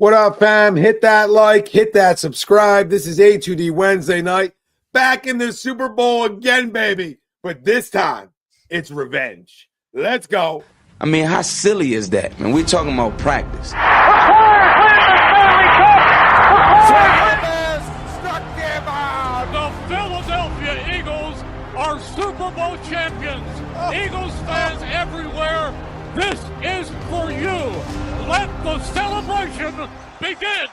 What up, fam? Hit that like, hit that subscribe. This is A2D Wednesday night. Back in the Super Bowl again, baby. But this time, it's revenge. Let's go. I mean, how silly is that, man? We're talking about practice. The Philadelphia Eagles are Super Bowl champions. Eagles fans everywhere, this is for you. Let the celebration begin.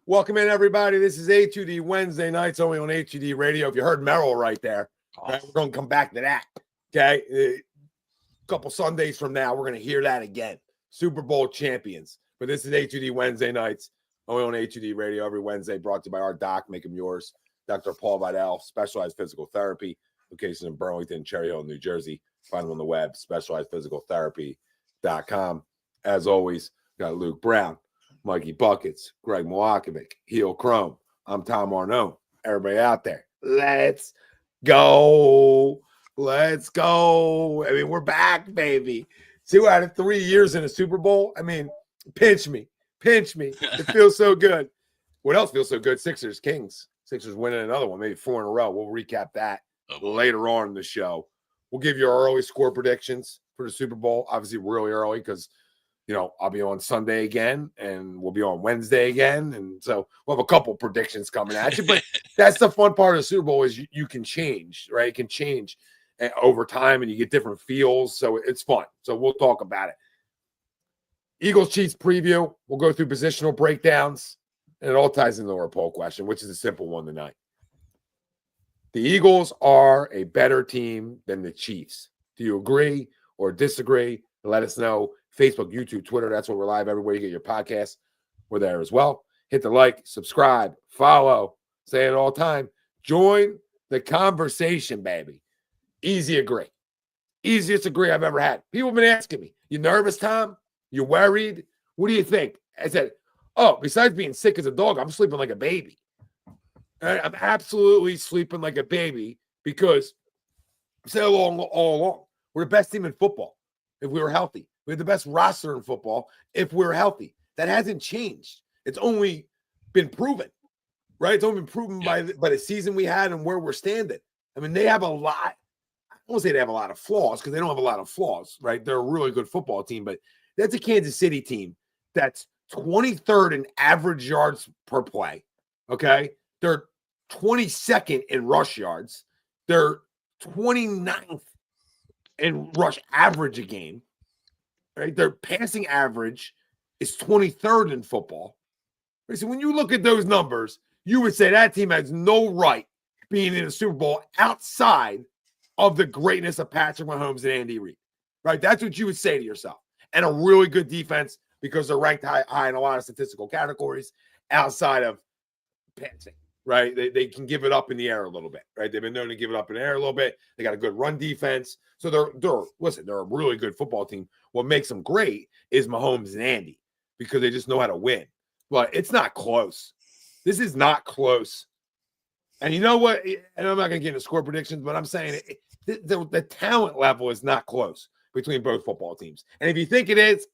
Welcome in, everybody. This is A2D Wednesday nights only on A2D Radio. If you heard Merrill right there, right, we're going to come back to that. Okay? A couple Sundays from now, we're going to hear that again. Super Bowl champions. But this is A2D Wednesday nights only on A2D Radio every Wednesday, brought to you by our doc, make them yours, Dr. Paul Vidal, Specialized Physical Therapy, location in Burlington, Cherry Hill, New Jersey. Find them on the web, specializedphysicaltherapy.com. As always, got Luke Brown, Mikey Buckets, Greg Milakovic, Heel Chrome. I'm Tom Arnone. Everybody out there, let's go. Let's go. I mean, we're back, baby. 2 out of 3 years in a Super Bowl. I mean, pinch me. Pinch me. It feels so good. What else feels so good? Sixers, Kings. Sixers winning another one, maybe 4 in a row. We'll recap that later on in the show. We'll give you our early score predictions for the Super Bowl. Obviously, really early because, I'll be on Sunday again, and we'll be on Wednesday again. And so we'll have a couple predictions coming at you. But that's the fun part of the Super Bowl is you can change, right? It can change over time, and you get different feels. So it's fun. So we'll talk about it. Eagles-Chiefs preview. We'll go through positional breakdowns. And it all ties into our poll question, which is a simple one tonight. The Eagles are a better team than the Chiefs. Do you agree or disagree? Let us know. Facebook, YouTube, Twitter. That's where we're live everywhere you get your podcasts. We're there as well. Hit the like, subscribe, follow. Say it all the time. Join the conversation, baby. Easy agree. Easiest agree I've ever had. People have been asking me, you nervous, Tom? You worried? What do you think? I said, besides being sick as a dog, I'm sleeping like a baby. I'm absolutely sleeping like a baby because I've said all along, we're the best team in football if we were healthy. We have the best roster in football if we're healthy. That hasn't changed. It's only been proven, right? It's only been proven by the season we had and where we're standing. I mean, they have a lot. I won't say they have a lot of flaws because they don't have a lot of flaws, right? They're a really good football team, but that's a Kansas City team that's 23rd in average yards per play, okay? They're 22nd in rush yards. They're 29th in rush average a game, right? Their passing average is 23rd in football. Right? So when you look at those numbers, you would say that team has no right being in a Super Bowl outside of the greatness of Patrick Mahomes and Andy Reid, right? That's what you would say to yourself. And a really good defense because they're ranked high in a lot of statistical categories outside of passing, right? They can give it up in the air a little bit, right? They've been known to give it up in the air a little bit. They got a good run defense. So they're a really good football team. What makes them great is Mahomes and Andy because they just know how to win. But it's not close. This is not close. And you know what? And I'm not going to get into score predictions, but I'm saying the talent level is not close between both football teams. And if you think it is,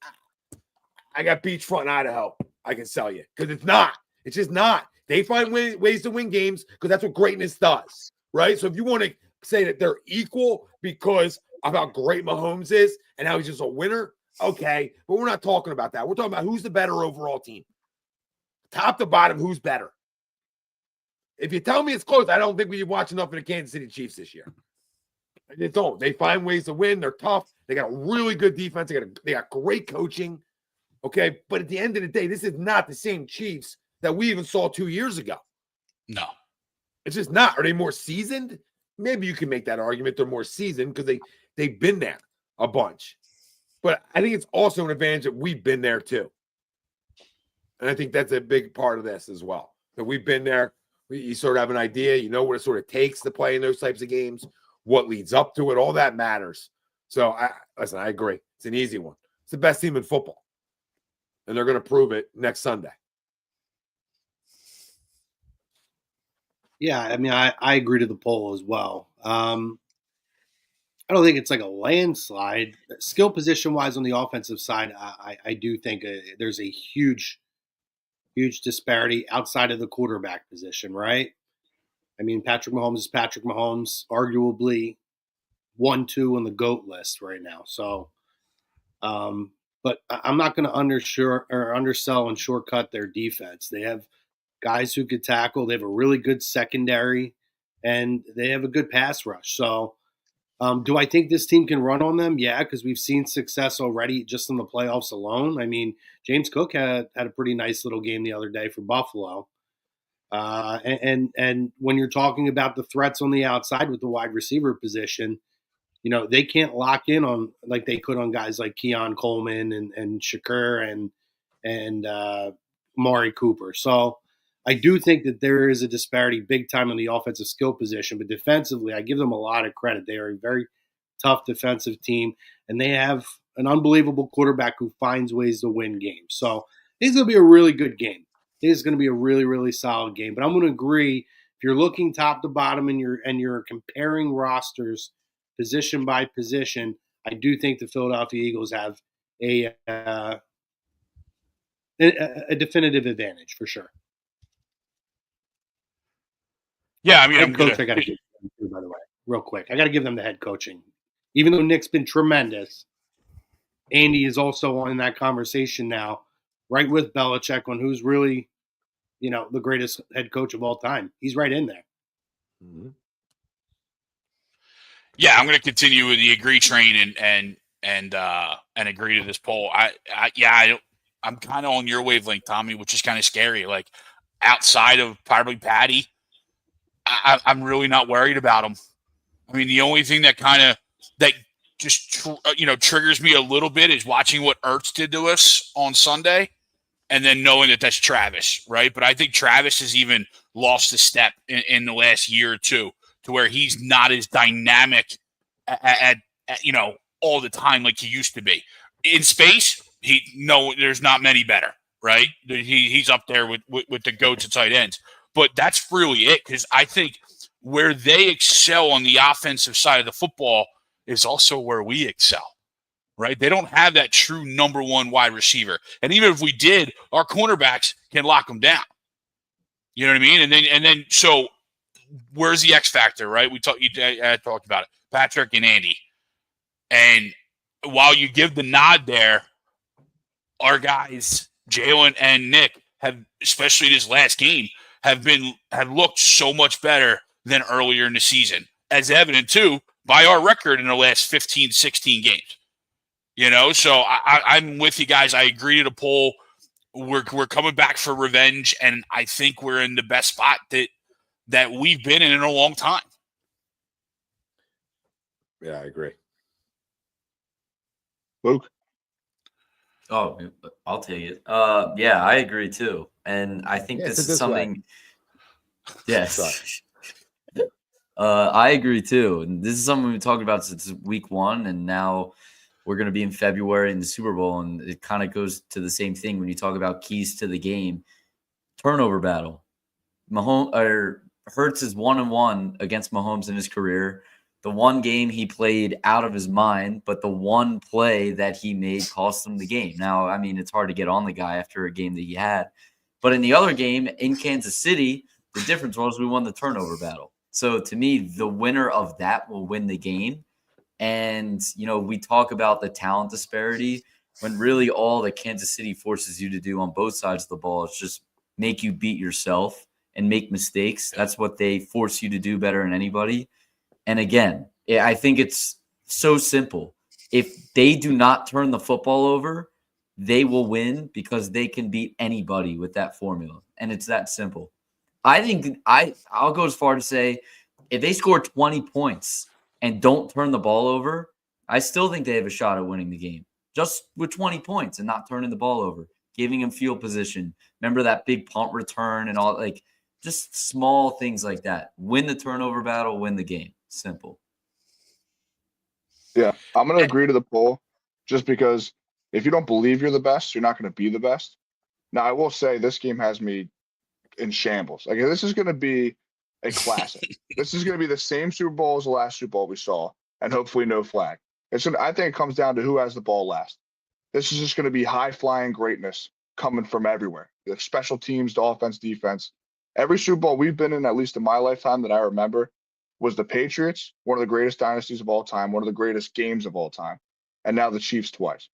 I got beachfront Idaho. I can sell you because it's not. It's just not. They find ways to win games because that's what greatness does, right? So if you want to say that they're equal because of how great Mahomes is and how he's just a winner, okay. But we're not talking about that. We're talking about who's the better overall team. Top to bottom, who's better? If you tell me it's close, I don't think we watch enough of the Kansas City Chiefs this year. They don't. They find ways to win. They're tough. They got a really good defense. They got great coaching. Okay, but at the end of the day, this is not the same Chiefs that we even saw 2 years ago. No. It's just not. Are they more seasoned? Maybe you can make that argument. They're more seasoned because they've been there a bunch. But I think it's also an advantage that we've been there too. And I think that's a big part of this as well. That we've been there. You sort of have an idea. You know what it sort of takes to play in those types of games, what leads up to it. All that matters. So, I agree. It's an easy one. It's the best team in football. And they're going to prove it next Sunday. Yeah, I mean, I agree to the poll as well. I don't think it's like a landslide. Skill position wise on the offensive side, I do think there's a huge disparity outside of the quarterback position, right? I mean, Patrick Mahomes is Patrick Mahomes, arguably 1-2 on the GOAT list right now. So, but I'm not going to undersell and shortcut their defense. They have guys who could tackle. They have a really good secondary, and they have a good pass rush. So, do I think this team can run on them? Yeah, because we've seen success already just in the playoffs alone. I mean, James Cook had a pretty nice little game the other day for Buffalo. And when you're talking about the threats on the outside with the wide receiver position, they can't lock in on like they could on guys like Keon Coleman and Shakur and Amari Cooper. So I do think that there is a disparity big time on the offensive skill position, but defensively, I give them a lot of credit. They are a very tough defensive team, and they have an unbelievable quarterback who finds ways to win games. So I think it's going to be a really good game. I think it's going to be a really, really solid game. But I'm going to agree, if you're looking top to bottom and you're comparing rosters position by position, I do think the Philadelphia Eagles have a definitive advantage for sure. Yeah, I mean, head coach, I got to give them too, by the way, real quick. I got to give them the head coaching. Even though Nick's been tremendous, Andy is also in that conversation now, right with Belichick on who's really, the greatest head coach of all time. He's right in there. Mm-hmm. Yeah, I'm going to continue with the agree train and agree to this poll. I'm kind of on your wavelength, Tommy, which is kind of scary. Like outside of probably Patty, I'm really not worried about him. I mean, the only thing that triggers me a little bit is watching what Ertz did to us on Sunday, and then knowing that that's Travis, right? But I think Travis has even lost a step in the last year or two, to where he's not as dynamic at all the time like he used to be. In space, there's not many better, right? He's up there with the GOATs at tight ends. But that's really it, because I think where they excel on the offensive side of the football is also where we excel, right? They don't have that true number one wide receiver. And even if we did, our cornerbacks can lock them down. You know what I mean? And then so where's the X factor, right? I talked about it. Patrick and Andy. And while you give the nod there, our guys, Jalen and Nick, have, especially this last game, have looked so much better than earlier in the season, as evident too by our record in the last 15, 16 games. So I'm with you guys. I agree to the poll. We're coming back for revenge, and I think we're in the best spot that we've been in a long time. Yeah, I agree. Luke? Oh, I'll take it. Yeah, I agree too. And I think this is something. Yes. I agree too. And this is something we've talked about since week 1, and now we're going to be in February in the Super Bowl, and it kind of goes to the same thing when you talk about keys to the game. Turnover battle. Hurts is 1-1 against Mahomes in his career. The one game he played out of his mind, but the one play that he made cost him the game. Now, I mean, it's hard to get on the guy after a game that he had. But in the other game in Kansas City, the difference was we won the turnover battle. So to me, the winner of that will win the game. And, we talk about the talent disparity when really all that Kansas City forces you to do on both sides of the ball is just make you beat yourself and make mistakes. That's what they force you to do better than anybody. And again, I think it's so simple. If they do not turn the football over, they will win because they can beat anybody with that formula. And it's that simple. I think I'll go as far to say if they score 20 points and don't turn the ball over, I still think they have a shot at winning the game. Just with 20 points and not turning the ball over, giving them field position. Remember that big punt return and all, like just small things like that. Win the turnover battle, win the game. Simple. Yeah, I'm going to agree to the poll just because if you don't believe you're the best, you're not going to be the best. Now, I will say this game has me in shambles. Like, this is going to be a classic. This is going to be the same Super Bowl as the last Super Bowl we saw. and hopefully no flag. I think it comes down to who has the ball last. This is just going to be high-flying greatness coming from everywhere. The special teams, the offense, defense. Every Super Bowl we've been in, at least in my lifetime that I remember, was the Patriots, one of the greatest dynasties of all time, one of the greatest games of all time, and now the Chiefs twice.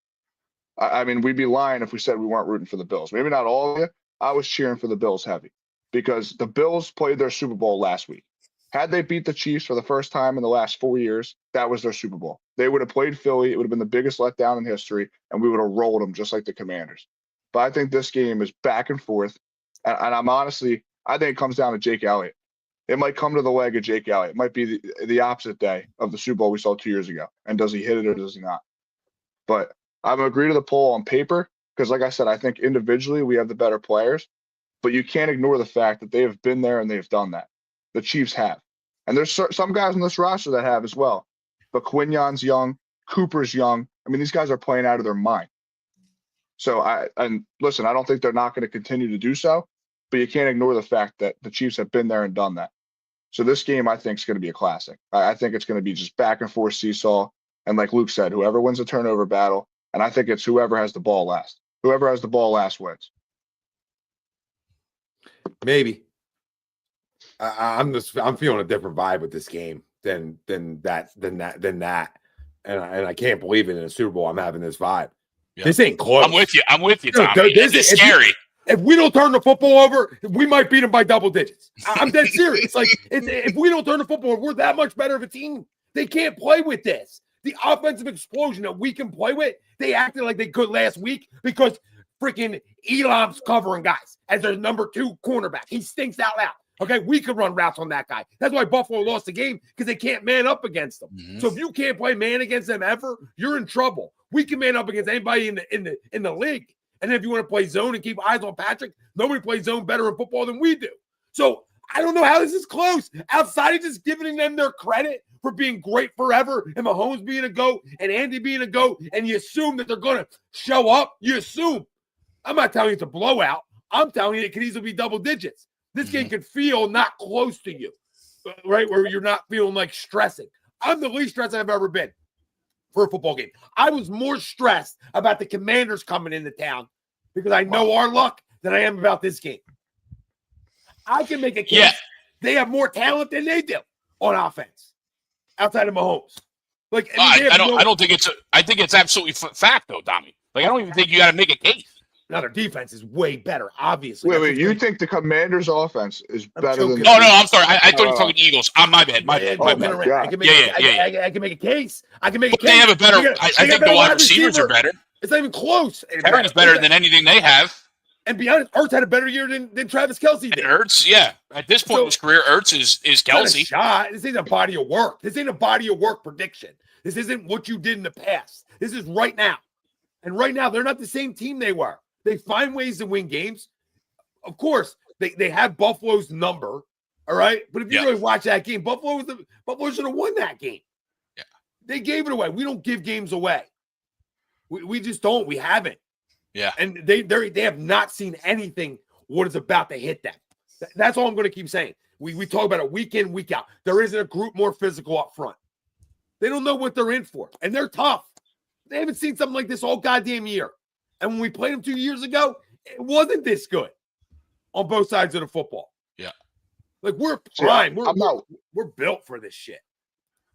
I mean, we'd be lying if we said we weren't rooting for the Bills. Maybe not all of you. I was cheering for the Bills heavy because the Bills played their Super Bowl last week. Had they beat the Chiefs for the first time in the last 4 years, that was their Super Bowl. They would have played Philly. It would have been the biggest letdown in history, and we would have rolled them just like the Commanders. But I think this game is back and forth, and I think it comes down to Jake Elliott. It might come to the leg of Jake Elliott. It might be the opposite day of the Super Bowl we saw 2 years ago. And does he hit it or does he not? But I'm going to agree to the poll on paper because, like I said, I think individually we have the better players. But you can't ignore the fact that they have been there and they've done that. The Chiefs have. And there's some guys on this roster that have as well. But Quignon's young. Cooper's young. I mean, these guys are playing out of their mind. So, listen, I don't think they're not going to continue to do so. But you can't ignore the fact that the Chiefs have been there and done that. So this game, I think, is going to be a classic. I think it's going to be just back and forth seesaw. And like Luke said, whoever wins the turnover battle, and I think it's whoever has the ball last. Whoever has the ball last wins. Maybe. I'm feeling a different vibe with this game than that. And I can't believe it in a Super Bowl. I'm having this vibe. Yeah. This ain't close. I'm with you, Tommy. This is scary. If we don't turn the football over, we might beat them by double digits. I'm dead serious. Like, if we don't turn the football over, we're that much better of a team. They can't play with this. The offensive explosion that we can play with, they acted like they could last week because freaking Elam's covering guys as their number 2 cornerback. He stinks out loud. Okay, we could run routes on that guy. That's why Buffalo lost the game because they can't man up against them. Mm-hmm. So if you can't play man against them ever, you're in trouble. We can man up against anybody in the league. And if you want to play zone and keep eyes on Patrick, nobody plays zone better in football than we do. So I don't know how this is close. Outside of just giving them their credit for being great forever and Mahomes being a GOAT and Andy being a GOAT, and you assume that they're going to show up, you assume. I'm not telling you it's a blowout. I'm telling you it could easily be double digits. This game could feel not close to you, right, where you're not feeling like stressing. I'm the least stressed I've ever been for a football game. I was more stressed about the Commanders coming into town because I know our luck than I am about this game. I can make a case. Yeah. They have more talent than they do on offense outside of Mahomes. Like, I don't think it's I think it's absolutely fact though, Tommy. Like, I don't even think you got to make a case. Now their defense is way better, obviously. Wait, you think the Commanders' offense is better than? No, I'm sorry. I thought you were talking Eagles. My bad. I can make a case. They have a better. I think the wide receivers are better. It's not even close. Terran's better than anything they have. And be honest, Ertz had a better year than Travis Kelce did. And Ertz, yeah. At this point in his career, Ertz is Kelce. Shot. This ain't a body of work. This ain't a body of work prediction. This isn't what you did in the past. This is right now. And right now, they're not the same team they were. They find ways to win games. Of course, they have Buffalo's number, all right? But if you really watch that game, Buffalo should have won that game. Yeah. They gave it away. We don't give games away. We just don't. We haven't. Yeah. And they have not seen anything what is about to hit them. That's all I'm going to keep saying. We talk about it week in, week out. There isn't a group more physical up front. They don't know what they're in for. And they're tough. They haven't seen something like this all goddamn year. And when we played them 2 years ago, it wasn't this good on both sides of the football. Yeah. Like, we're prime. We're built for this shit.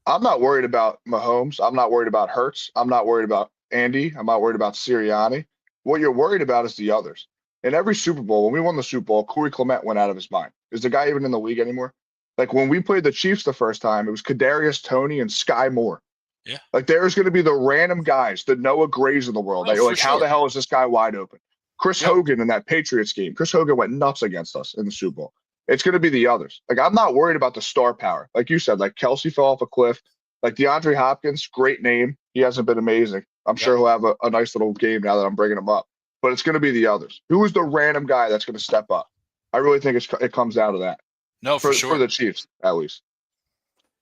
I'm not worried about Mahomes. I'm not worried about Hurts. I'm not worried about Andy. I'm not worried about Sirianni. What you're worried about is the others. In every Super Bowl, when we won the Super Bowl, Corey Clement went out of his mind. Is the guy even in the league anymore? Like, when we played the Chiefs the first time, it was Kadarius Toney and Sky Moore. Yeah. Like, there's going to be the random guys, the Noah Grays of the world. That you're like, how the hell is this guy wide open? Chris Hogan in that Patriots game. Chris Hogan went nuts against us in the Super Bowl. It's going to be the others. Like, I'm not worried about the star power. Like you said, like Kelce fell off a cliff. Like DeAndre Hopkins, great name. He hasn't been amazing. I'm sure he'll have a nice little game now that I'm bringing him up. But it's going to be the others. Who is the random guy that's going to step up? I really think it comes down to that. No, for sure. For the Chiefs, at least.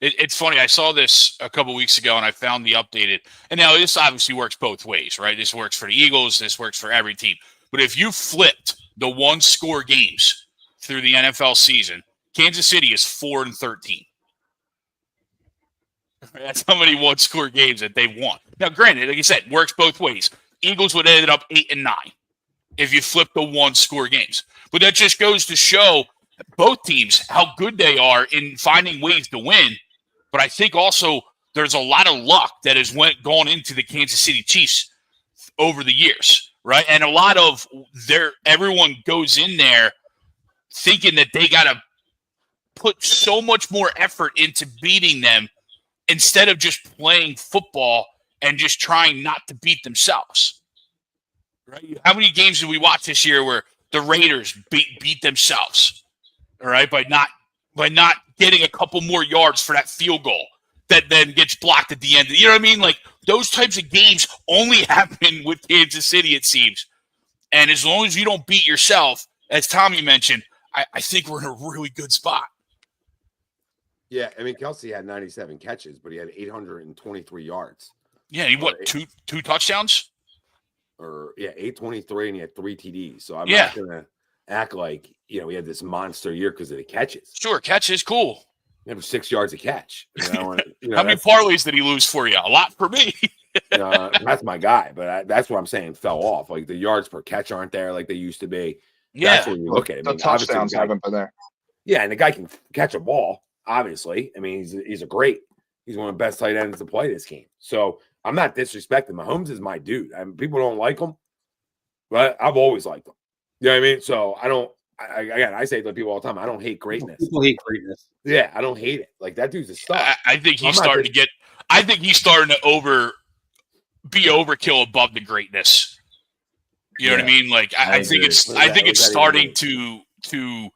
It's funny. I saw this a couple weeks ago, and I found the updated. And now this obviously works both ways, right? This works for the Eagles. This works for every team. But if you flipped the one-score games through the NFL season, Kansas City is 4-13. That's how many one-score games that they've won. Now, granted, like I said, works both ways. Eagles would have ended up 8-9 if you flip the one-score games. But that just goes to show both teams how good they are in finding ways to win. But I think also there's a lot of luck that has gone into the Kansas City Chiefs over the years, right? And a lot of everyone goes in there thinking that they got to put so much more effort into beating them instead of just playing football and just trying not to beat themselves. Right? How many games did we watch this year where the Raiders beat themselves? All right, by not getting a couple more yards for that field goal that then gets blocked at the end. You know what I mean? Like those types of games only happen with Kansas City, it seems. And as long as you don't beat yourself, as Tommy mentioned, I think we're in a really good spot. Yeah, I mean, Kelsey had 97 catches, but he had 823 yards. Yeah, he two touchdowns? Or 823, and he had 3 TDs. So I'm not gonna act like he had this monster year because of the catches. Sure, catch is cool. He had 6 yards a catch. How many parlays did he lose for you? A lot for me. That's my guy, but that's what I'm saying fell off. Like the yards per catch aren't there like they used to be. Yeah, that's when you look at it. The touchdowns haven't been there. Yeah, and the guy can catch a ball. Obviously, I mean he's one of the best tight ends to play this game. So I'm not disrespecting Mahomes is my dude. I mean, people don't like him, but I've always liked him. You know what I mean? So I don't. I say to people all the time, I don't hate greatness. People hate greatness. Yeah, I don't hate it. Like that dude's a star. I think he's starting to get. I think he's starting to be overkill above the greatness. You know what I mean? Like I think it's. I think it's starting to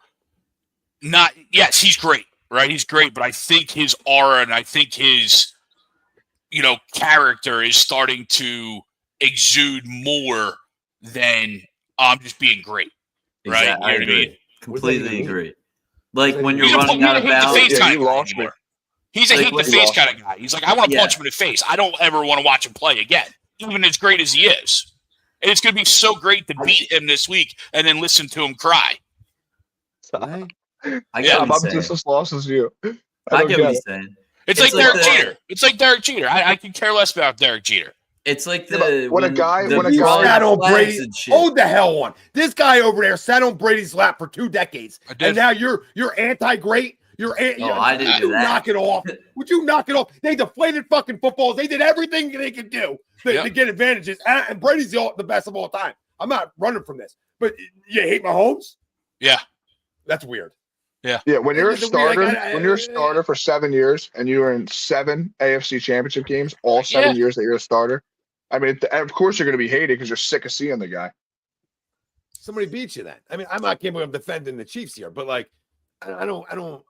not. Yes, he's great. Right, he's great, but I think his aura and I think his, character is starting to exude more than I'm just being great. Right, Exactly. You know what I mean? Completely agree. Like when you're running out of bounds, He's a hate the face kind of guy. He's like, I want to punch him in the face. I don't ever want to watch him play again, even as great as he is. And it's going to be so great to beat him this week and then listen to him cry. I get what I'm just as lost as you. I get what he's saying. It's like Derek Jeter. It's like Derek Jeter. I can care less about Derek Jeter. It's like when a guy sat on Brady. Hold the hell on. This guy over there sat on Brady's lap for 2 decades, and now you're anti-great. I didn't do that. Knock it off. Would you knock it off? They deflated fucking footballs. They did everything they could do to get advantages, and Brady's the best of all time. I'm not running from this, but you hate Mahomes? Yeah, that's weird. Yeah. When you're a starter, for 7 years and you were in 7 AFC Championship games, all 7 years that you're a starter, I mean, of course you're going to be hated because you're sick of seeing the guy. Somebody beat you then. I mean, I'm not capable of defending the Chiefs here, but like, I don't.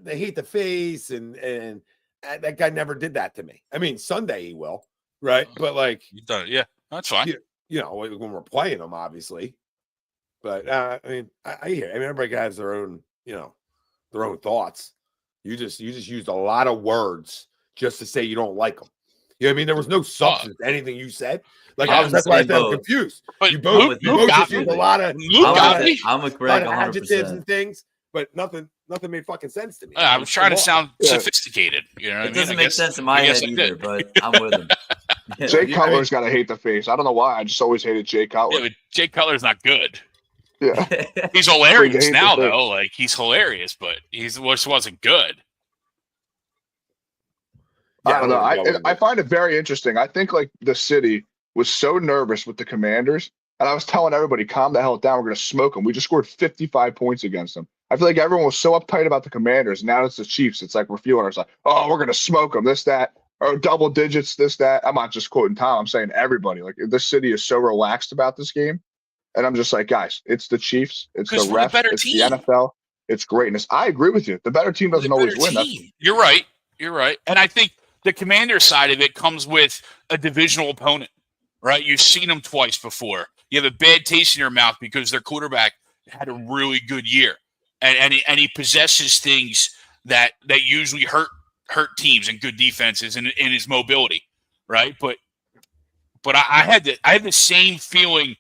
They hate the face, and that guy never did that to me. I mean, Sunday he will, right? But like, that's fine. When we're playing them, obviously. But I mean, I hear. I mean, everybody has their own, their own thoughts. You just used a lot of words just to say you don't like them. You know what I mean? There was no substance to anything you said. Like that's why I said I'm confused. But you both just used a lot of I'm a Greg 100%. Adjectives and things, but nothing made fucking sense to me. I was trying to sound sophisticated. You know what I mean? It doesn't make sense in my head either, but I'm with him. Jay Cutler's got to hate the face. I don't know why. I just always hated Jay Cutler. Yeah, but Jay Cutler's not good. Yeah, he's hilarious now, though. Like he's hilarious, but he just wasn't good. I don't know. I find it very interesting. I think like the city was so nervous with the Commanders, and I was telling everybody, calm the hell down. We're going to smoke them. We just scored 55 points against them. I feel like everyone was so uptight about the Commanders. Now it's the Chiefs. It's like we're feeling ourselves. Oh, we're going to smoke them. This, that, or double digits. This, that. I'm not just quoting Tom. I'm saying everybody. Like this city is so relaxed about this game, and I'm just like, guys, it's the Chiefs. It's the refs. It's the NFL. It's greatness. I agree with you. The better team doesn't always win. You're right. And I think the Commander side of it comes with a divisional opponent, right? You've seen them twice before. You have a bad taste in your mouth because their quarterback had a really good year, and he possesses things that usually hurt teams and good defenses in his mobility, right? But I had the same feeling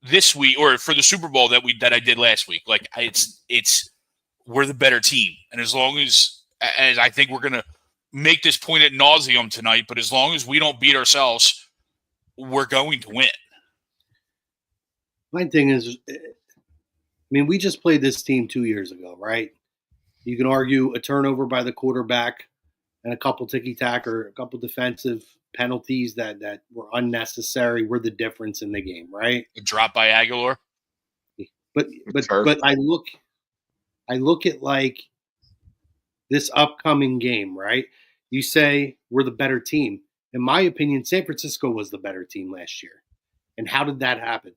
this week, or for the Super Bowl that I did last week. Like it's we're the better team, and as long as I think we're gonna make this point ad nauseum tonight, but as long as we don't beat ourselves, we're going to win. My thing is, I mean, we just played this team 2 years ago, right? You can argue a turnover by the quarterback and a couple ticky-tack or a couple defensive penalties that were unnecessary were the difference in the game, right? A drop by Aguilar. But Turf. I look at like this upcoming game, right? You say we're the better team. In my opinion, San Francisco was the better team last year. And how did that happen?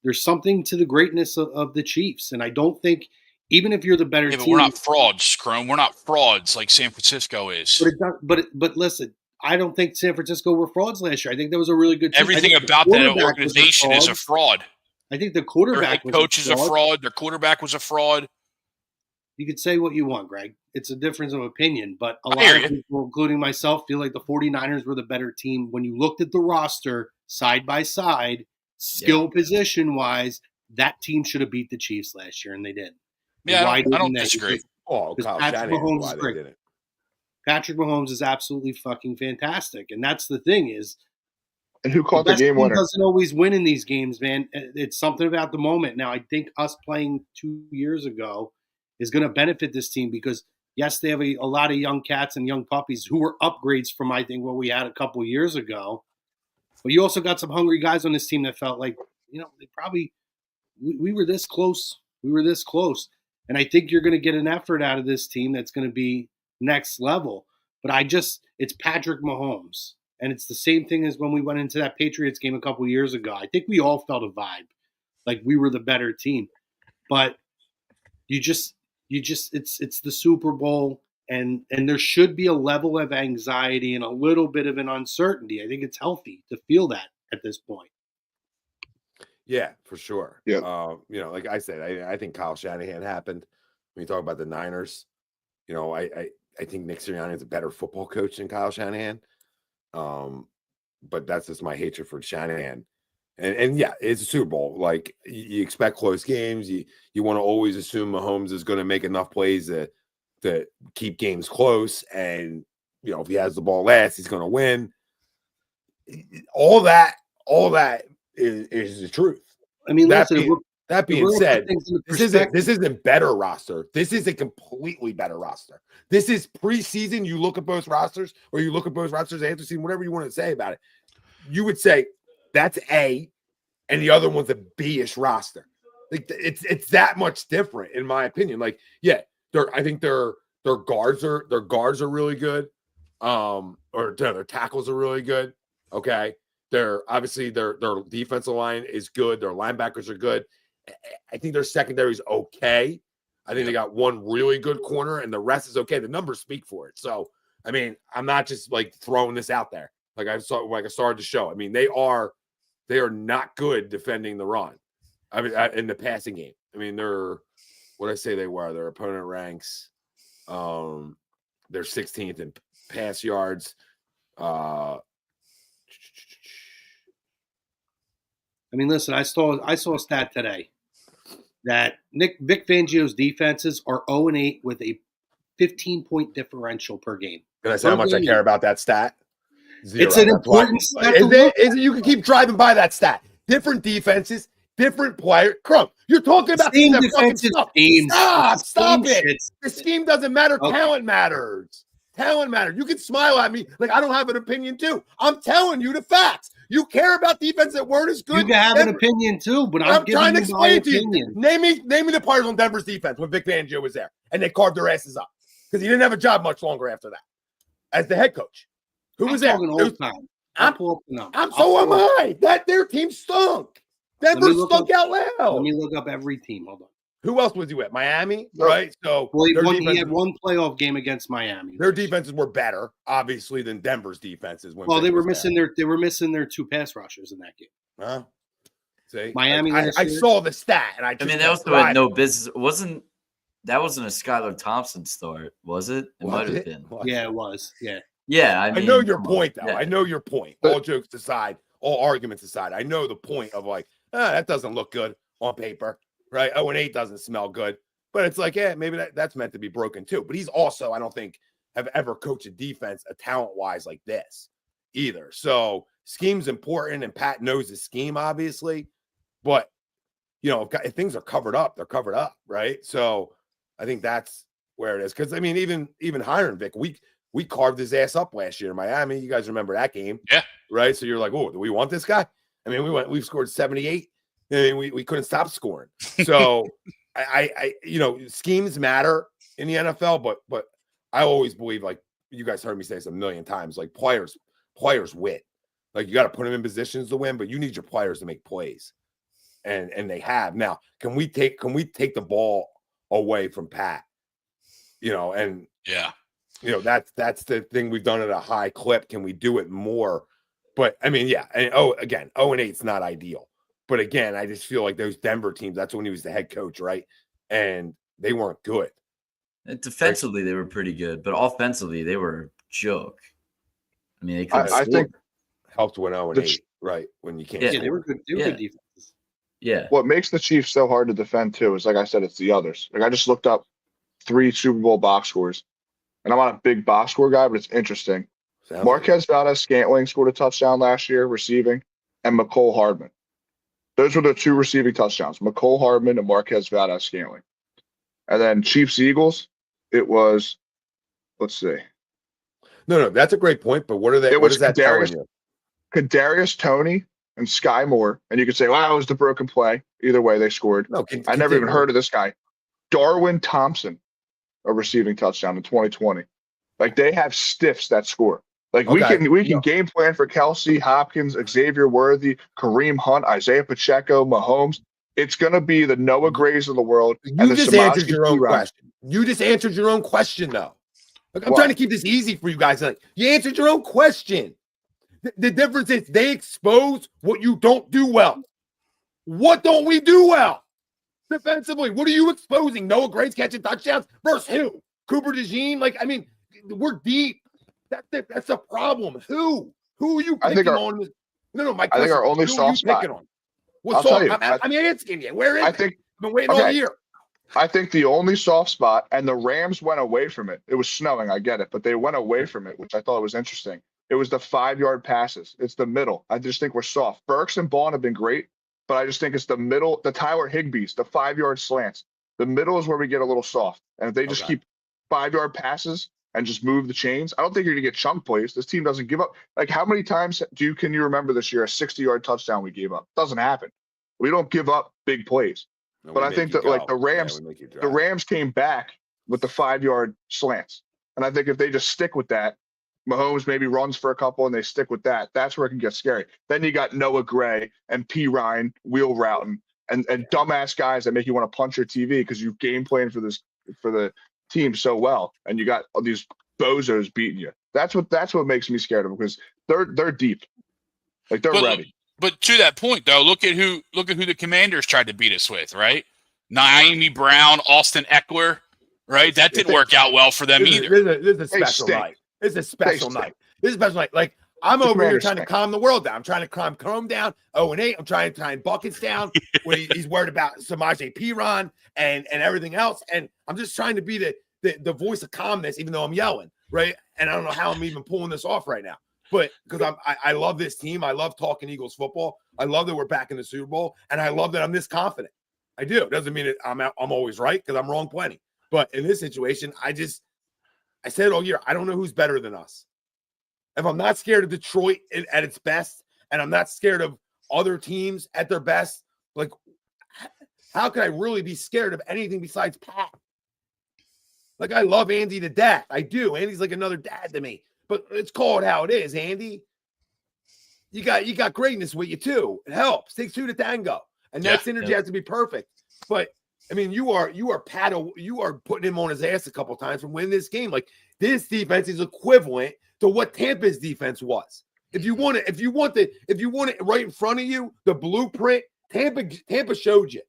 There's something to the greatness of the Chiefs, and I don't think even if you're the better Yeah, but team, we're not frauds, Crone. We're not frauds like San Francisco is. But it does, but listen, I don't think San Francisco were frauds last year. I think that was a really good team. Everything about that organization is a fraud. I think the Their quarterback head coach is a fraud. Their quarterback was a fraud. You could say what you want, Greg. It's a difference of opinion, but a I lot hear of you. people, including myself, feel like the 49ers were the better team. When you looked at the roster side by side, skill position wise, that team should have beat the Chiefs last year, and they did. Yeah, Why I don't didn't they? disagree. Oh, Because Kyle Patrick Shanahan, Mahomes why is they great. didn't. Patrick Mahomes is absolutely fucking fantastic, and that's the thing is And who caught the best game team winner? doesn't always win in these games, man. It's something about the moment. Now, I think us playing 2 years ago is going to benefit this team because, yes, they have a lot of young cats and young puppies who were upgrades from, I think, what we had a couple years ago. But you also got some hungry guys on this team that felt like, they probably we were this close. We were this close. And I think you're going to get an effort out of this team that's going to be next level. But it's Patrick Mahomes. And it's the same thing as when we went into that Patriots game a couple years ago. I think we all felt a vibe, like we were the better team. But it's the Super Bowl, and there should be a level of anxiety and a little bit of an uncertainty. I think it's healthy to feel that at this point. Yeah, for sure. Yeah. Like I said, I think Kyle Shanahan happened. When you talk about the Niners, I think Nick Sirianni is a better football coach than Kyle Shanahan. But that's just my hatred for Shanahan. And yeah, it's a Super Bowl. Like you expect close games. You want to always assume Mahomes is going to make enough plays to keep games close. And if he has the ball last, he's going to win. All that is the truth. I mean, That being said, this this isn't better roster. This is a completely better roster. This is preseason. You look at both rosters, or you look at both rosters after season, whatever you want to say about it. You would say that's A, and the other one's a B-ish roster. Like it's that much different, in my opinion. Like, yeah, I think their guards are really good. Or their tackles are really good. Okay. Their defensive line is good. Their linebackers are good. I think their secondary is okay. I think they got one really good corner, and the rest is okay. The numbers speak for it. So, I mean, I'm not just like throwing this out there. Like I started to show. I mean, they are not good defending the run. I mean, in the passing game. I mean, they're what I say they were. Their opponent ranks, they're 16th in pass yards. I mean, listen, I saw a stat today that Vic Fangio's defenses are 0-8 with a 15-point differential per game. Can I say how much I care about that stat? Zero. It's an important stat. You can keep driving by that stat. Different defenses, different player. Crump, you're talking about same defensive teams. Stop it. The scheme doesn't matter. Okay. Talent matters. You can smile at me like I don't have an opinion too. I'm telling you the facts. You care about defense that weren't as good. You can have an opinion too, but I'm trying to explain to you. Name me the players on Denver's defense when Vic Fangio was there, and they carved their asses up because he didn't have a job much longer after that as the head coach. Who was there? So am I. That their team stunk. Denver stunk out loud. Let me look up every team. Hold on. Who else was he with? Miami, right? So he had one playoff game against Miami. Their defenses were better, obviously, than Denver's defenses. They were missing their two pass rushers in that game. Huh? See, Miami. I saw the stat, and I mean, they also had no business. That wasn't a Skylar Thompson start, was it? It might have been. Yeah, it was. Yeah. Yeah, I know your point, though. Yeah. I know your point. All jokes aside, all arguments aside, I know the point of like, that doesn't look good on paper, right? 0-8 doesn't smell good, but it's like, maybe that's meant to be broken too. But he's also, I don't think, have ever coached a defense talent-wise like this either. So scheme's important, and Pat knows the scheme, obviously. But, if things are covered up, they're covered up, right? So I think that's where it is. Because, I mean, even hiring Vic, we carved his ass up last year in Miami. You guys remember that game. Yeah. Right? So you're like, oh, do we want this guy? I mean, we've scored 78. I mean, we couldn't stop scoring. So I schemes matter in the NFL, but I always believe, like you guys heard me say this a million times, like players win. Like you got to put them in positions to win, but you need your players to make plays. And they have. Now, can we take the ball away from Pat? And yeah. That's the thing we've done at a high clip. Can we do it more? But I mean, yeah. And again, 0-8 is not ideal. But again, I just feel like those Denver teams, that's when he was the head coach, right? And they weren't good. And defensively, they were pretty good, but offensively, they were a joke. I mean, they couldn't I think helped when 0-8, right? When you can't. Yeah, they were good. They were good defenses. Yeah. What makes the Chiefs so hard to defend too is, like I said, it's the others. Like I just looked up 3 Super Bowl box scores, and I'm not a big box score guy, but it's interesting. Marquez Valdez-Scantling scored a touchdown last year receiving, and McCole Hardman. Those were the 2 receiving touchdowns, McCole Hardman and Marquez Valdez-Scantling. And then Chiefs-Eagles, it was, let's see. No, that's a great point, but what are they? What is that telling you? Kadarius Toney and Sky Moore, and you could say, wow, it was the broken play. Either way, they scored. No, I never even heard of this guy. Darwin Thompson, a receiving touchdown in 2020. Like they have stiffs that score. Like we can game plan for Kelsey, Hopkins, Xavier Worthy, Kareem Hunt, Isaiah Pacheco, Mahomes. It's gonna be the Noah Grays of the world. You just answered your own question. You just answered your own question, though. Like, I'm trying to keep this easy for you guys. Like you answered your own question. The difference is they expose what you don't do well. What don't we do well? Defensively, what are you exposing? Noah Gray's catching touchdowns versus who? Cooper DeJean? Like, I mean, we're deep. That's a problem. Who are you picking on? No, my question. I think our only soft spot. What's soft? I'm asking you. Where is it? I've been waiting all year. I think the only soft spot, and the Rams went away from it. It was snowing, I get it, but they went away from it, which I thought was interesting. It was the 5-yard passes. It's the middle. I just think we're soft. Burks and Vaughn have been great, but I just think it's the middle, the Tyler Higbees, the 5-yard slants. The middle is where we get a little soft. And if they just keep 5-yard passes and just move the chains, I don't think you're going to get chunk plays. This team doesn't give up. Like, how many times can you remember this year a 60-yard touchdown we gave up? Doesn't happen. We don't give up big plays. No, but I think that like the Rams came back with the 5-yard slants. And I think if they just stick with that, Mahomes maybe runs for a couple and they stick with that. That's where it can get scary. Then you got Noah Gray and P. Ryan wheel routing and dumbass guys that make you want to punch your TV because you game plan for the team so well, and you got all these bozos beating you. That's what makes me scared of them because they're deep, like they're ready. But to that point, though, look at who the Commanders tried to beat us with, right? Naomi Brown, Austin Eckler, right? That didn't work out well for them either. This is a special night. This is a special night. This is a special night. Like, I'm over here trying to calm the world down. I'm trying to calm Chrome down. 0-8. I'm trying to tie buckets down. When he's worried about Samaje Perine and everything else. And I'm just trying to be the voice of calmness, even though I'm yelling, right? And I don't know how I'm even pulling this off right now. But because I love this team. I love talking Eagles football. I love that we're back in the Super Bowl. And I love that I'm this confident. I do. It doesn't mean I'm always right because I'm wrong plenty. But in this situation, I said all year, I don't know who's better than us. If I'm not scared of Detroit at its best, and I'm not scared of other teams at their best, like, how can I really be scared of anything besides Pat? Like, I love Andy to death. I do. Andy's like another dad to me. But let's call it how it is, Andy. You got greatness with you, too. It helps. Takes 2 to tango. And that synergy has to be perfect. But I mean, you are putting him on his ass a couple of times from winning this game. Like, this defense is equivalent to what Tampa's defense was. If you want it right in front of you, the blueprint, Tampa showed you.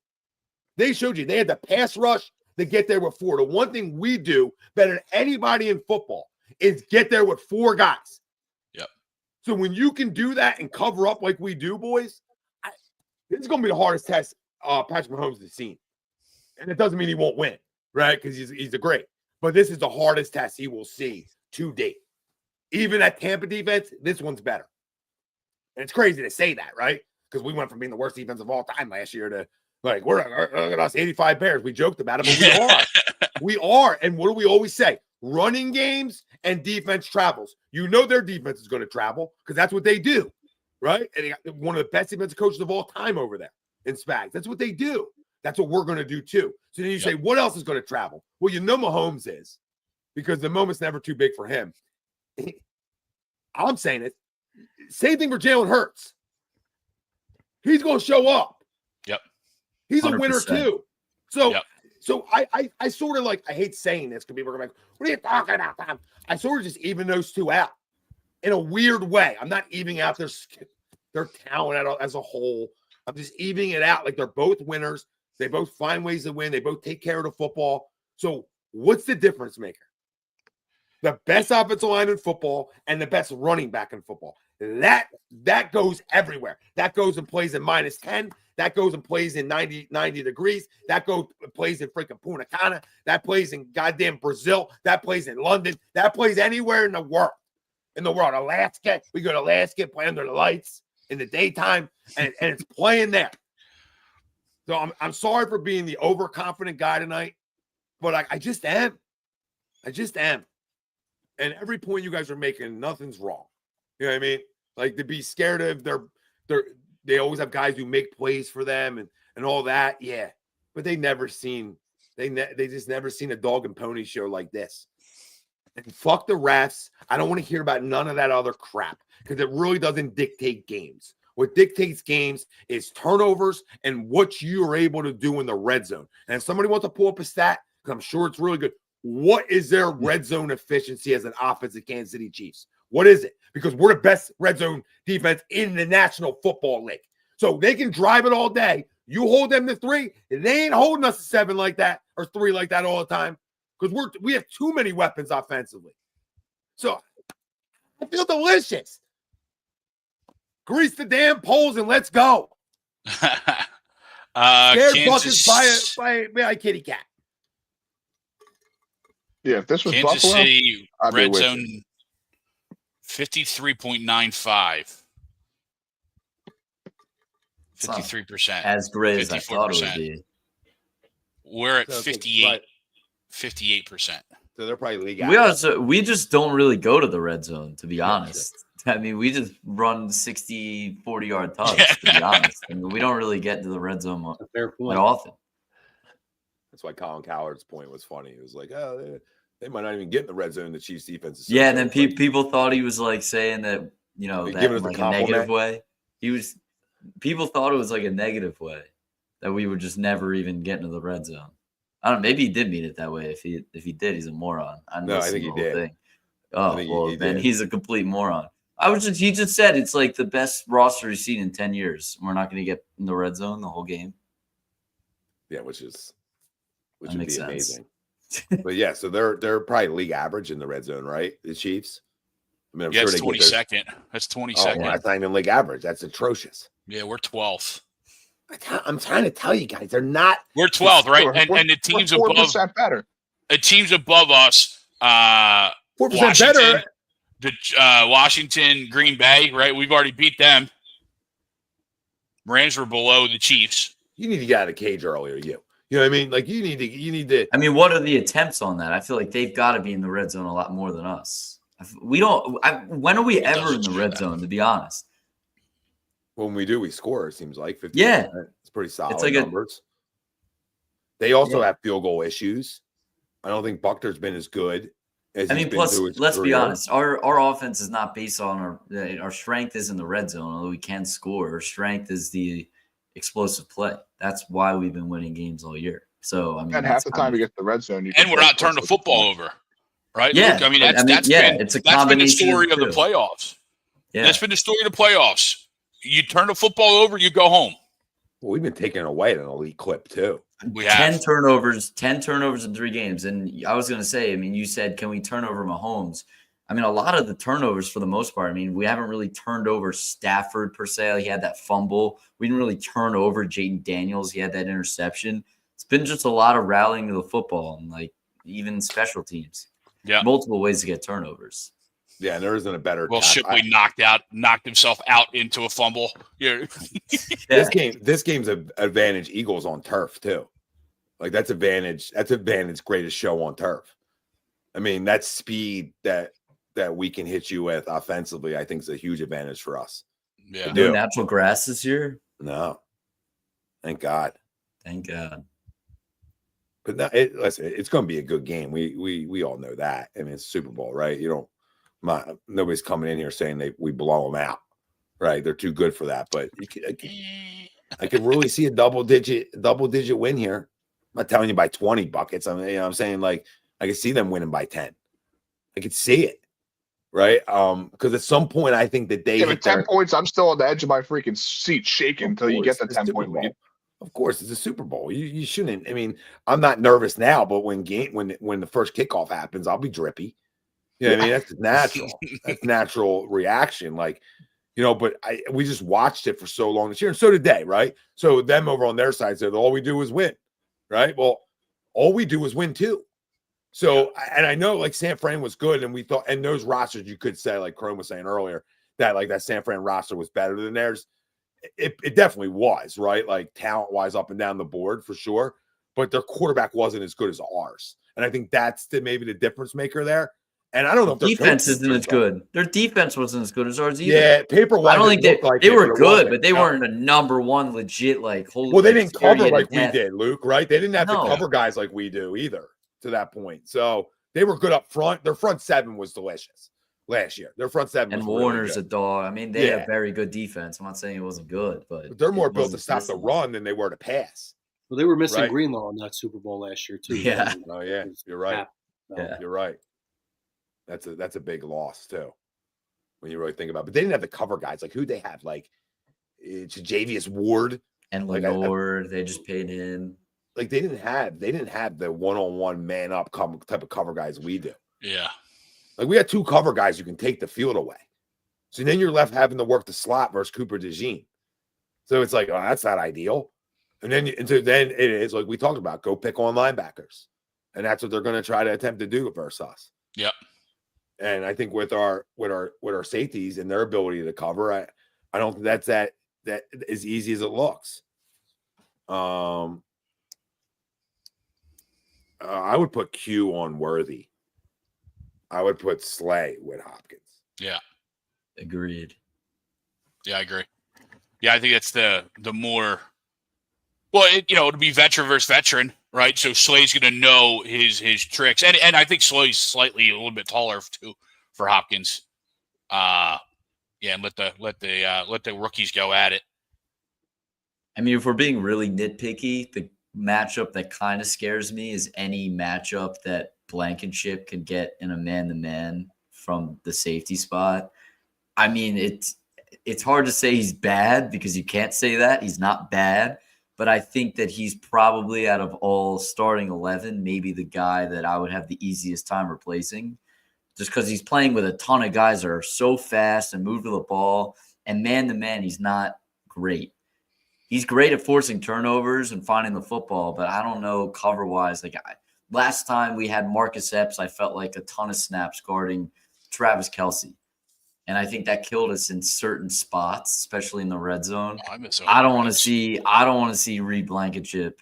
They showed you. They had the pass rush to get there with 4. The one thing we do better than anybody in football is get there with 4 guys. Yep. So when you can do that and cover up like we do, boys, this is going to be the hardest test Patrick Mahomes has seen. And it doesn't mean he won't win, right? Because he's a great. But this is the hardest test he will see to date. Even at Tampa defense, this one's better. And it's crazy to say that, right? Because we went from being the worst defense of all time last year to like, look at us, 85 Bears. We joked about it, but we are. We are. And what do we always say? Running games and defense travels. You know their defense is going to travel because that's what they do, right? And they got one of the best defensive coaches of all time over there in Spags. That's what they do. That's what we're going to do too. So then you say, what else is going to travel? Well, you know Mahomes is, because the moment's never too big for him. I'm saying it. Same thing for Jalen Hurts. He's going to show up. Yep. He's 100%. a winner too. So, so I sort of like, I hate saying this because people are like, what are you talking about, Tom? I sort of just even those two out in a weird way. I'm not evening out their talent as a whole. I'm just evening it out. Like they're both winners. They both find ways to win. They both take care of the football. So what's the difference maker? The best offensive line in football and the best running back in football. That goes everywhere. That goes and plays in -10. That goes and plays in 90 degrees. That goes and plays in freaking Punta Cana. That plays in goddamn Brazil. That plays in London. That plays anywhere in the world. Alaska. We go to Alaska, play under the lights in the daytime, and it's playing there. So I'm sorry for being the overconfident guy tonight, but I just am. I just am. And every point you guys are making, nothing's wrong. You know what I mean? Like to be scared of they always have guys who make plays for them and all that. Yeah. But they just never seen a dog and pony show like this. And fuck the refs. I don't want to hear about none of that other crap because it really doesn't dictate games. What dictates games is turnovers and what you are able to do in the red zone. And if somebody wants to pull up a stat, because I'm sure it's really good, what is their red zone efficiency as an offense at Kansas City Chiefs? What is it? Because we're the best red zone defense in the National Football League. So they can drive it all day. You hold them to 3, they ain't holding us to 7 like that or 3 like that all the time because we have too many weapons offensively. So I feel delicious. Grease the damn poles and let's go. Scared buckets by a kitty cat. Yeah, if this was Kansas Buffalo, City I'd be red with zone you. 53.95. 53%. As great as I thought it would 54%. be. We're at So, 58%. So they're probably league average. We just don't really go to the red zone, to be honest. I mean, we just run 60, 40-yard tugs, to be honest. I mean, we don't really get to the red zone Fair that point. often. That's why Colin Cowherd's point was funny. It was like, oh, they might not even get in the red zone. The Chiefs defense is so Yeah, and then good. people thought he was like saying that, you know, that giving in us a like a negative compliment. way. People thought it was like a negative way that we would just never even get into the red zone. I don't know. Maybe he did mean it that way. If he did, he's a moron. No, I think he did. Thing. Oh, think well, he then did. he's a complete moron. He just said it's like the best roster he's seen in 10 years. We're not going to get in the red zone the whole game. Yeah, which would That be makes sense. amazing. But yeah, so they're probably league average in the red zone, right? The Chiefs. I mean, I'm Yeah, sure it's they get 22nd. That's Oh, 22nd. well, that's not even league average. That's atrocious. Yeah, we're 12th. I'm trying to tell you guys, they're not. We're 12th, right? We're And the teams 4% better. above us, 4% Washington, better. the Washington, Green Bay, right? We've already beat them. Rams were below the Chiefs. You need to get out of the cage earlier. You know what I mean? Like you need to. I mean, what are the attempts on that? I feel like they've got to be in the red zone a lot more than us. We don't. When are we ever in the red zone? To be honest, When we do, we score. It seems like 50%. Yeah. It's pretty solid It's like numbers. They also Yeah. have field goal issues. I don't think Buckner's been as good as I he's mean, been plus, through his let's be career. honest. Our offense is not based on our strength is in the red zone, although we can score. Our strength is the explosive play. That's why we've been winning games all year. So I mean, And half the time you get to the red zone, you And can we're play not turning the close to football the over, right? Yeah, Luke? I mean, but, that's it's a been the combination story of the two. playoffs. Yeah, That's been the story of the playoffs. You turn the football over, you go home. Well, we've been taking away at an elite clip too. We 10 have. turnovers in 3 games. And I was going to say, I mean, you said, can we turn over Mahomes? I mean, a lot of the turnovers for the most part, I mean, we haven't really turned over Stafford per se. He had that fumble. We didn't really turn over Jaden Daniels. He had that interception. It's been just a lot of rallying to the football and like even special teams. Yeah. multiple ways to get turnovers. Yeah, and there isn't a better. Well, Shipley knocked himself out into a fumble. Yeah. This game's an advantage Eagles on turf too. Like that's advantage greatest show on turf. I mean, that speed that we can hit you with offensively, I think is a huge advantage for us. Yeah. No natural grass this year? No. Thank God. Thank God. But no, listen, it's going to be a good game. We all know that. I mean, it's Super Bowl, right? Nobody's coming in here saying we blow them out, right? They're too good for that. But I could really see a double digit win here. I'm not telling you by 20 buckets. I'm saying like I could see them winning by 10. I could see it, right? Because at some point I think that they hit 10 points. I'm still on the edge of my freaking seat, shaking until you get the 10-point lead. Of course, it's a Super Bowl. You shouldn't. I mean, I'm not nervous now, but when the first kickoff happens, I'll be drippy. You know what I mean? That's natural. That's natural reaction. Like, but we just watched it for so long this year, and so did they, right? So them over on their side said all we do is win, right? Well, all we do is win too. So, and I know like San Fran was good, and we thought, and those rosters you could say, like Chrome was saying earlier, that like that San Fran roster was better than theirs. It definitely was, right? Like talent-wise up and down the board for sure. But their quarterback wasn't as good as ours. And I think that's maybe the difference maker there. And I don't know if their defense isn't as good. Their defense wasn't as good as ours either. Yeah, paper-wise, I don't think they were good, but they weren't a number one legit like holy. Well, they didn't cover like we did, Luke, right? They didn't have to cover guys like we do either to that point. So they were good up front. Their front seven was delicious last year. Their front seven and was Warner's really a dog. I mean, they have very good defense. I'm not saying it wasn't good, but they're more built to stop the run than they were to pass. Well, they were missing Greenlaw in that Super Bowl last year too. Yeah. Oh yeah, you're right. Yeah. You're right. That's a big loss too, when you really think about it. But they didn't have the cover guys. Like who'd they have? Like it's Javius Ward and Lenore. They just paid him. Like they didn't have the one-on-one man up type of cover guys we do. Yeah. Like we got two cover guys who can take the field away. So then you're left having to work the slot versus Cooper DeJean. So it's like, oh, that's not ideal. And then it is like we talked about, go pick on linebackers. And that's what they're going to try to attempt to do versus us. Yep. And I think with our safeties and their ability to cover, I don't think that's that as easy as it looks. I would put Q on Worthy. I would put Slay with Hopkins. Yeah. Agreed. Yeah, I agree. Yeah, I think that's the more it'll be veteran versus veteran, right? So Slay's going to know his tricks, and I think Slay's slightly a little bit taller too for Hopkins. And let the rookies go at it. I mean, if we're being really nitpicky, the matchup that kind of scares me is any matchup that Blankenship could get in a man-to-man from the safety spot. I mean, it's hard to say he's bad because you can't say that. He's not bad. But I think that he's probably out of all starting 11, maybe the guy that I would have the easiest time replacing just because he's playing with a ton of guys that are so fast and move to the ball. And man-to-man, he's not great. He's great at forcing turnovers and finding the football, but I don't know cover-wise. Like last time we had Marcus Epps, I felt like a ton of snaps guarding Travis Kelce. And I think that killed us in certain spots, especially in the red zone. I don't want to see Reed Blankenship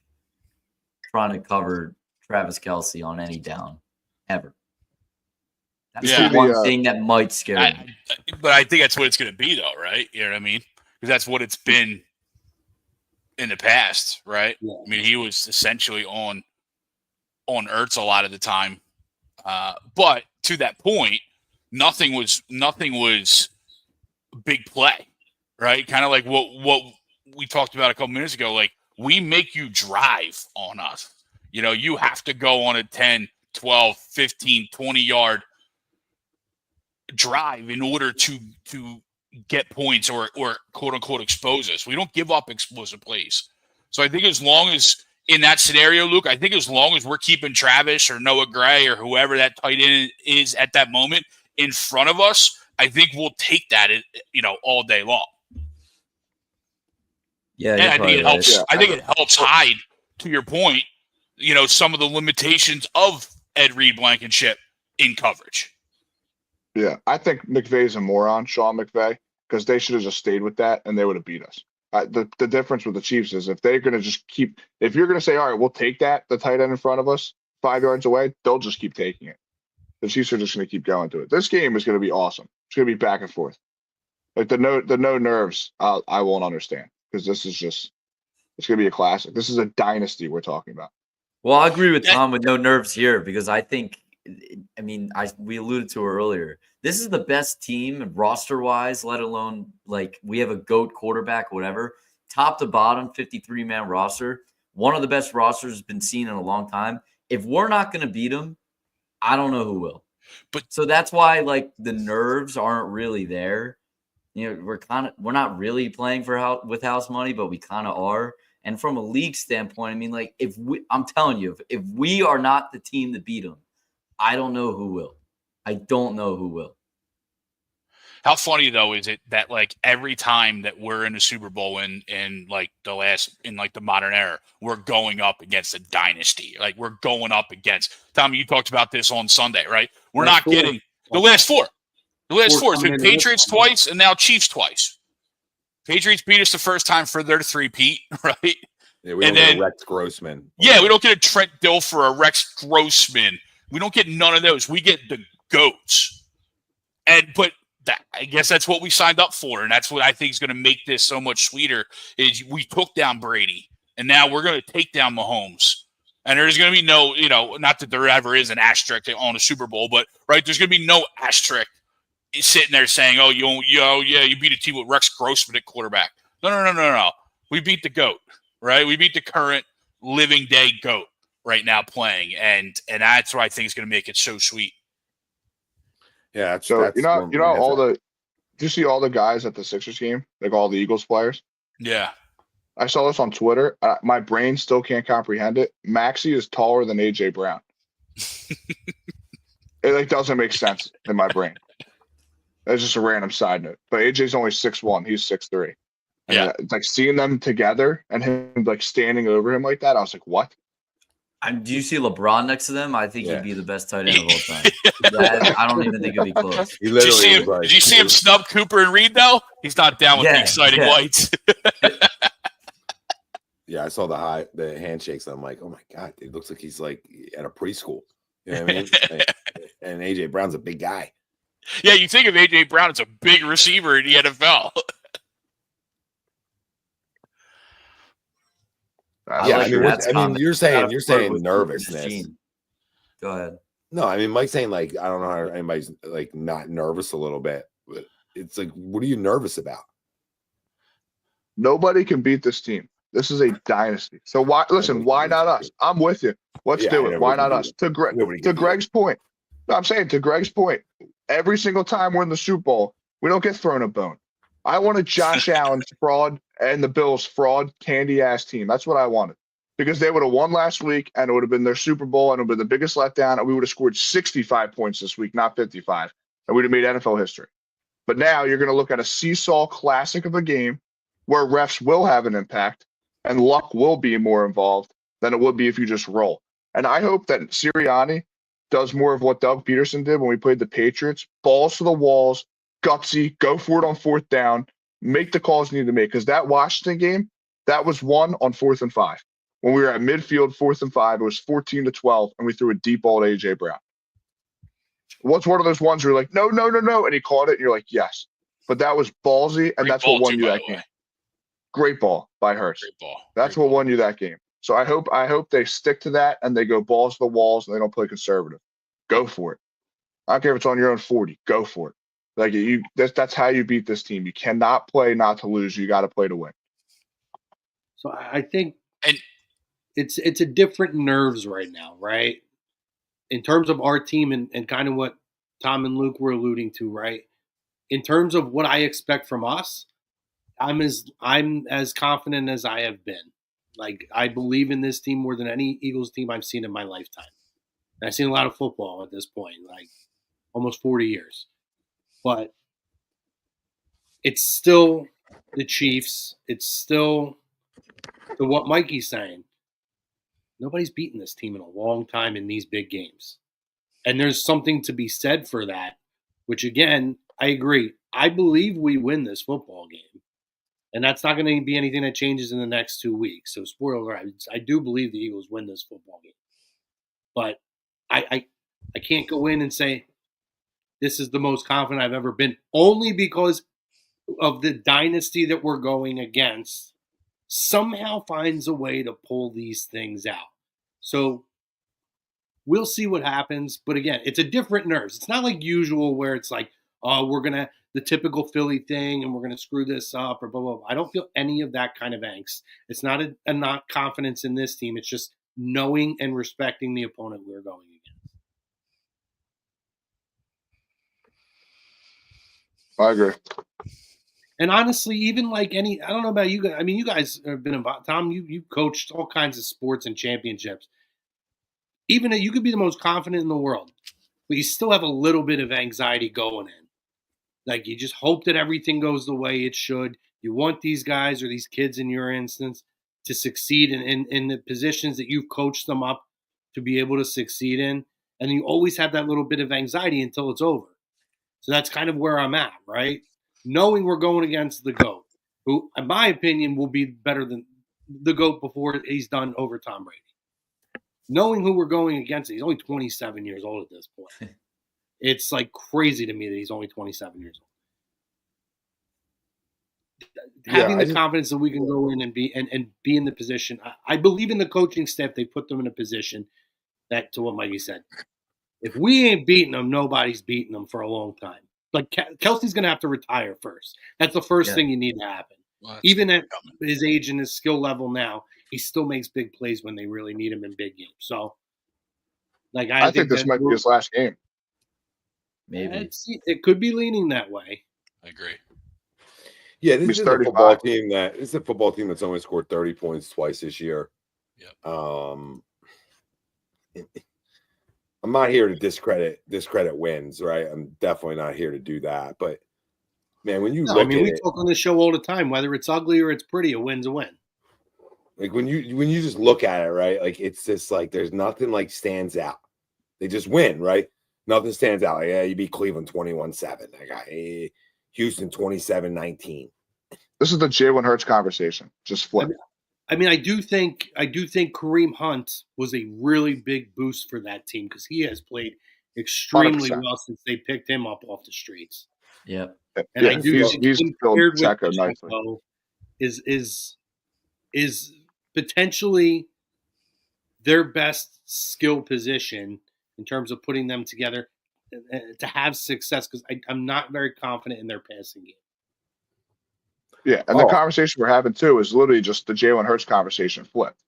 trying to cover Travis Kelce on any down ever. That's the one thing that might scare me. But I think that's what it's going to be, though, right? You know what I mean? Because that's what it's been in the past, right? Yeah. I mean, he was essentially on Ertz a lot of the time. But to that point, nothing was big play, right? Kind of like what we talked about a couple minutes ago. Like, we make you drive on us. You know, you have to go on a 10, 12, 15, 20-yard drive in order to get points or quote-unquote expose us. We don't give up explosive plays. So I think as long as in that scenario, Luke, I think as long as we're keeping Travis or Noah Gray or whoever that tight end is at that moment in front of us, I think we'll take that, all day long. Yeah, and I think it helps. Yeah. I think it helps hide, to your point, some of the limitations of Ed Reed Blankenship in coverage. Yeah, I think McVay's a moron, Sean McVay, because they should have just stayed with that and they would have beat us. The difference with the Chiefs is if they're going to just keep, if you're going to say, all right, we'll take the tight end in front of us 5 yards away, they'll just keep taking it. The Chiefs are just going to keep going to it. This game is going to be awesome. It's going to be back and forth. Like the no nerves, I won't understand because this is just, it's going to be a classic. This is a dynasty we're talking about. Well, I agree with Tom with no nerves here because I think, I mean, we alluded to it earlier. This is the best team roster-wise, let alone like we have a GOAT quarterback, whatever. Top to bottom, 53-man roster. One of the best rosters has been seen in a long time. If we're not going to beat them, I don't know who will. But so that's why like the nerves aren't really there. You know, we're not really playing with house money, but we kind of are. And from a league standpoint, I mean, like I'm telling you, if we are not the team to beat them, I don't know who will. I don't know who will. How funny though is it that like every time that we're in the Super Bowl in like the modern era, we're going up against a dynasty. Like we're going up against Tommy. You talked about this on Sunday, right? We're not getting the last four. The last four. So Patriots twice and now Chiefs twice. Patriots beat us the first time for their three-peat, right? Yeah, we don't get a Rex Grossman. Yeah, we don't get a Trent Dilfer, a Rex Grossman. We don't get none of those. We get the GOATs. But I guess that's what we signed up for, and that's what I think is going to make this so much sweeter. Is we took down Brady, and now we're going to take down Mahomes. And there's going to be no, not that there ever is an asterisk on a Super Bowl, but right, there's going to be no asterisk sitting there saying, "Oh, you beat a team with Rex Grossman at quarterback." No. We beat the GOAT, right? We beat the current living day GOAT right now playing, and that's what I think is going to make it so sweet. Yeah. Do you see all the guys at the Sixers game? Like all the Eagles players? Yeah. I saw this on Twitter. My brain still can't comprehend it. Maxey is taller than AJ Brown. It doesn't make sense in my brain. That's just a random side note. But AJ's only 6'1". He's 6'3". Yeah. And like seeing them together and him like standing over him like that, I was like, what? Do you see LeBron next to them? I think he'd be the best tight end of all time. I don't even think it'd be close. He literally did you see him snub Cooper and Reed, though? He's not down with the exciting whites. Yeah, I saw the handshakes. I'm like, oh, my God, it looks like he's like at a preschool. You know what I mean? And A.J. Brown's a big guy. Yeah, you think of A.J. Brown as a big receiver in the NFL. You're saying nervousness. Go ahead. No, I mean, Mike's saying like I don't know how anybody's like not nervous a little bit, but it's like, what are you nervous about? Nobody can beat this team. This is a dynasty. So why not us? I'm with you. Let's do it. Why not us? To Greg's point. No, I'm saying to Greg's point, every single time we're in the Super Bowl, we don't get thrown a bone. I wanted Josh Allen's fraud and the Bills' fraud candy-ass team. That's what I wanted. Because they would have won last week, and it would have been their Super Bowl, and it would have been the biggest letdown, and we would have scored 65 points this week, not 55. And we'd have made NFL history. But now you're going to look at a seesaw classic of a game where refs will have an impact, and luck will be more involved than it would be if you just roll. And I hope that Sirianni does more of what Doug Peterson did when we played the Patriots. Balls to the walls, gutsy, go for it on fourth down, make the calls you need to make. Because that Washington game, that was won on 4th and 5. When we were at midfield, 4th and 5, it was 14-12, and we threw a deep ball to A.J. Brown. What's one of those ones where you're like, no, and he caught it, and you're like, yes. But that was ballsy, and that's what won you that game. Great ball by Hurts. That's what won you that game. So I hope they stick to that, and they go balls to the walls, and they don't play conservative. Go for it. I don't care if it's on your own 40. Go for it. Like that's how you beat this team. You cannot play not to lose. You got to play to win. So I think it's a different nerves right now, right? In terms of our team and kind of what Tom and Luke were alluding to, right? In terms of what I expect from us, I'm as confident as I have been. Like, I believe in this team more than any Eagles team I've seen in my lifetime. And I've seen a lot of football at this point, like almost 40 years. But it's still the Chiefs. It's still what Mikey's saying. Nobody's beaten this team in a long time in these big games. And there's something to be said for that, which again, I agree. I believe we win this football game. And that's not going to be anything that changes in the next 2 weeks. So spoiler alert, I do believe the Eagles win this football game. But I can't go in and say this is the most confident I've ever been, only because of the dynasty that we're going against somehow finds a way to pull these things out. So we'll see what happens. But again, it's a different nerves. It's not like usual where it's like, oh, we're going to, the typical Philly thing and we're going to screw this up or blah, blah, blah. I don't feel any of that kind of angst. It's not a not confidence in this team. It's just knowing and respecting the opponent we're going against. I agree. And honestly, even like I don't know about you guys. I mean, you guys have been involved. Tom, you coached all kinds of sports and championships. Even you could be the most confident in the world, but you still have a little bit of anxiety going in. Like you just hope that everything goes the way it should. You want these guys or these kids in your instance to succeed in the positions that you've coached them up to be able to succeed in. And you always have that little bit of anxiety until it's over. So that's kind of where I'm at, right? Knowing we're going against the GOAT, who, in my opinion, will be better than the GOAT before he's done over Tom Brady. Knowing who we're going against, he's only 27 years old at this point. It's like crazy to me that he's only 27 years old. Having the confidence that we can go in and be in the position. I believe in the coaching staff. They put them in a position that, to what Mikey said, if we ain't beating them, nobody's beating them for a long time. Like Kelsey's going to have to retire first. That's the first thing you need to happen. Well, even at his age and his skill level now, he still makes big plays when they really need him in big games. So, like, I think this might be his last game. Maybe it could be leaning that way. I agree. Yeah, this is a football team that's only scored 30 points twice this year. Yep. I'm not here to discredit wins, right? I'm definitely not here to do that. But man, when you look at we talk on the show all the time, whether it's ugly or it's pretty, a win's a win. Like when you just look at it, right? Like it's just like there's nothing like stands out. They just win, right? Nothing stands out. Like, yeah, you beat Cleveland 21-7. Like Houston 27-19. This is the Jalen Hurts conversation. Just flip. I mean, I do think Kareem Hunt was a really big boost for that team because he has played extremely 100%. well since they picked him up off the streets. Yep. And I do think he's filled Checo nicely. Is potentially their best skill position in terms of putting them together to have success because I'm not very confident in their passing game. Yeah, and the conversation we're having too is literally just the Jalen Hurts conversation flipped.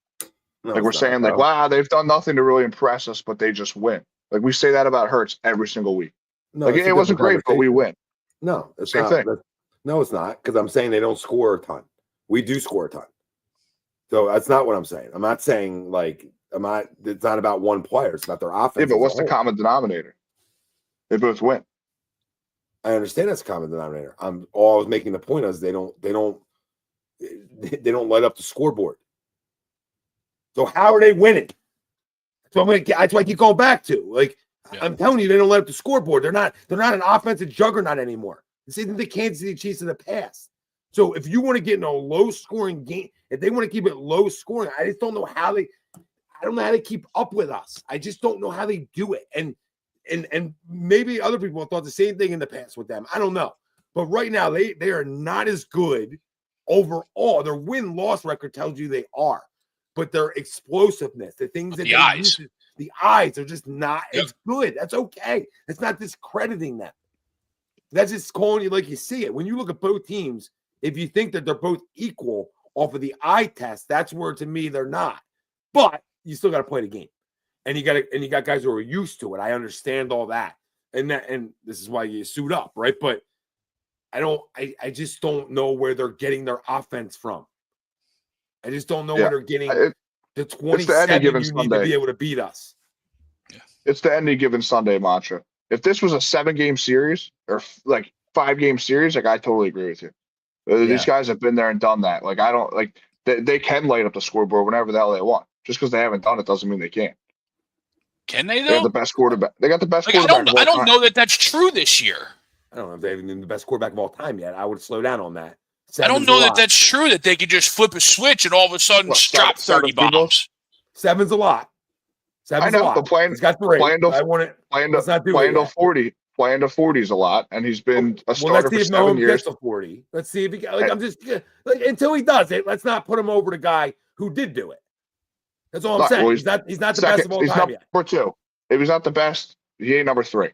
Like we're saying, like, wow, they've done nothing to really impress us, but they just win. Like we say that about Hurts every single week. No, like it wasn't great, but we win. No, it's Same not. thing. No, it's not because I'm saying they don't score a ton. We do score a ton. So that's not what I'm saying. I'm not saying it's not about one player. It's about their offense. Yeah, but what's the common denominator? They both win. I understand that's a common denominator. I was making the point is they don't light up the scoreboard. So how are they winning? That's what I keep going back to. Like I'm telling you, they don't light up the scoreboard. They're not an offensive juggernaut anymore. This isn't the Kansas City Chiefs of the past. So if you want to get in a low scoring game, if they want to keep it low scoring, I just don't know how they keep up with us. I just don't know how they do it. And maybe other people have thought the same thing in the past with them. I don't know. But right now, they are not as good overall. Their win-loss record tells you they are. But their explosiveness, the things that the eyes are just not as good. That's okay. It's not discrediting them. That's just calling you like you see it. When you look at both teams, if you think that they're both equal off of the eye test, that's where to me they're not. But you still got to play the game. And you got guys who are used to it. I understand all that. And this is why you suit up, right? But I just don't know where they're getting their offense from. I just don't know where they're getting the 27 you need to be able to beat us. Yeah. It's the any given Sunday mantra. If this was a 7-game series or like 5-game series, like I totally agree with you. These guys have been there and done that. Like I don't like they can light up the scoreboard whenever the hell they want. Just because they haven't done it doesn't mean they can't. Can they They have though? the best quarterback. They got the best Like, I quarterback. don't. I don't know that that's true this year. I don't know if they've been the best quarterback of all time yet. I would slow down on that. I don't know that that's true. That they could just flip a switch and all of a sudden drop 30 bombs. 7's a lot. I know, but He's got 3. I want it. Let's not do it yet. 40. Playing to 40 is a lot, and he's been a starter for 7 years. Let's see if Mahomes gets to 40. Let's see if he I'm just until he does it. Let's not put him over the guy who did do it. That's all I'm saying. Well, he's not the best of all time yet. Number 2. If he's not the best, he ain't number 3.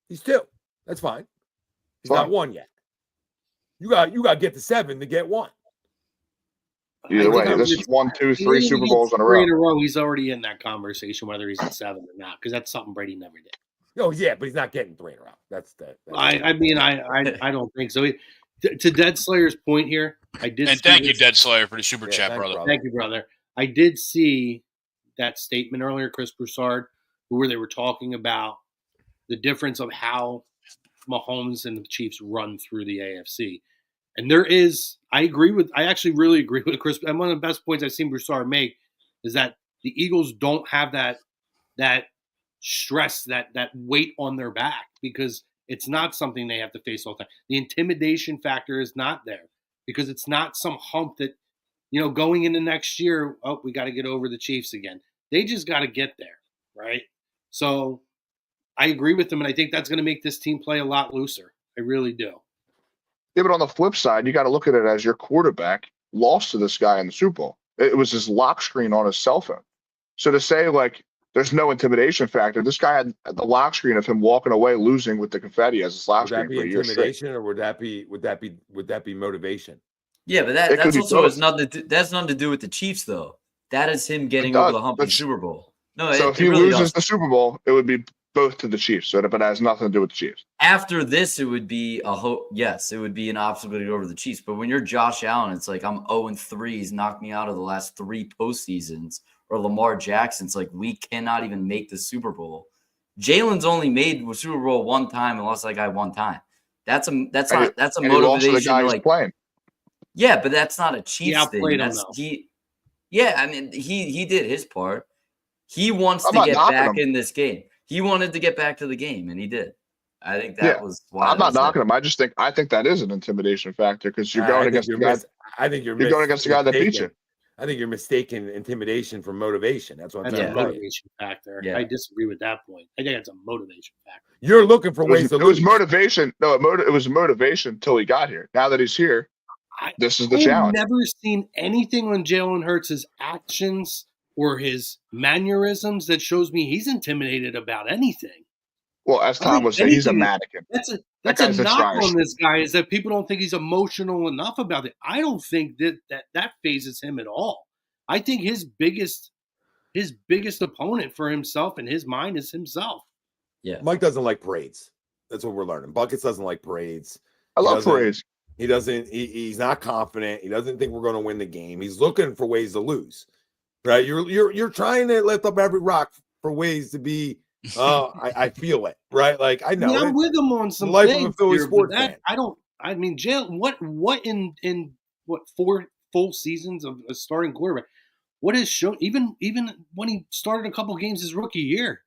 He's 2. That's fine. He's not 1 yet. You got to get to 7 to get 1. Either way, this is 1, 2, 3 Super Bowls in a row. 3 in a row. He's already in that conversation, whether he's at 7 or not, because that's something Brady never did. Oh yeah, but he's not getting 3 in a row. That's I don't think so. To Dead Slayer's point here, I did. And thank you, Dead Slayer, for the super chat, brother. Thank you, brother. I did see that statement earlier, Chris Broussard, where they were talking about the difference of how Mahomes and the Chiefs run through the AFC. And I actually really agree with Chris. And one of the best points I've seen Broussard make is that the Eagles don't have that stress, that weight on their back, because it's not something they have to face all the time. The intimidation factor is not there because it's not some hump that, going into next year, we got to get over the Chiefs again. They just got to get there, right? So I agree with them, and I think that's going to make this team play a lot looser. I really do. Yeah, but on the flip side, you got to look at it as your quarterback lost to this guy in the Super Bowl. It was his lock screen on his cell phone. So to say, there's no intimidation factor. This guy had the lock screen of him walking away, losing with the confetti as his lock screen for a year straight. Intimidation, or would that be motivation? Yeah, but that's also has nothing to do with the Chiefs, though. That is him getting over the hump in the Super Bowl. No, so if he really loses the Super Bowl, it would be both to the Chiefs. But it has nothing to do with the Chiefs. After this, it would be it would be an obstacle to go over the Chiefs. But when you're Josh Allen, it's like I'm 0-3. He's knocked me out of the last 3 postseasons. Or Lamar Jackson's like, we cannot even make the Super Bowl. Jalen's only made the Super Bowl 1 time and lost that guy 1 time. That's a motivation. The guy he's playing. Yeah, but that's not a Chiefs thing. He did his part. He wants to get back in this game. He wanted to get back to the game, and he did. I think that was why. I'm not knocking him. I think that is an intimidation factor because you're going against the guy. I think you're going against the guy that beat you. I think you're mistaking intimidation for motivation. That's what I'm saying. That's a motivation factor. Yeah. I disagree with that point. I think it's a motivation factor. You're looking for ways to lose. It was motivation. No, it was motivation until he got here. Now that he's here, this is the challenge. I've never seen anything on Jalen Hurts' actions or his mannerisms that shows me he's intimidated about anything. Well, as Tom was saying, he's a mannequin. That's a knock on this guy, is that people don't think he's emotional enough about it. I don't think that phases him at all. I think his biggest opponent for himself in his mind is himself. Yeah. Mike doesn't like parades. That's what we're learning. Buckets doesn't like parades. I love parades. He doesn't. He's not confident. He doesn't think we're going to win the game. He's looking for ways to lose. Right? You're trying to lift up every rock for ways to be. I feel it, right? Like I know. Yeah, I'm with him on some life things of a Philly here, sports fan. Jalen, what in 4 full seasons of a starting quarterback? What has shown, even when he started a couple games his rookie year,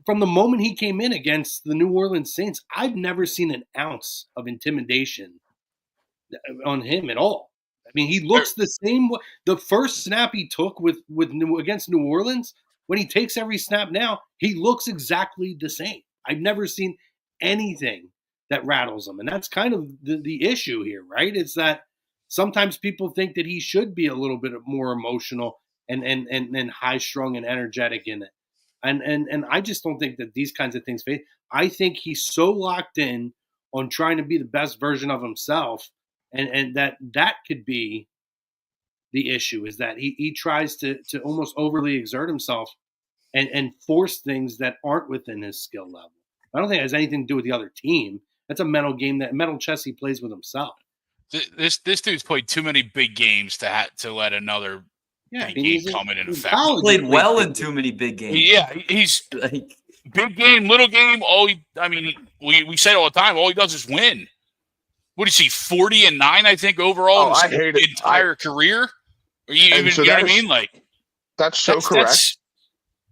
from the moment he came in against the New Orleans Saints, I've never seen an ounce of intimidation on him at all. I mean, he looks the same. The first snap he took against New Orleans, when he takes every snap now, he looks exactly the same. I've never seen anything that rattles him. And that's kind of the issue here, right? It's that sometimes people think that he should be a little bit more emotional and high-strung and energetic in it. And I just don't think that these kinds of things fade. I think he's so locked in on trying to be the best version of himself, and that could be the issue, is that he tries to almost overly exert himself and force things that aren't within his skill level. I don't think it has anything to do with the other team. That's a mental game, that mental chess he plays with himself. This dude's played too many big games to let another big game come in effect. He played well in too many big games. Yeah, he's like big game, little game. We say it all the time. All he does is win. What is he? 40-9, I think, overall in his entire career. You know what I mean? Like that's so correct.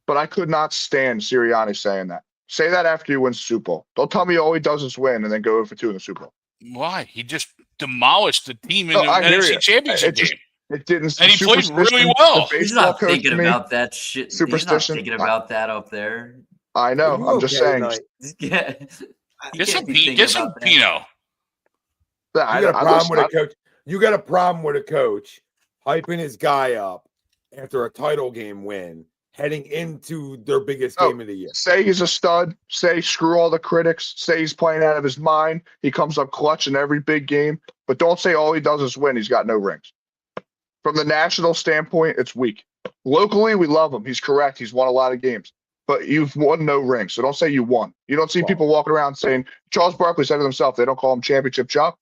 but I could not stand Sirianni saying that. Say that after you win Super Bowl. Don't tell me all he does is win and then go 0-2 in the Super Bowl. Why? He just demolished the team in No, the I hear NFC you. Championship game. It didn't. And he played really superstition, well. the He's baseball not coach thinking to me, about that shit. He's not superstition. thinking about that up there. I Are know. you I'm just okay saying. tonight? Yeah. Get some Pinot. That, You got a problem listen, with a coach. You got a problem with a coach hyping his guy up after a title game win, heading into their biggest Oh, game of the year. Say he's a stud. Say screw all the critics. Say he's playing out of his mind. He comes up clutch in every big game. But don't say all he does is win. He's got no rings. From the national standpoint, it's weak. Locally, we love him. He's correct. He's won a lot of games. But you've won no rings. So don't say you won. You don't see people walking around saying, Charles Barkley said it himself, they don't call him Championship Chuck.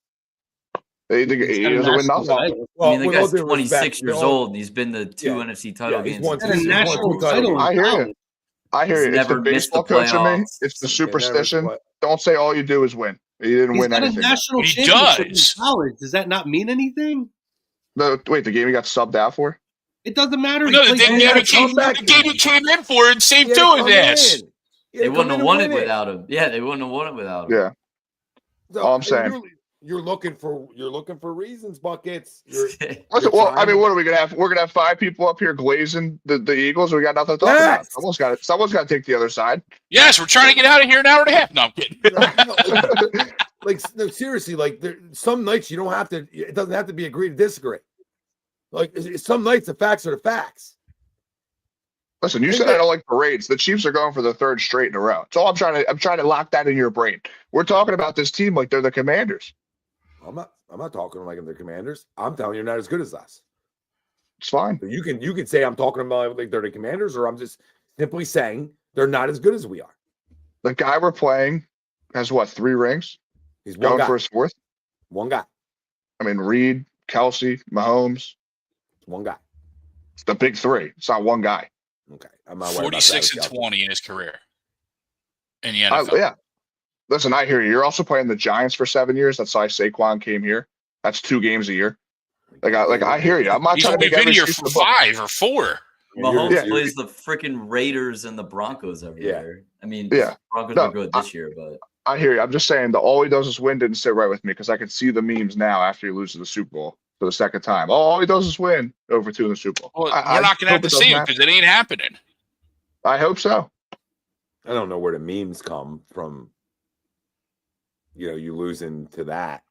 He doesn't win nothing. I mean, the with all guy's due 26 respect, years old, and he's been to two NFC title he's games. won He's got a national title. I hear you. I hear He's you. It's the never missed baseball the coach in me. playoffs. It's the Yeah, superstition. never- Don't say all you do is win. He didn't He's win got a anything. national He championship does. in college. Does that not mean anything? No, wait, the game he got subbed out for? It doesn't matter. He No, the played game Yeah, he came, come back. the game he came in for and saved Yeah, two come his ass. in. Yeah, They come wouldn't in have and won win it without him. Yeah, they wouldn't have won it without him. Yeah. So, All I'm saying. You're looking for reasons, buckets. Listen, well, I mean, what are we gonna have? We're gonna have 5 people up here glazing the Eagles. We got nothing to talk about. Yes. Someone's got to take the other side. Yes, we're trying to get out of here an hour and a half. No, I'm kidding. Like no, seriously, like some nights you don't have to. It doesn't have to be agree to disagree. Like some nights the facts are the facts. Listen, you said I don't like parades. The Chiefs are going for the 3rd straight in a row. So I'm trying to lock that in your brain. We're talking about this team like they're the Commanders. I'm not talking like they're Commanders. I'm telling you, they're not as good as us. It's fine. So you can say I'm talking about like they're the Commanders, or I'm just simply saying they're not as good as we are. The guy we're playing has what, 3 rings? He's one Going guy. for his 4th. One guy. I mean, Reed, Kelsey, Mahomes. One guy. It's the big 3. It's not one guy. Okay. I'm not worried 46 about and 20 in his career in the NFL. Yeah. Listen, I hear you. You're also playing the Giants for 7 years. That's why Saquon came here. That's 2 games a year. I hear you. I'm not He's trying to only make been every here excuse for in the book. 5 or 4. Mahomes Yeah. plays the freaking Raiders and the Broncos every year. I mean, Yeah. Broncos No, are good this year, but I hear you. I'm just saying that all he does is win didn't sit right with me because I can see the memes now after he loses the Super Bowl for the 2nd time. All he does is win over 2 in the Super Bowl. Well, we're not going to have to see him because it ain't happening. I hope so. I don't know where the memes come from. You losing to that.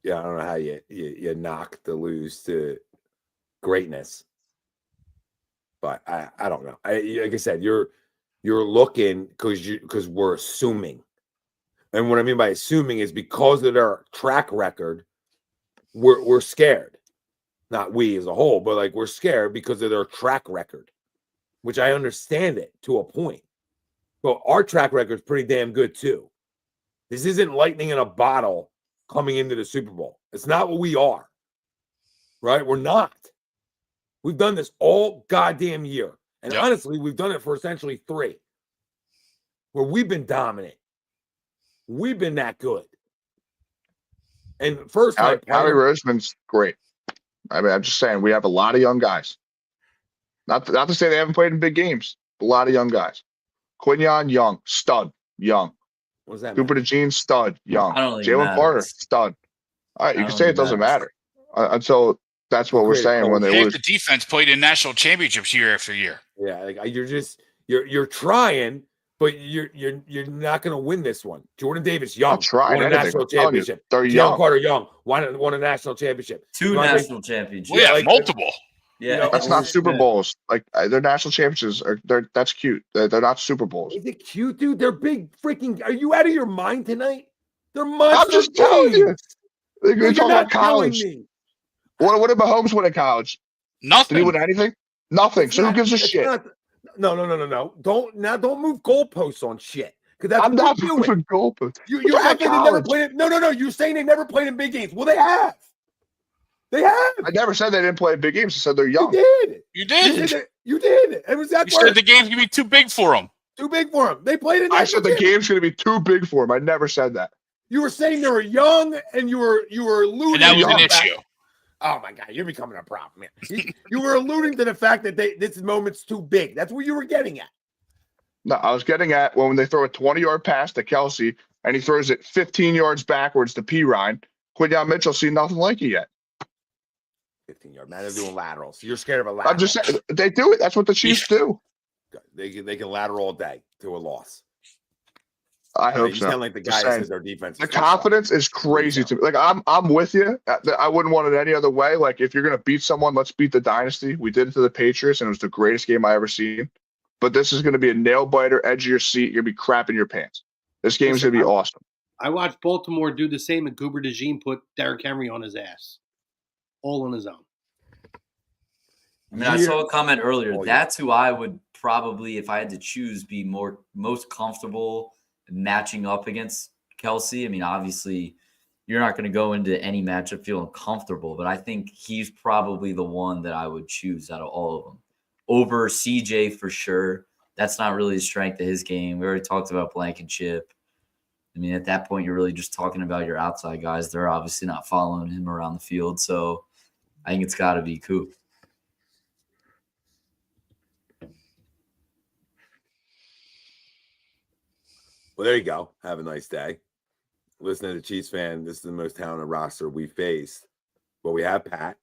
Yeah, I don't know how you knock the lose to greatness. But I don't know. Like I said, you're looking because we're assuming. And what I mean by assuming is because of their track record, we're scared. Not we as a whole, but like we're scared because of their track record, which I understand it to a point. But our track record is pretty damn good too. This isn't lightning in a bottle coming into the Super Bowl. It's not what we are, right? We're not. We've done this all goddamn year. And honestly, we've done it for essentially 3, where we've been dominant. We've been that good. And first time, Howie Roseman's great. I mean, I'm just saying we have a lot of young guys. Not to say they haven't played in big games. A lot of young guys. Quinyon, young, stud, young. What does that Cooper mean? DeJean, stud, young. I don't think it Jalen matters. Carter, stud. All right, you can say it doesn't matter until that's what we're saying when they Half lose. the defense played in national championships year after year. Yeah, like you're trying, but you're not going to win this one. Jordan Davis, young, Not trying won a anything. national I'm telling you, championship. they're Jalen young. Carter, young, won a national championship. 2 national championships. Well, yeah, like- multiple. Yeah, That's not Super Bowls. Like they're national championships. That's cute. They're not Super Bowls. Is it cute, dude? They're big freaking. Are you out of your mind tonight? They're monster I'm just telling you. teams. They're You're talking not about college. telling me. What did Mahomes win in college? Did he Nothing. win anything? Nothing. It's So who not- gives a it's shit? not- No. Don't move goalposts on shit. Because that's I'm what not you're doing. moving goalposts. You're acting they never played it. No. You're saying they never played in big games. Well, they have. They have. I never said they didn't play in big games. I said they're You young. did. You did. You did. It was that You said the game's gonna be too big for him. too big for them. They played in. I said the game's going to be too big for him. I never said that. You were saying they were young, and you were alluding. And that was an to that. issue. Oh my God, you're becoming a problem, man. You were alluding to the fact that this moment's too big. That's what you were getting at. No, I was getting at when they throw a 20-yard pass to Kelsey and he throws it 15 yards backwards to Pirine. Quinyon Mitchell seen nothing like it yet. 15-yard, man. They're doing laterals. You're scared of a lateral. I'm just saying they do it. That's what the Chiefs do. They can lateral all day to a loss. I hope you so. sound like the guy that says their defense. The confidence is crazy to me. Like I'm with you. I wouldn't want it any other way. Like if you're gonna beat someone, let's beat the dynasty. We did it to the Patriots, and it was the greatest game I ever seen. But this is gonna be a nail biter, edge of your seat. You're gonna be crapping your pants. This game's gonna be awesome. I watched Baltimore do the same, and Cooper DeJean put Derrick Henry on his ass, all on his own. I mean, I saw a comment earlier. That's who I would probably, if I had to choose, be most comfortable matching up against Kelsey. I mean, obviously, you're not going to go into any matchup feeling comfortable, but I think he's probably the one that I would choose out of all of them. Over CJ for sure. That's not really the strength of his game. We already talked about Blankenship. I mean, at that point, you're really just talking about your outside guys. They're obviously not following him around the field. So I think it's got to be Coop. Well, there you go. Have a nice day. Listen to the Chiefs fan. This is the most talented roster we faced. But we have Pat.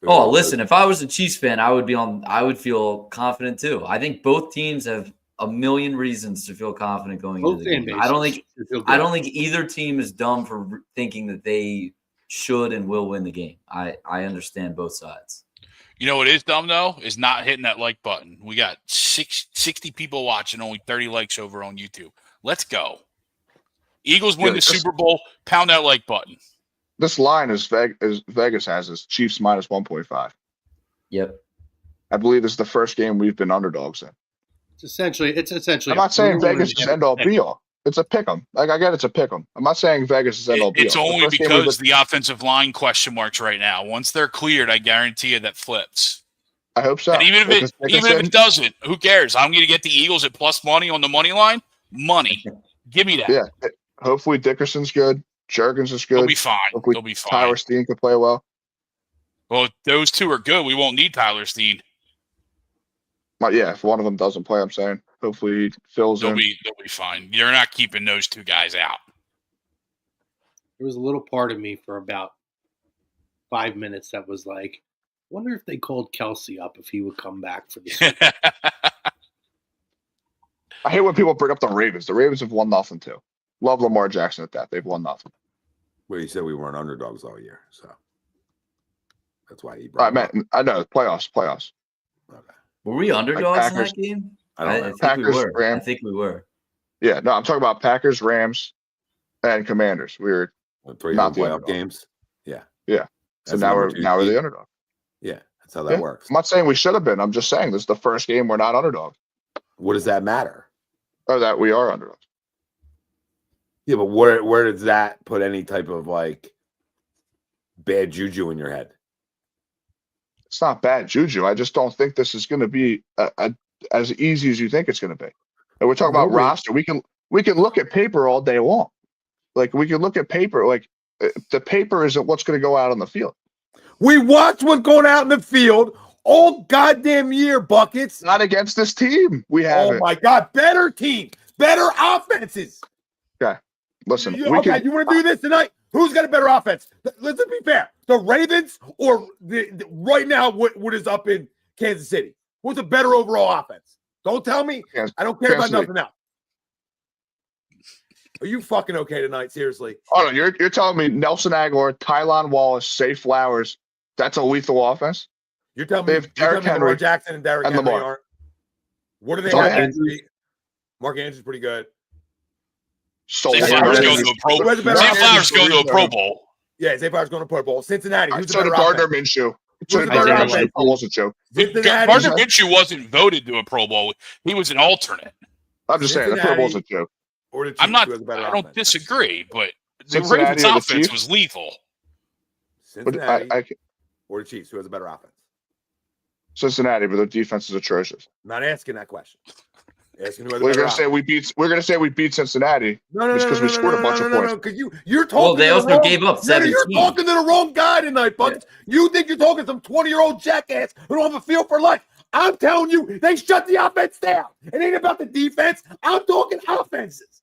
Oh, listen, if I was a Chiefs fan, I would feel confident too. I think both teams have a million reasons to feel confident going into the game. I don't think either team is dumb for thinking that they should and will win the game. I understand both sides. You know what is dumb, though, is not hitting that like button. We got 60 people watching, only 30 likes over on YouTube. Let's go. Eagles win the Super Bowl. Pound that like button. This line is Vegas has is Chiefs minus 1.5. Yep. I believe this is the first game we've been underdogs in. It's essentially. I'm not saying Vegas is end all be all. It's a pick 'em. Like I get it's a pick 'em. I'm not saying Vegas is end all be all. It's only because the offensive line question marks right now. Once they're cleared, I guarantee you that flips. I hope so. And even if it doesn't, who cares? I'm going to get the Eagles at plus money on the money line. Money. Give me that. Yeah. Hopefully Dickerson's good. Jurgens is good. They'll be fine. Hopefully They'll be fine. Tyler Steen can play well. Well, if those two are good, we won't need Tyler Steen. But yeah, if one of them doesn't play, I'm saying hopefully he fills in. They'll be fine. You're not keeping those two guys out. There was a little part of me for about 5 minutes that was like, wonder if they called Kelsey up if he would come back for this. I hate when people bring up the Ravens. The Ravens have won nothing too. Love Lamar Jackson at that. They've won nothing. Well, you said we weren't underdogs all year, so that's why he brought it up. I know playoffs. Okay. Were we underdogs in that game? I think Packers, we were. Rams. I think we were. Yeah, no, I'm talking about Packers, Rams, and Commanders. We were not playoff games. Yeah. So now we're the underdog. Yeah, that's how that works. I'm not saying we should have been. I'm just saying this is the first game we're not underdog. What does that matter? Or that we are underdogs. Yeah, but where does that put any type of like bad juju in your head? It's not bad juju. I just don't think this is going to be as easy as you think it's going to be. And we're talking about roster. We can look at paper all day long. Like we can look at paper. Like the paper isn't what's going to go out on the field. We watch what's going out in the field all goddamn year, Buckets. Not against this team. We have. Oh my God, better team, better offenses. Okay, listen. You want to do this tonight? Who's got a better offense? Let's be fair. The Ravens or the right now what is up in Kansas City? What's a better overall offense? Don't tell me. I don't care about nothing else. Are you fucking okay tonight? Seriously? Oh no, you're telling me Nelson Aguilar, Tylan Wallace, Say Flowers. That's a lethal offense. You're telling me Derrick Henry, Lamar Jackson and Derrick Henry Lamar. aren't. What are they? Mark Andrews pretty good. Zay Flowers going to a Pro Bowl. Zay Flowers going to a Pro Bowl. Yeah, Zay Flowers going to Pro Bowl. Cincinnati. Who's so did Gardner Minshew. Gardner Minshew wasn't voted to a Pro Bowl. He was an alternate. I'm just saying the Pro Bowl's a joke. I don't disagree, but the Ravens offense was lethal. Cincinnati or the Chiefs, who has a better offense? Cincinnati, but their defense is atrocious. I'm not asking that question. Asking who had the We're better gonna say offense. we're gonna say we beat Cincinnati No, just because we scored a bunch of points. because you're talking. Well, they to the also wrong, gave up No, you're 17. talking to the wrong guy tonight, Buckets. You think you're talking to some 20-year-old jackass who don't have a feel for life. I'm telling you, they shut the offense down. It ain't about the defense. I'm talking offenses.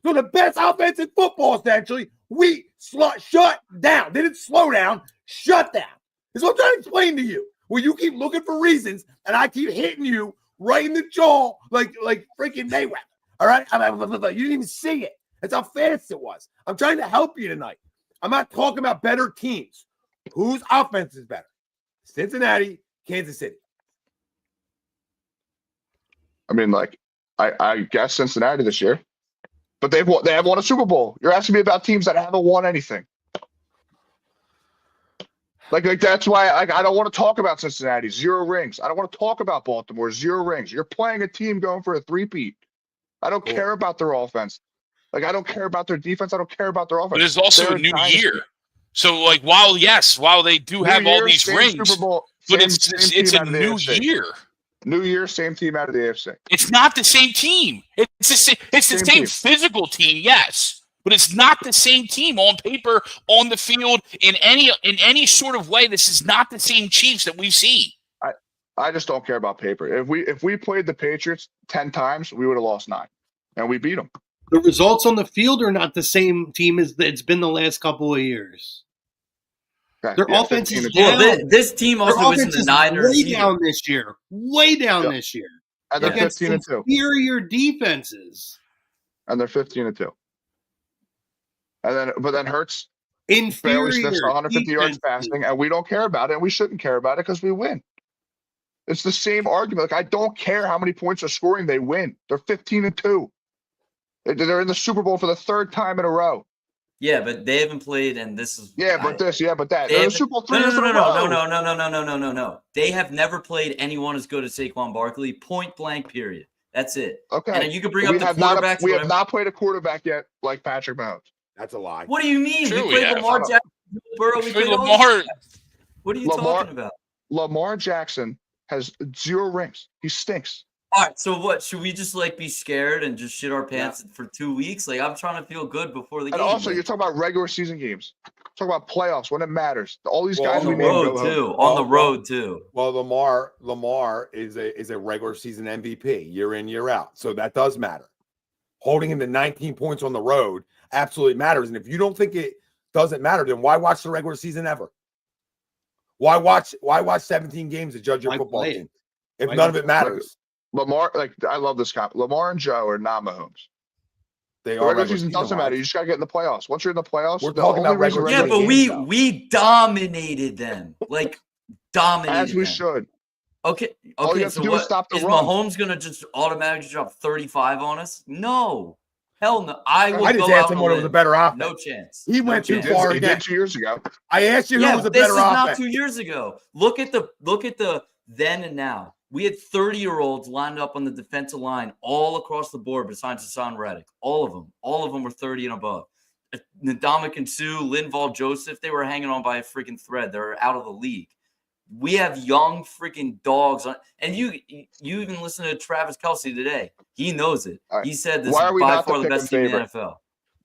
So the best offense in football, essentially, we shut down. They didn't slow down, shut down. That's what I'm trying to explain to you. Well, you keep looking for reasons, and I keep hitting you right in the jaw like freaking Mayweather. All right? You didn't even see it. That's how fast it was. I'm trying to help you tonight. I'm not talking about better teams. Whose offense is better? Cincinnati, Kansas City. I mean, like, I guess Cincinnati this year, but they have won a Super Bowl. You're asking me about teams that haven't won anything. Like that's why I don't want to talk about Cincinnati, 0 rings. I don't want to talk about Baltimore, 0 rings. You're playing a team going for a three-peat. I don't care about their offense. Like, I don't care about their defense. I don't care about their offense. But it's also a new year. So, like, while they do have all these rings, Super Bowl, but it's a new year. New year, same team out of the AFC. It's not the same team. It's the same physical team, yes, but it's not the same team on paper, on the field, in any sort of way. This is not the same Chiefs that we've seen. I just don't care about paper. If we played the Patriots 10 times, we would have lost 9, and we beat them. The results on the field are not the same team as it's been the last couple of years. Okay, Their offense is down. Well, this team also was in the Niners. Way down this year. Way down this year. And they're 15-2. Inferior defenses. And they're 15-2. But then Hurts inferior barely sniffs 150 yards passing, and we don't care about it, and we shouldn't care about it because we win. It's the same argument. Like, I don't care how many points they're scoring, they win. They're 15-2. They're in the Super Bowl for the 3rd time in a row. Yeah, but they haven't played, and this is but that. They're in the Super Bowl 3 years in a row. No. They have never played anyone as good as Saquon Barkley. Point blank. Period. That's it. Okay. And you can bring up the quarterbacks. We have not played a quarterback yet like Patrick Mahomes. That's a lie. What do you mean? True, we played Lamar Jackson, Burrow. We played Lamar. What are you talking about? Lamar Jackson has 0 rings. He stinks. All right, so what? Should we just be scared and just shit our pants for 2 weeks? Like, I'm trying to feel good before the game. And also, you're talking about regular season games. Talk about playoffs when it matters. All these guys on the road too. Well, Lamar is a regular season MVP year in, year out. So that does matter. Holding him to 19 points on the road absolutely matters. And if you don't think it doesn't matter, then why watch the regular season ever? Why watch 17 games to judge your football team if none of it matters? Lamar, I love this comp. Lamar and Joe are not Mahomes. The regular season doesn't matter. You just got to get in the playoffs. Once you're in the playoffs, we're talking about regular season. Yeah, but we dominated them. Dominated as we them. should. Okay. All you have to do is stop the run. Is Mahomes going to just automatically drop 35 on us? No. Hell no. I just asked him what was a better offense. No chance. He went too far. He did 2 years ago. I asked you who was a better offense. This is not 2 years ago. Look at the then and now. We had 30-year-olds lined up on the defensive line all across the board besides Hassan Reddick. All of them were 30 and above. Ndamukong Suh, Linval Joseph, they were hanging on by a freaking thread. They're out of the league. We have young freaking dogs. And you even listen to Travis Kelce today. He knows it. Right. He said this is by far the best team in the NFL.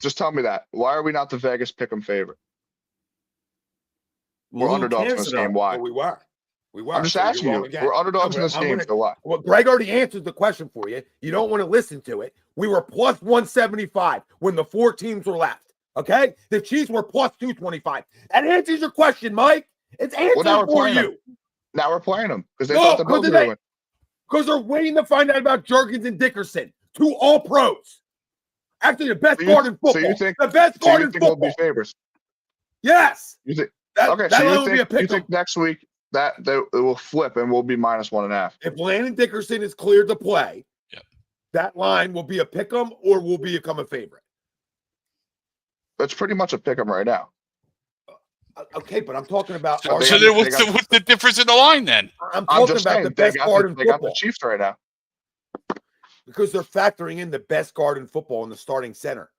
Just tell me that. Why are we not the Vegas pick'em favorite? We're underdogs in this game. Why? Well, we were. I'm just asking you. We're underdogs in this game, so why? Well, Greg already answered the question for you. You don't want to listen to it. We were plus 175 when the 4 teams were left. Okay? The Chiefs were plus 225. That answers your question, Mike. It's answered for you. Now we're playing them because they thought the Bills were going to win. Because they're waiting to find out about Jerkins and Dickerson, 2 all-pros. Actually, the best guard in football. So you think, the best guard in football. We'll be favorites? Yes. You think? You think next week that it will flip and we'll be minus 1.5? If Landon Dickerson is cleared to play, that line will be a pick'em or will become a favorite. It's pretty much a pick'em right now. Okay, but I'm talking about. So then what's the difference in the line then? I'm talking about the best guard in football. They got the Chiefs right now. Because they're factoring in the best guard in football in the starting center.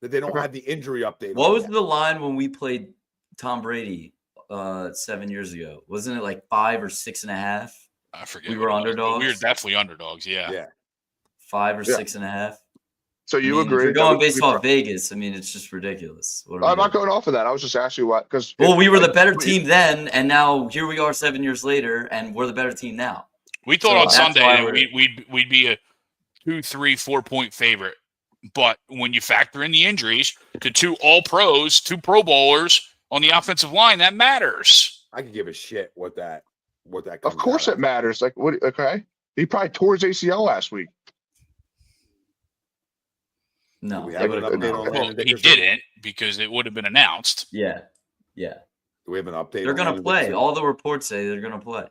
That they don't have the injury update. What was the line when we played Tom Brady 7 years ago? Wasn't it 5 or 6.5? I forget. We were underdogs. We were definitely underdogs. Yeah. 5 or Yeah. 6.5. So I you mean, if agree? you're that going we- based off Vegas, I mean, it's just ridiculous. What are we I'm not doing? going off of that. I was just asking you what, because Well, we were the better team then, and now here we are 7 years later, and we're the better team now. We thought So on that's Sunday why that we'd be a 2, 3, 4-point favorite. But when you factor in the injuries to 2 All-Pros, 2 Pro Bowlers on the offensive line, that matters. I could give a shit what that Of comes course out it matters. Like, what? Okay, he probably tore his ACL last week. No, we they have would an have come update out. on Well, Landon he Dickerson? didn't because it would have been announced. Yeah. Do we have an update? They're on going to Landon play. Dickerson? All the reports say they're going to play.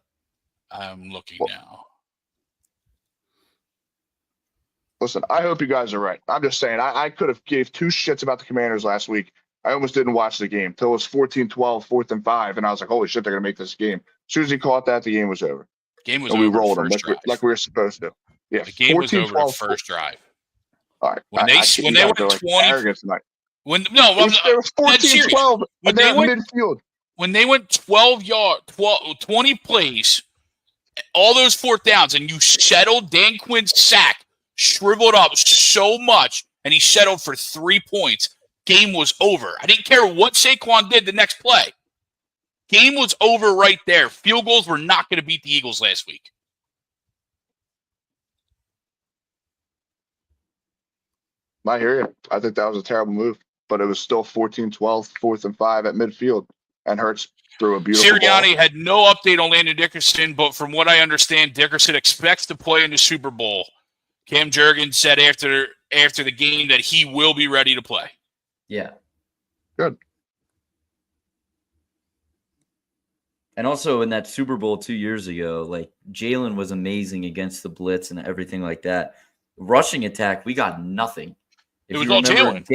I'm looking Well, now. Listen, I hope you guys are right. I'm just saying, I could have gave 2 shits about the Commanders last week. I almost didn't watch the game till it was 14-12, 4th and 5, and I was like, holy shit, they're going to make this game. As soon as he caught that, the game was over. Game was And we over rolled the them first drive. like we were supposed to. Yeah, The game was over the 14-12. first drive. All right. When they you went guys are, 20 arrogant tonight. when no, It was dead serious. 14-12 When and they're they at went midfield. when they went 20 plays, all those 4th downs, and you settled Dan Quinn's sack, shriveled up so much, and he settled for 3 points. Game was over. I didn't care what Saquon did the next play. Game was over right there. Field goals were not going to beat the Eagles last week. I hear you. I think that was a terrible move, but it was still 14-12, 4th and 5 at midfield, and Hurts threw a beautiful Sirianni ball. had no update on Landon Dickerson, but from what I understand, Dickerson expects to play in the Super Bowl. Cam Jurgens said after the game that he will be ready to play. Yeah. Good. And also in that Super Bowl 2 years ago, like Jalen was amazing against the blitz and everything like that. Rushing attack, we got nothing. It was all Jalen.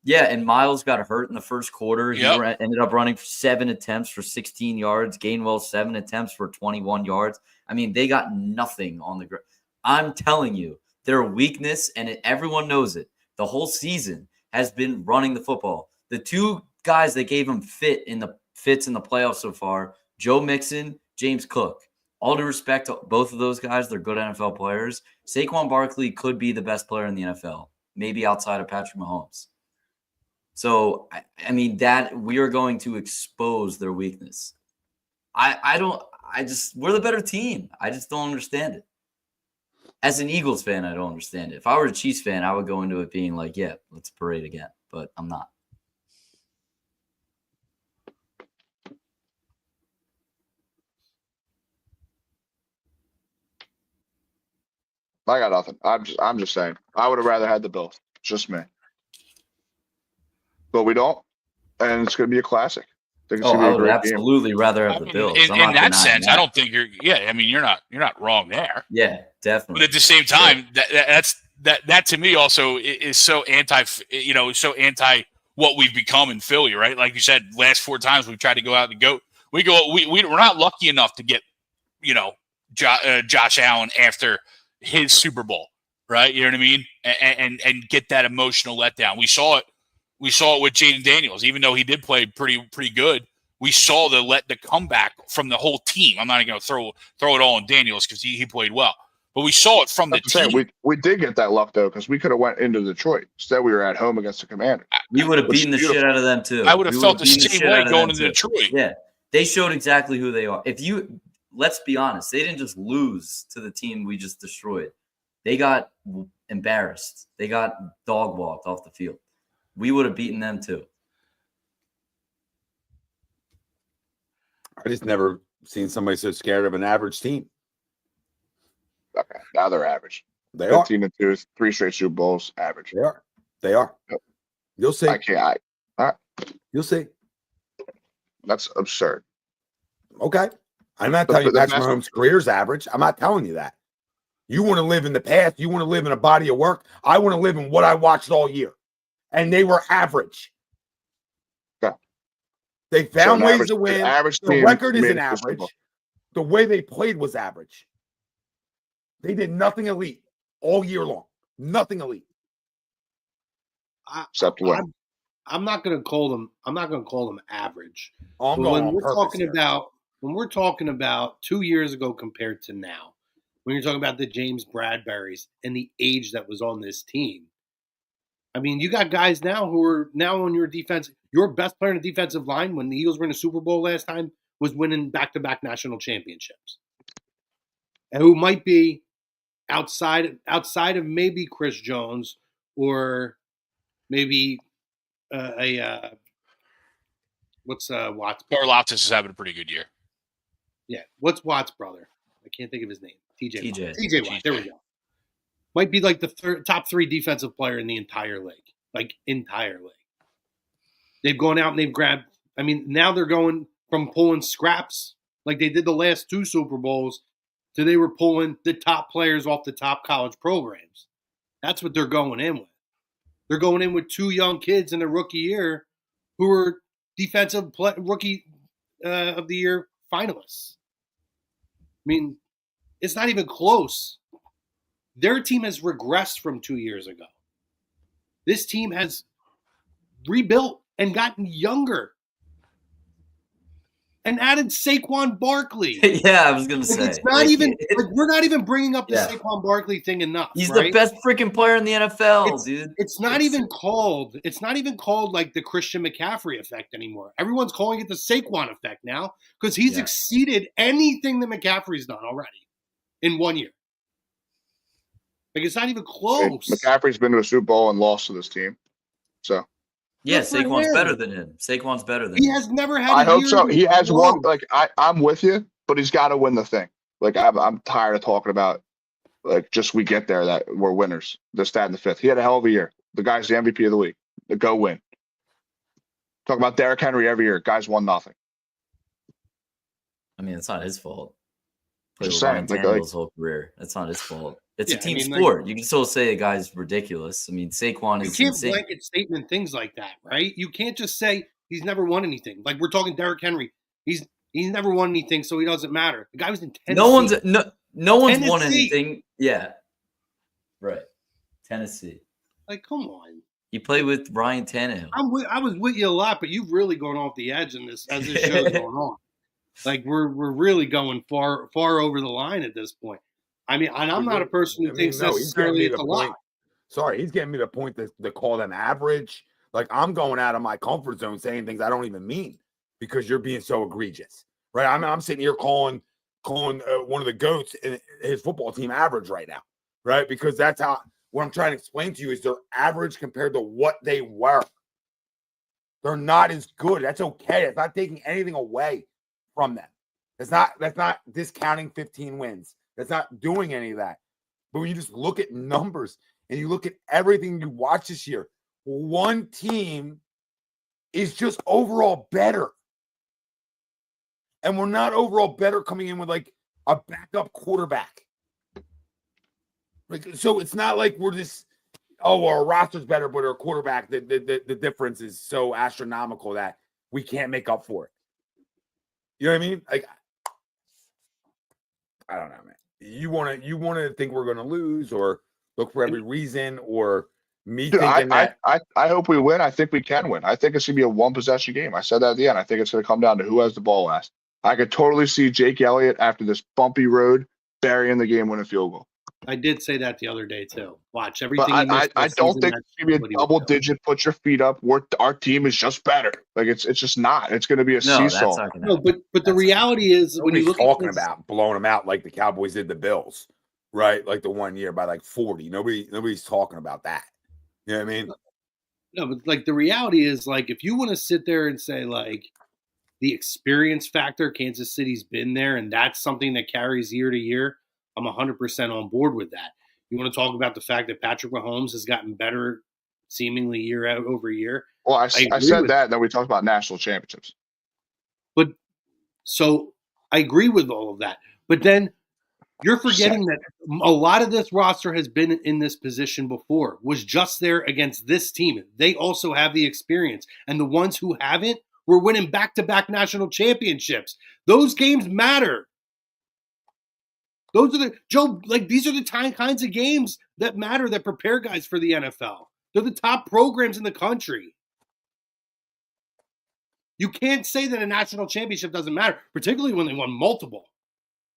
Yeah, and Miles got hurt in the first quarter. Yep. He ended up running 7 attempts for 16 yards. Gainwell 7 attempts for 21 yards. I mean, they got nothing on the ground. I'm telling you, their weakness, and everyone knows it, the whole season has been running the football. The 2 guys that gave him fits in the playoffs so far, Joe Mixon, James Cook. All due respect to both of those guys, they're good NFL players. Saquon Barkley could be the best player in the NFL, maybe outside of Patrick Mahomes. So, I mean, that we are going to expose their weakness. We're the better team. I just don't understand it. As an Eagles fan, I don't understand it. If I were a Chiefs fan, I would go into it being like, yeah, let's parade again. But I'm not. I got nothing. I'm just saying. I would have rather had the Bills. Just me. But we don't, and it's going to be a classic. I think it's going to I be a would great absolutely rather have the Bills. In that sense, I don't think you're. Yeah, I mean, you're not wrong there. Yeah, definitely. But at the same time, that to me also is so anti. So anti what we've become in Philly, right? Like you said, last 4 times we've tried to go out and go. We're not lucky enough to get, Josh Allen after his Super Bowl, right? You know what I mean? And get that emotional letdown. We saw it with Jaden Daniels, even though he did play pretty good. We saw the comeback from the whole team. I'm not even going to throw it all on Daniels because he played well, but we saw it from the team. We did get that luck though, because we could have went into Detroit. Instead, we were at home against the Commanders. We would have beaten the shit out of them too. I would have felt the same way going into Detroit. Yeah, they showed exactly who they are. Let's be honest, they didn't just lose to the team we just destroyed. They got embarrassed. They got dog walked off the field. We would have beaten them too. I just never seen somebody so scared of an average team. Okay, now they're average. They are. 15-2, 3 straight Super Bowls, average. They are. Yep. You'll see. All right. You'll see. That's absurd. Okay. I'm not telling you Patrick Mahomes' career's average. I'm not telling you that. You want to live in the past. You want to live in a body of work. I want to live in what I watched all year. And they were average. Okay. They found ways to win. The record isn't average. The way they played was average. They did nothing elite all year long. Nothing elite. Except what? I'm not going to call them. I'm not going to call them average. When we're talking about 2 years ago compared to now, when you're talking about the James Bradburys and the age that was on this team. I mean, you got guys now who are now on your defense. Your best player in the defensive line when the Eagles were in the Super Bowl last time was winning back-to-back national championships. And who might be outside of maybe Chris Jones or maybe what's Watt's brother? Karlaftis is having a pretty good year. Yeah, what's Watt's brother? I can't think of his name. TJ Watt. There we go. Might be like the top 3 defensive player in the entire league. Like, entire league. They've gone out and they've grabbed, I mean, now they're going from pulling scraps like they did the last 2 Super Bowls to they were pulling the top players off the top college programs. That's what they're going in with. They're going in with 2 young kids in their rookie year who are defensive rookie of the year finalists. I mean, it's not even close. Their team has regressed from 2 years ago. This team has rebuilt and gotten younger and added Saquon Barkley. Yeah, I was going to say. It's not even we're not even bringing up the Saquon Barkley thing enough. He's the best freaking player in the NFL, dude. It's not even called like the Christian McCaffrey effect anymore. Everyone's calling it the Saquon effect now because he's exceeded anything that McCaffrey's done already in 1 year. Like, it's not even close. McCaffrey's been to a Super Bowl and lost to this team. So. Yeah, Saquon's better than him. Saquon's better than him. He has never had I hope so. He has one. Like, I'm with you, but he's got to win the thing. Like, I'm tired of talking about, like, just we get there that we're winners. The stat in the 5th. He had a hell of a year. The guy's the MVP of the league. The go win. Talk about Derrick Henry every year. Guys won nothing. I mean, it's not his fault. Played Just with Ryan saying, Tannehill's whole career. That's not his fault. It's a team sport. Like, you can still say a guy's ridiculous. I mean, Saquon is you can't insane. blanket statement things like that, right? You can't just say he's never won anything. Like, we're talking Derrick Henry. He's never won anything, so he doesn't matter. The guy was in Tennessee. No one's won anything. Yeah. Right. Tennessee. Like, come on. He played with Ryan Tannehill. I was with you a lot, but you've really gone off the edge in this as this show's going on. Like, we're really going far over the line at this point. I mean, and I'm not a person who thinks necessarily it's a lot. Sorry, he's getting me the point to call them average. Like, I'm going out of my comfort zone saying things I don't even mean because you're being so egregious, right? I'm sitting here calling one of the GOATs in his football team average right now, right? Because that's how what I'm trying to explain to you is they're average compared to what they were. They're not as good. That's okay. It's not taking anything away from them. That's not discounting 15 wins. That's not doing any of that. But when you just look at numbers and you look at everything you watch this year, one team is just overall better. And we're not overall better coming in with like a backup quarterback. Like, so it's not like we're just, our roster's better, but our quarterback, the difference is so astronomical that we can't make up for it. You know what I mean? Like, I don't know, man. You want to think we're going to lose or look for every reason or me thinking that. I hope we win. I think we can win. I think it's going to be a 1-possession game. I said that at the end. I think it's going to come down to who has the ball last. I could totally see Jake Elliott after this bumpy road burying the game, winning field goal. I did say that the other day too. Watch everything. But I don't think it's going to be a double digit. Put your feet up. Our team is just better. Like it's just not. It's going to be a seesaw. No, but the reality is when you look talking about blowing them out like the Cowboys did the Bills, right? Like the 1 year by like 40. Nobody's talking about that. You know what I mean? No, but like the reality is like if you want to sit there and say like the experience factor, Kansas City's been there, and that's something that carries year to year. I'm 100% on board with that. You want to talk about the fact that Patrick Mahomes has gotten better seemingly year out over year. Well, I said that, and then we talked about national championships. But so I agree with all of that. But then you're forgetting that a lot of this roster has been in this position before, was just there against this team. They also have the experience. And the ones who haven't were winning back-to-back national championships. Those games matter. These are the kinds of games that matter, that prepare guys for the NFL. They're the top programs in the country. You can't say that a national championship doesn't matter, particularly when they won multiple.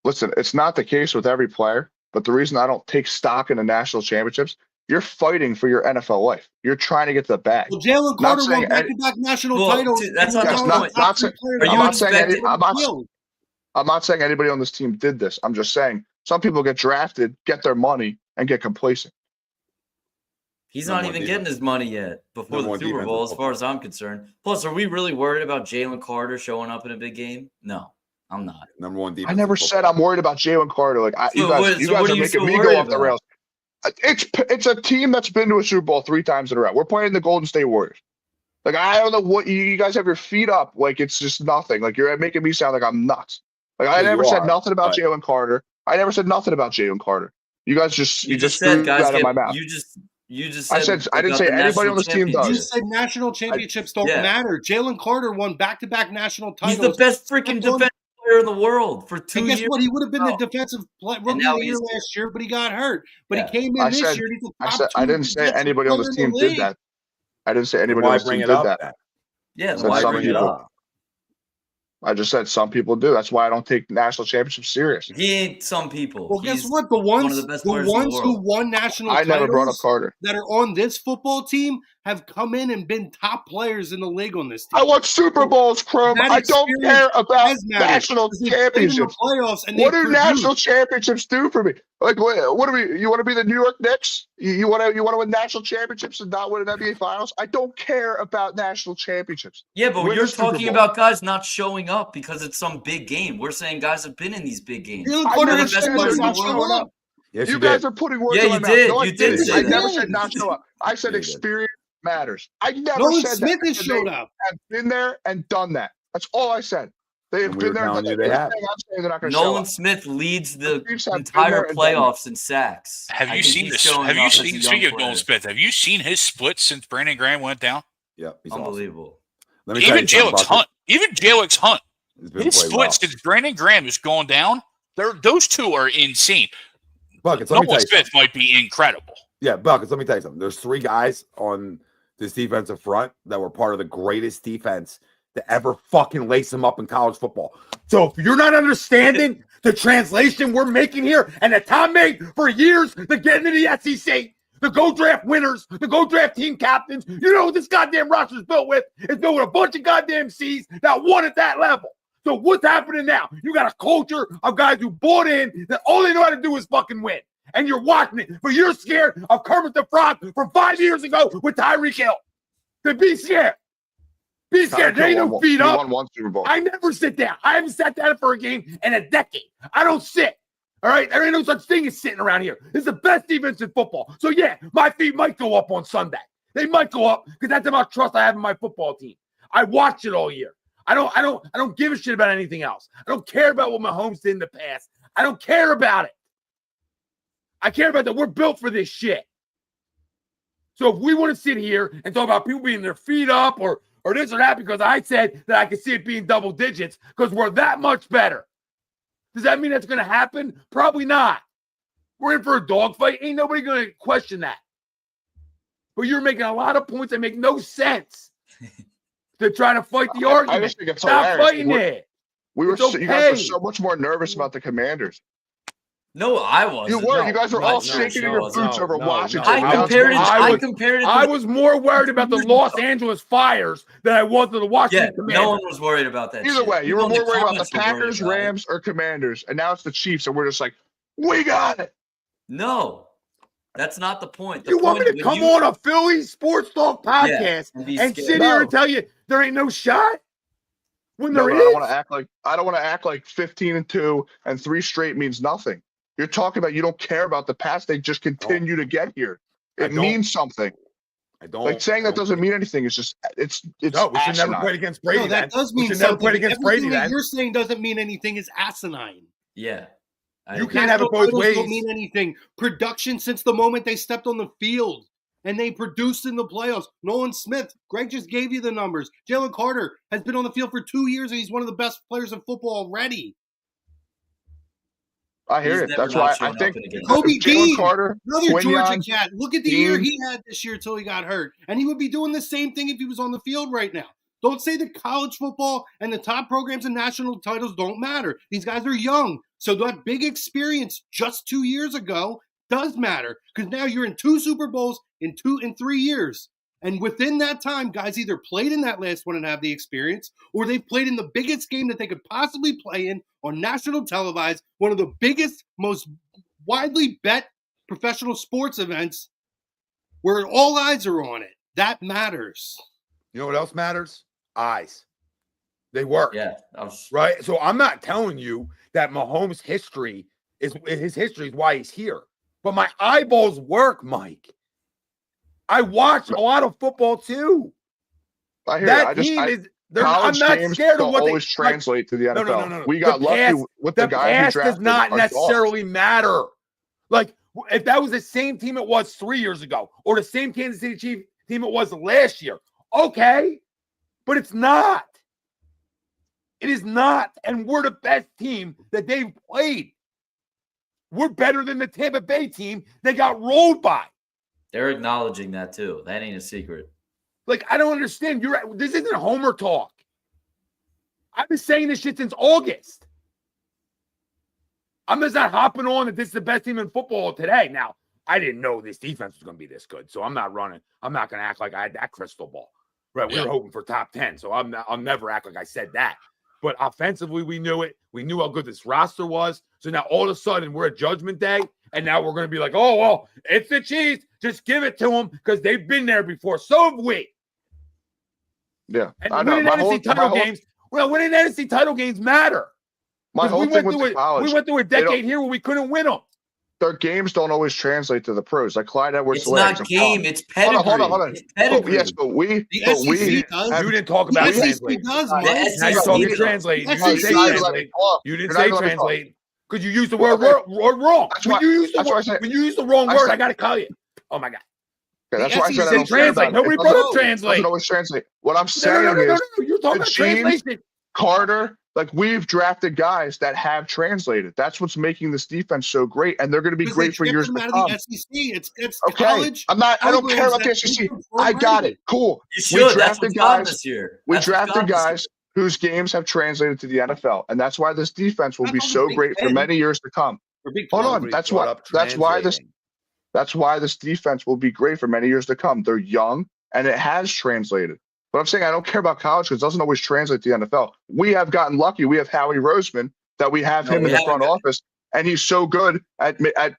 Listen, it's not the case with every player, But the reason I don't take stock in the national championships, you're fighting for your NFL life. You're trying to get to the bag. Well, Jalen Not Carter saying won back-to-back national Well, titles. dude, that's and not was the one of point. top Not three saying- players Are on you the expecting- field. I'm not saying anybody on this team did this. I'm just saying some people get drafted, get their money, and get complacent. He's Number not one even defense. getting his money yet before Number the one Super defense Bowl, in as far football. as I'm concerned. Plus, are we really worried about Jalen Carter showing up in a big game? No, I'm not. Number one defense. I never in said football. I'm worried about Jalen Carter. Like you guys what are are you making so me worried go off the about? rails. It's a team that's been to a Super Bowl 3 times in a row. We're playing the Golden State Warriors. Like I don't know what you guys have your feet up. Like it's just nothing. Like you're making me sound like I'm nuts. Like I Yeah, never you said are, nothing about but- Jalen Carter. I never said nothing about Jalen Carter. You guys just You just threw said guys that in get. my mouth. You just I said said I didn't about say the anybody national on this team does. You championship. said national championships don't yeah. matter. Jalen Carter won back-to-back national He's titles. the best freaking defensive player in the world for 2 And guess years. what? He would have been Oh. the defensive rookie of now the year he's- last year, but he got hurt. But Yeah. he came in I this said- year. And he's a I top said I two didn't say defensive anybody on this player in team the did league. that. I didn't say Then anybody on why this bring team it did up that. then? Yeah, then Said why some bring it people. up? I just said some people do. That's why I don't take national championships serious. He ain't some people. Well, guess He's what? The one ones, of the best the players in the ones who world. won national I never brought up titles Carter. that are on this football team have come in and been top players in the league on this team. I want Super Bowls, Crum. That I don't experience care about has mattered, national 'cause they played in the championships. playoffs and What they do produced. national championships do for me? Like, what do we? You want to be the New York Knicks? You want to win national championships and not win an NBA Finals? I don't care about national championships. Yeah, but Win you're the Super talking Bowl. about guys not showing up because it's some big game. We're saying guys have been in these big games. Jalen I Carter never had said best they're players in the not world. showing up. Yes, You did. guys are putting words Yeah, in my you mouth. did. No, I You did didn't. say I that. never said not show up. I said Yeah, you did. experience matters. I never Nolan said Smith that. has showed up. Have been there and done that. That's all I said. They have And we been were there and done telling you that. they You're have. saying I'm saying they're not going to show Nolan up. Smith leads the Chiefs have been entire there and done that. playoffs in sacks. Have I you think seen he's this? showing Have you up as a seen? young Speaking of player. Nolan Smith, have you seen his splits since Brandon Graham went down? Yeah, he's awesome. Unbelievable. Let me tell Even you something, Jalix Bucket. Hunt. Even Jalix Hunt. He's been His playing splits well. since Brandon Graham has gone down. Those two are insane. Buckets, let me tell Nolan you Smith something. might be incredible. Yeah, Buckets, let me tell you something. There's 3 guys on this defensive front that were part of the greatest defense to ever fucking lace them up in college football. So if you're not understanding the translation we're making here and that Tom made for years to get into the SEC, to go draft winners, to go draft team captains, you know what this goddamn roster is built with? It's built with a bunch of goddamn C's that won at that level. So what's happening now? You got a culture of guys who bought in that all they know how to do is fucking win. And you're watching it, but you're scared of Kermit the Frog from 5 years ago with Tyreek Hill. To be scared. Be scared. They ain't no feet He up. won 1 Super Bowl. I never sit down. I haven't sat down for a game in a decade. I don't sit. All right? There ain't no such thing as sitting around here. This is the best defense in football. So, yeah, my feet might go up on Sunday. They might go up because that's the amount of trust I have in my football team. I watch it all year. I don't give a shit about anything else. I don't care about what Mahomes did in the past. I don't care about it. I care about that we're built for this shit. So if we want to sit here and talk about people being their feet up or this or that because I said that I could see it being double digits because we're that much better. Does that mean that's going to happen? Probably not. We're in for a dogfight. Ain't nobody going to question that. But you're making a lot of points that make no sense to try to fight the I argument. just think it's Stop hilarious. fighting it. You It's guys were okay. so much more nervous about the Commanders. No, I wasn't. You were. No, You guys were no, all no, shaking in no, your no, boots over no, Washington. no. I compared it. I I was- compared it. To I was more worried about the Los Angeles Fires than I was to the yeah, Washington Commanders. no one was worried about that. Either shit. way, you People were in more worried about the comments were worried Packers, about it. Rams, or Commanders, and now it's the Chiefs, and we're just like, we got it. No, that's not the point. The You want me point to when come on a Philly Sports Talk podcast and be and scared. sit here and No. tell you there ain't no shot? When No, there but I don't is? want to act like 15-2 and 3 straight means nothing. You're talking about you don't care about the past. They just continue to get here. I It don't. means something. I don't. Like saying I that don't- doesn't mean anything. It's just it's No, we should never asinine. play against Brady. No, that then. does We mean should never something. play against Everything Brady. that Then you're saying doesn't mean anything is asinine. Yeah, I You agree. can't have it National both titles ways. don't mean anything. Production since the moment they stepped on the field and they produced in the playoffs. Nolan Smith, Greg just gave you the numbers. Jalen Carter has been on the field for 2 years and he's one of the best players in football already. I hear He's it. never That's not why shown I up think in a game. Kobe Jalen Dean, Carter, another Georgia Quinion, cat. Look at the year Dean. he had this year until he got hurt. And he would be doing the same thing if he was on the field right now. Don't say that college football and the top programs and national titles don't matter. These guys are young. So that big experience just 2 years ago does matter because now you're in 2 Super Bowls in 3 years. And within that time, guys either played in that last one and have the experience, or they've played in the biggest game that they could possibly play in on national televised, one of the biggest, most widely bet professional sports events where all eyes are on it. That matters. You know what else matters? Eyes. They work. Yeah. Right? So I'm not telling you that Mahomes' history is why he's here. But my eyeballs work, Mike. I watch a lot of football too. I hear that you. team is. I'm College not games scared of don't what always they translate to the NFL. No. We got lucky with the guy who past drafted. Does not our necessarily matter. Like if that was the same team it was 3 years ago, or the same Kansas City Chiefs team it was last year, okay, but it's not. It is not, and we're the best team that they've played. We're better than the Tampa Bay team they got rolled by. They're acknowledging that too. That ain't a secret. Like, I don't understand. This isn't Homer talk. I've been saying this shit since August. I'm just not hopping on that this is the best team in football today. Now, I didn't know this defense was going to be this good, so I'm not going to act like I had that crystal ball. Right? We were hoping for top 10, so I'll never act like I said that. But offensively, we knew it. We knew how good this roster was. So now all of a sudden we're at Judgment Day, and now we're going to be like, oh, well, it's the Chiefs. Just give it to them because they've been there before. So have we. Yeah. And winning NFC title games, winning NFC title games matter. My whole thing with college. We went through a decade here where we couldn't win them. Their games don't always translate to the pros. Like Clyde Edwards-Helaire. It's not game. It's pedigree. Hold on. It's pedigree. Yes, but the SEC does. You didn't talk about translate. Does, the now you're talking translate. You didn't say translate. You didn't say translate because you used the word wrong. When you use the wrong word, I got to call you. Oh my God. Okay, that's why I said I don't translate. Nobody brought up translate. Doesn't always translate. What I'm saying is, you're talking about translation. Carter, like we've drafted guys that have translated. That's what's making this defense so great, and they're going to be great for years to come. It's okay. College. I don't care about the SEC. I got it. Cool. We drafted guys this year. We drafted guys whose games have translated to the NFL, and that's why this defense will be so great for many years to come. Hold on. That's why this defense will be great for many years to come. They're young, and it has translated. But I'm saying I don't care about college because it doesn't always translate to the NFL. We have gotten lucky. We have Howie Roseman that we have him in the front office, and he's so good at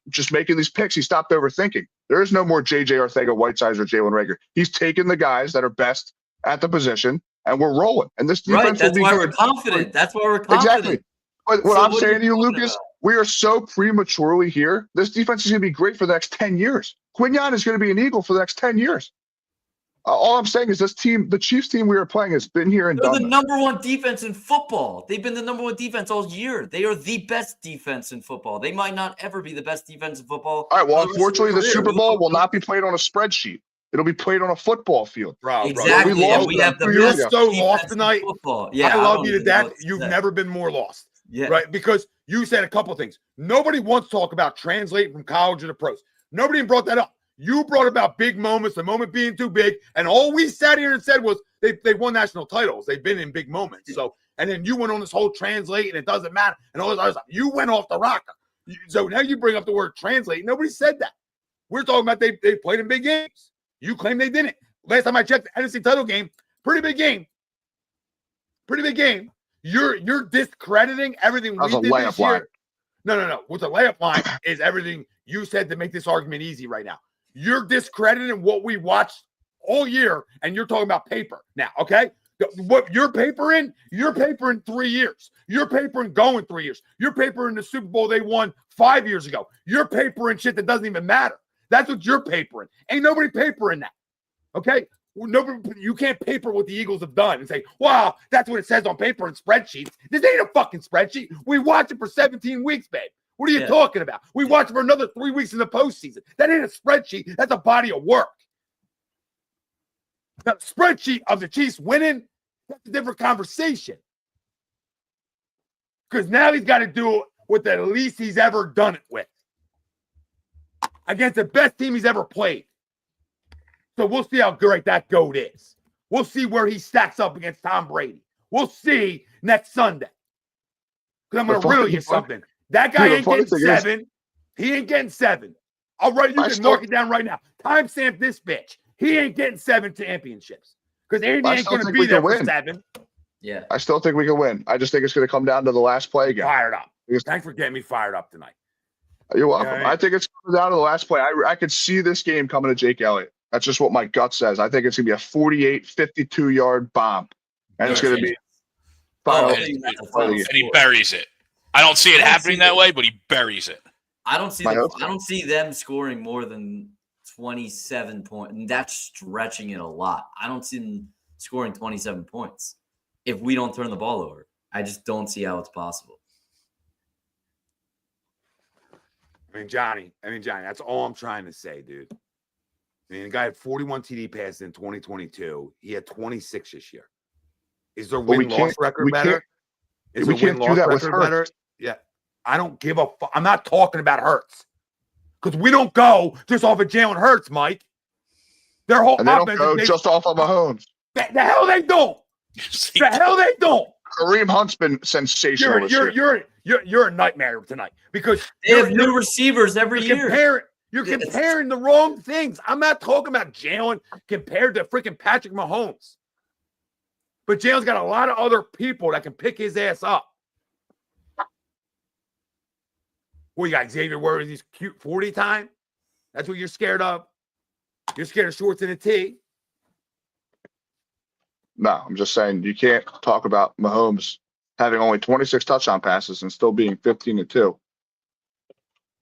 just making these picks. He stopped overthinking. There is no more J.J. Arcega-Whiteside or Jalen Reagor. He's taken the guys that are best at the position, and we're rolling. And this defense that's will be why good. we're confident. That's why we're confident. Exactly. But what I'm saying to you, Lucas, we are so prematurely here. This defense is going to be great for the next 10 years. Quinyon is going to be an Eagle for the next 10 years. All I'm saying is this team, the Chiefs team we are playing, has been here and They're done the number one defense in football. They've been the number one defense all year. They are the best defense in football. They might not ever be the best defense in football. All right, well, unfortunately, the Super Bowl will not be played on a spreadsheet. It'll be played on a football field. Exactly. We have the You're best so lost tonight. Football. Yeah, I love you to death. You've never been more lost. Yeah. Right? Because you said a couple of things. Nobody wants to talk about translating from college to the pros. Nobody brought that up. You brought about big moments, the moment being too big, and all we sat here and said was they won national titles. They've been in big moments. So, and then you went on this whole translate, and it doesn't matter, and all this other stuff. You went off the rocker. So now you bring up the word translate. Nobody said that. We're talking about they played in big games. You claim they didn't. Last time I checked, the NFC title game, pretty big game. Pretty big game. You're discrediting everything we did this year. No. What's a layup line is everything you said to make this argument easy right now. You're discrediting what we watched all year, and you're talking about paper now, okay? What you're papering 3 years. You're papering going 3 years. You're papering the Super Bowl they won 5 years ago. You're papering shit that doesn't even matter. That's what you're papering. Ain't nobody papering that, okay? Nobody, you can't paper what the Eagles have done and say, wow, that's what it says on paper and spreadsheets. This ain't a fucking spreadsheet. We watch it for 17 weeks, babe. What are you talking about? We watch it for another 3 weeks in the postseason. That ain't a spreadsheet. That's a body of work. The spreadsheet of the Chiefs winning, that's a different conversation. Because now he's got to do it with the least he's ever done it with. Against the best team he's ever played. So we'll see how great that GOAT is. We'll see where he stacks up against Tom Brady. We'll see next Sunday. Because I'm going to riddle you something. That guy Dude, the ain't funny getting thing is- 7. He ain't getting 7. I'll write you I can still- mark it down right now. Timestamp this bitch. He ain't getting 7 championships because Andy I ain't still going to think be we there can for win. 7. Yeah. I still think we can win. I just think it's going to come down to the last play again. Fired up. Because- Thanks for getting me fired up tonight. You're welcome. Yeah, I think it's coming down to the last play. I could see this game coming to Jake Elliott. That's just what my gut says. I think it's going to be a 48, 52-yard bomb. And it's No going to be chance. final. Oh, and, and that's the play final the game. and he score. buries it. I don't see it I don't happening see that it. way, but he buries it. I don't see My hope. I don't see them scoring more than 27 points. And that's stretching it a lot. I don't see them scoring 27 points if we don't turn the ball over. I just don't see how it's possible. I mean, Johnny, that's all I'm trying to say, dude. I mean, the guy had 41 TD passes in 2022. He had 26 this year. Is their But we win-loss can't- record we better? can't- Is we their can't do win-loss that with record better? Hurts. Yeah. I don't give a fuck. I'm not talking about Hurts. Because we don't go just off of Jalen Hurts, Mike. Their whole And they don't offense go is based. just off of Mahomes. The hell they don't. The hell they don't. Kareem Hunt's been sensational this year. You're a nightmare tonight because They have new receivers every year. You're comparing the wrong things. I'm not talking about Jalen compared to freaking Patrick Mahomes. But Jalen's got a lot of other people that can pick his ass up. Well, you got Xavier Worthy's cute 40 time. That's what you're scared of. You're scared of shorts and a tee. No, I'm just saying you can't talk about Mahomes having only 26 touchdown passes and still being 15-2.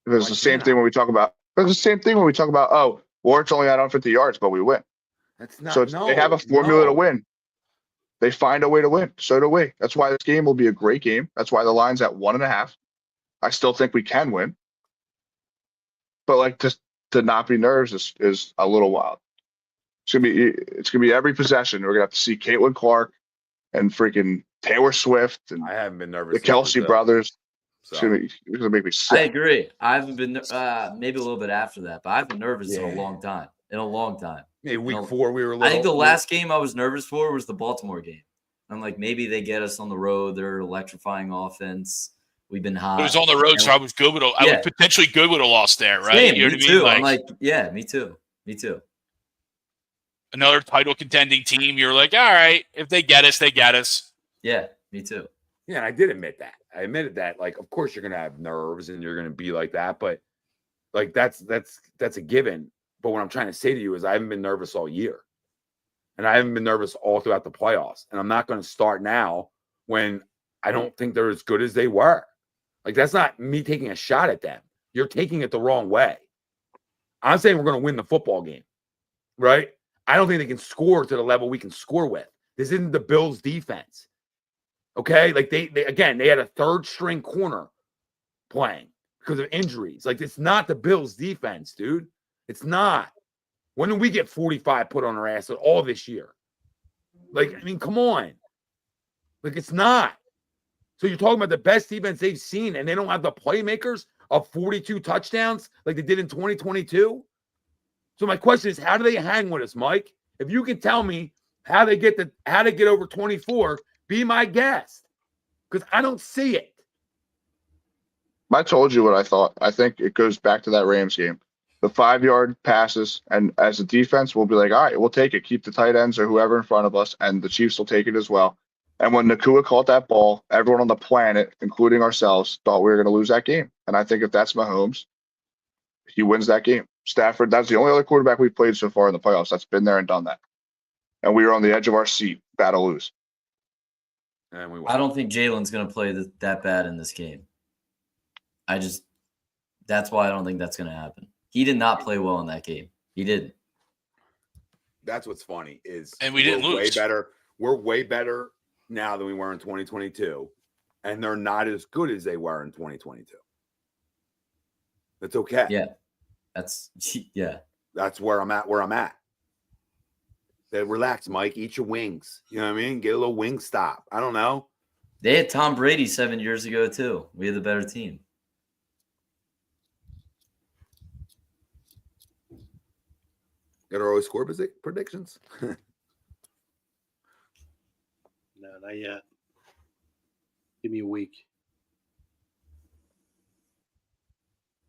Because Why the same can't thing I? when we talk about. It's the same thing when we talk about. Oh, Warren's only had 150 yards, but we win. That's not. So they have a formula to win. They find a way to win. So do we. That's why this game will be a great game. That's why the line's at 1.5. I still think we can win. But like to not be nervous is a little wild. It's gonna be every possession. We're gonna have to see Caitlin Clark and freaking Taylor Swift and I haven't been nervous. the Kelsey brothers. So. It's gonna make me I sick. agree. I haven't been maybe a little bit after that, but I've been nervous in a Yeah. long time. In a long time. Maybe week No. 4 we were a little. I think the last game I was nervous for was the Baltimore game. I'm like, maybe they get us on the road. They're electrifying offense. We've been hot. It was on the road, so I was good with. I Yeah. would potentially good with a loss there, right? Same, You know me what I too. mean? I'm like, yeah, me too. Me too. Another title contending team. You're like, all right, if they get us, they get us. Yeah, me too. Yeah, and I did admit that. I admitted that. Like, of course, you're gonna have nerves and you're gonna be like that, but like that's a given. But what I'm trying to say to you is, I haven't been nervous all year, and I haven't been nervous all throughout the playoffs. And I'm not going to start now when I don't think they're as good as they were. Like, that's not me taking a shot at them. You're taking it the wrong way. I'm saying we're going to win the football game, right? I don't think they can score to the level we can score with. This isn't the Bills' defense. Okay, like they had a third string corner playing because of injuries. Like, it's not the Bills' defense, dude. It's not. When did we get 45 put on our ass all this year? Like, I mean, come on. Like, it's not. So you're talking about the best defense they've seen, and they don't have the playmakers of 42 touchdowns like they did in 2022? So my question is, how do they hang with us, Mike? If you can tell me how they get over 24, be my guest. Because I don't see it. I told you what I thought. I think it goes back to that Rams game. The 5-yard passes, and as a defense, we'll be like, all right, we'll take it. Keep the tight ends or whoever in front of us, and the Chiefs will take it as well. And when Nakua caught that ball, everyone on the planet, including ourselves, thought we were going to lose that game. And I think if that's Mahomes, he wins that game. Stafford, that's the only other quarterback we've played so far in the playoffs that's been there and done that. And we were on the edge of our seat, battle lose. And we won. I don't think Jalen's going to play that bad in this game. That's why I don't think that's going to happen. He did not play well in that game. He didn't. That's what's funny is, And we didn't we're lose. Way better. We're way better now than we were in 2022, and they're not as good as they were in 2022. That's okay. Yeah. That's where I'm at. Relax, Mike. Eat your wings. You know what I mean? Get a little wing stop. I don't know. They had Tom Brady 7 years ago, too. We had the better team. Got our always score predictions? No, not yet. Give me a week.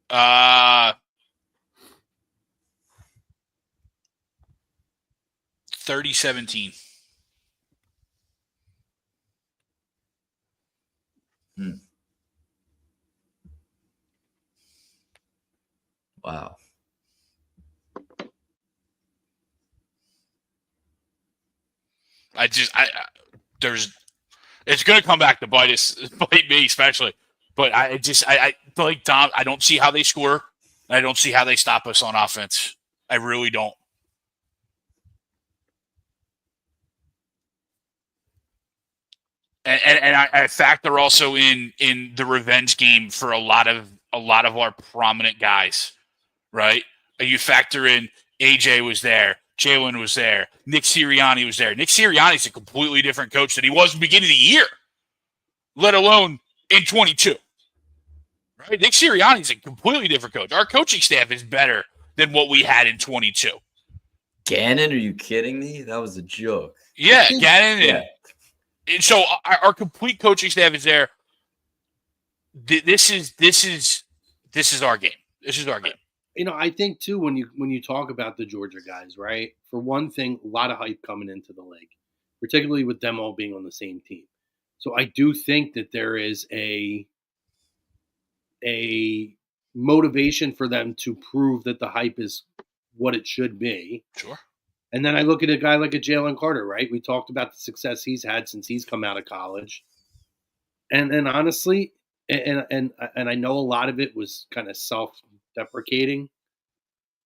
Uh, 30-17. Wow. It's going to come back to bite me especially. But I like Tom. I don't see how they score. I don't see how they stop us on offense. I really don't. And I factor also in the revenge game for a lot of our prominent guys, right? You factor in AJ was there, Jalen was there, Nick Sirianni was there. Nick Sirianni's a completely different coach than he was in the beginning of the year, let alone in 22. Right? Nick Sirianni's a completely different coach. Our coaching staff is better than what we had in 22. Gannon, are you kidding me? That was a joke. Yeah, Gannon. And so our complete coaching staff is there. This is our game. This is our game. I think too when you talk about the Georgia guys, right? For one thing, a lot of hype coming into the league, particularly with them all being on the same team. So I do think that there is a motivation for them to prove that the hype is what it should be. Sure. And then I look at a guy like a Jalen Carter, right? We talked about the success he's had since he's come out of college. And honestly, and I know a lot of it was kind of self-deprecating,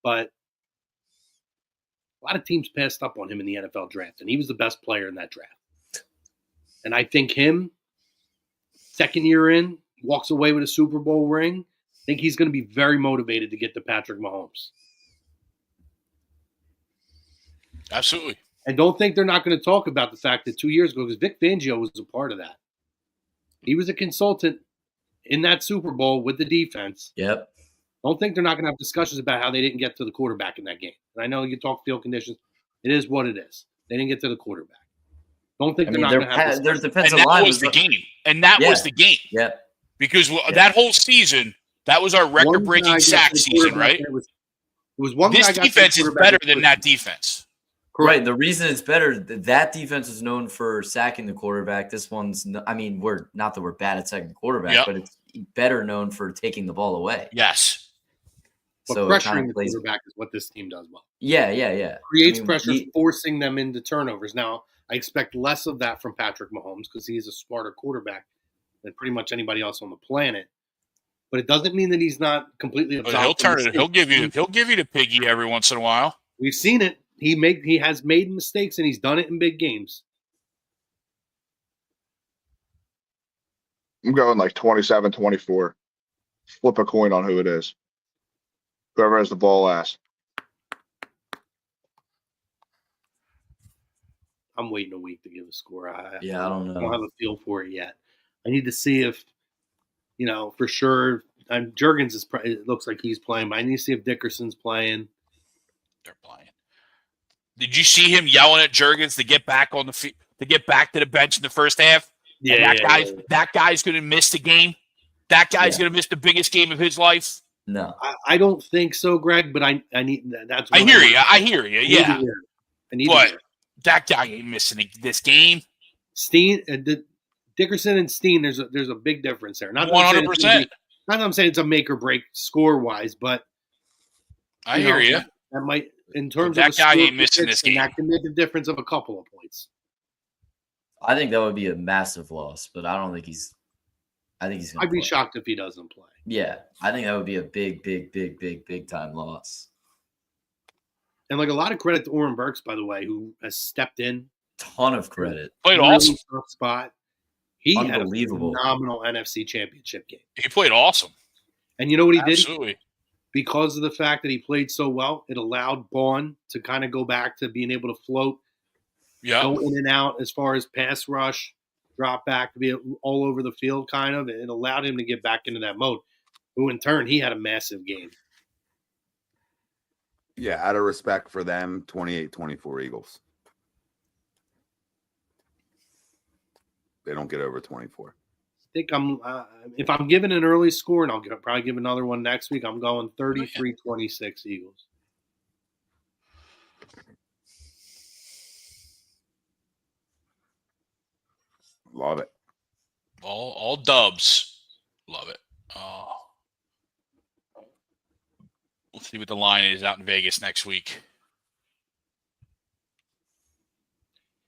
but a lot of teams passed up on him in the NFL draft, and he was the best player in that draft. And I think him, second year in, walks away with a Super Bowl ring. I think he's going to be very motivated to get to Patrick Mahomes. Absolutely. And don't think they're not going to talk about the fact that 2 years ago, because Vic Fangio was a part of that. He was a consultant in that Super Bowl with the defense. Yep. Don't think they're not going to have discussions about how they didn't get to the quarterback in that game. And I know you talk field conditions. It is what it is. They didn't get to the quarterback. Don't think they're not going to have their defensive line. line was the game. And that was the game. Yep. Because that whole season, that was our record-breaking sack season, right? It was one this defense is better than that defense. Correct. Right. The reason it's better, that defense is known for sacking the quarterback. This one's, we're not that we're bad at sacking the quarterback, but it's better known for taking the ball away. Yes. But so pressuring the quarterback is what this team does well. Yeah. Creates pressure, forcing them into turnovers. Now, I expect less of that from Patrick Mahomes because he is a smarter quarterback than pretty much anybody else on the planet. But it doesn't mean that he's not completely absolved. He'll turn it. He'll give you the piggy every once in a while. We've seen it. He has made mistakes and he's done it in big games. I'm going like 27-24. Flip a coin on who it is. Whoever has the ball last. I'm waiting a week to give a score. I don't know. I don't have a feel for it yet. I need to see if, for sure. Juergens it looks like he's playing, but I need to see if Dickerson's playing. They're playing. Did you see him yelling at Juergens to get back on the to get back to the bench in the first half? Yeah, that guy's going to miss the game. That guy's going to miss the biggest game of his life. No, I don't think so, Greg. But I need that's. I hear you. Yeah, I need. But that guy ain't missing this game. Dickerson and Steen. There's a big difference there. Not 100%. Not that I'm saying it's a make or break score wise, but I hear you. That might. In terms that of guy ain't missing this game. That can make a difference of a couple of points. I think that would be a massive loss, but I don't think he's. I think he's. I'd be shocked if he doesn't play. Yeah, I think that would be a big time loss. And a lot of credit to Oren Burks, by the way, who has stepped in. Ton of credit. Played awesome. Tough spot. He had a Unbelievable. phenomenal NFC Championship game. He played awesome. And you know what he did? Absolutely. Because of the fact that he played so well, it allowed Bond to kind of go back to being able to float, go in and out as far as pass rush, drop back, to be all over the field kind of. It allowed him to get back into that mode, who in turn, he had a massive game. Yeah, out of respect for them, 28-24 Eagles. They don't get over 24. think I'm if I'm giving an early score, and I'll probably give another one next week, I'm going 33-26 Eagles. Love it. All dubs. Love it. We'll see what the line is out in Vegas next week.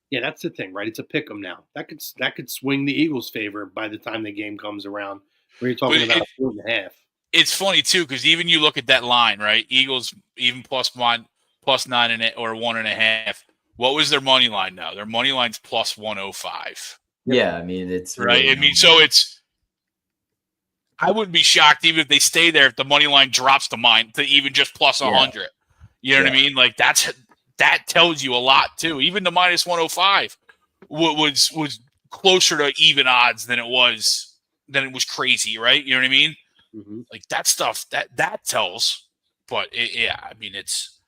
Yeah, that's the thing, right? It's a pick 'em now. That could swing the Eagles' favor by the time the game comes around. Where you're talking about a 4.5. It's funny too because even you look at that line, right? Eagles even plus 9 or 1.5. What was their money line now? Their money line's plus 105. Yeah, I mean it's Right. really I mean, so it's. I wouldn't be shocked even if they stay there if the money line drops to even just plus 100. You know what I mean? Like that tells you a lot too. Even the minus 105 was closer to even odds than it was crazy, right? You know what I mean? Mm-hmm. Like that stuff that tells. But I mean it's.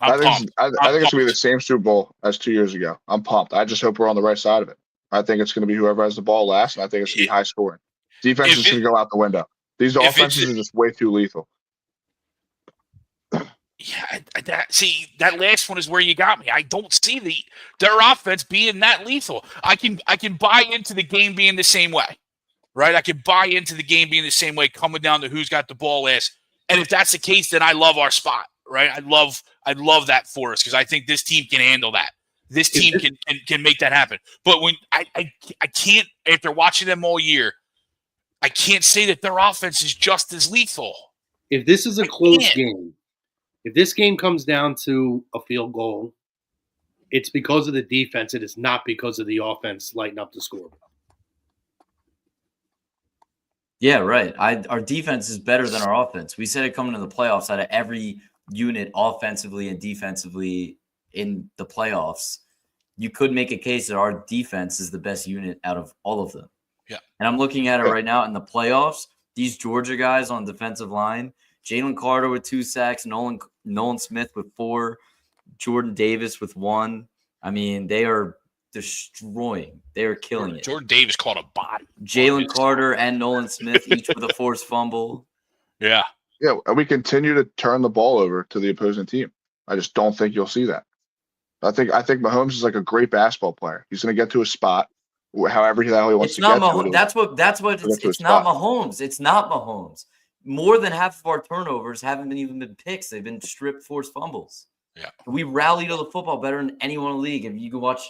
I think it's gonna be the same Super Bowl as 2 years ago. I'm pumped. I just hope we're on the right side of it. I think it's gonna be whoever has the ball last, and I think it's gonna be high scoring. Defense is gonna go out the window. These offenses are just way too lethal. Yeah, that last one is where you got me. I don't see their offense being that lethal. I can buy into the game being the same way, right? I can buy into the game being the same way, coming down to who's got the ball last. And if that's the case, then I love our spot, right? I love that for us because I think this team can handle that. This team can make that happen. But when I can't, after watching them all year, I can't say that their offense is just as lethal. If this is a close game, if this game comes down to a field goal, it's because of the defense. It is not because of the offense lighting up the scoreboard. Yeah, right. Our defense is better than our offense. We said it coming to the playoffs out of every unit offensively and defensively in the playoffs. You could make a case that our defense is the best unit out of all of them. Yeah. And I'm looking at it right now in the playoffs. These Georgia guys on defensive line, Jalen Carter with 2 sacks, Nolan Smith with 4, Jordan Davis with 1. I mean, they are destroying. They are killing it. Jordan Davis caught a body. Jalen Carter and Nolan Smith each with a forced fumble. Yeah, and we continue to turn the ball over to the opposing team. I just don't think you'll see that. I think Mahomes is like a great basketball player. He's going to get to a spot, however the hell he wants it's to not get Mahomes. to it. That's what it's not Mahomes. It's not Mahomes. More than half of our turnovers haven't even been picks. They've been stripped forced fumbles. Yeah. We rally to the football better than anyone in the league. If you can watch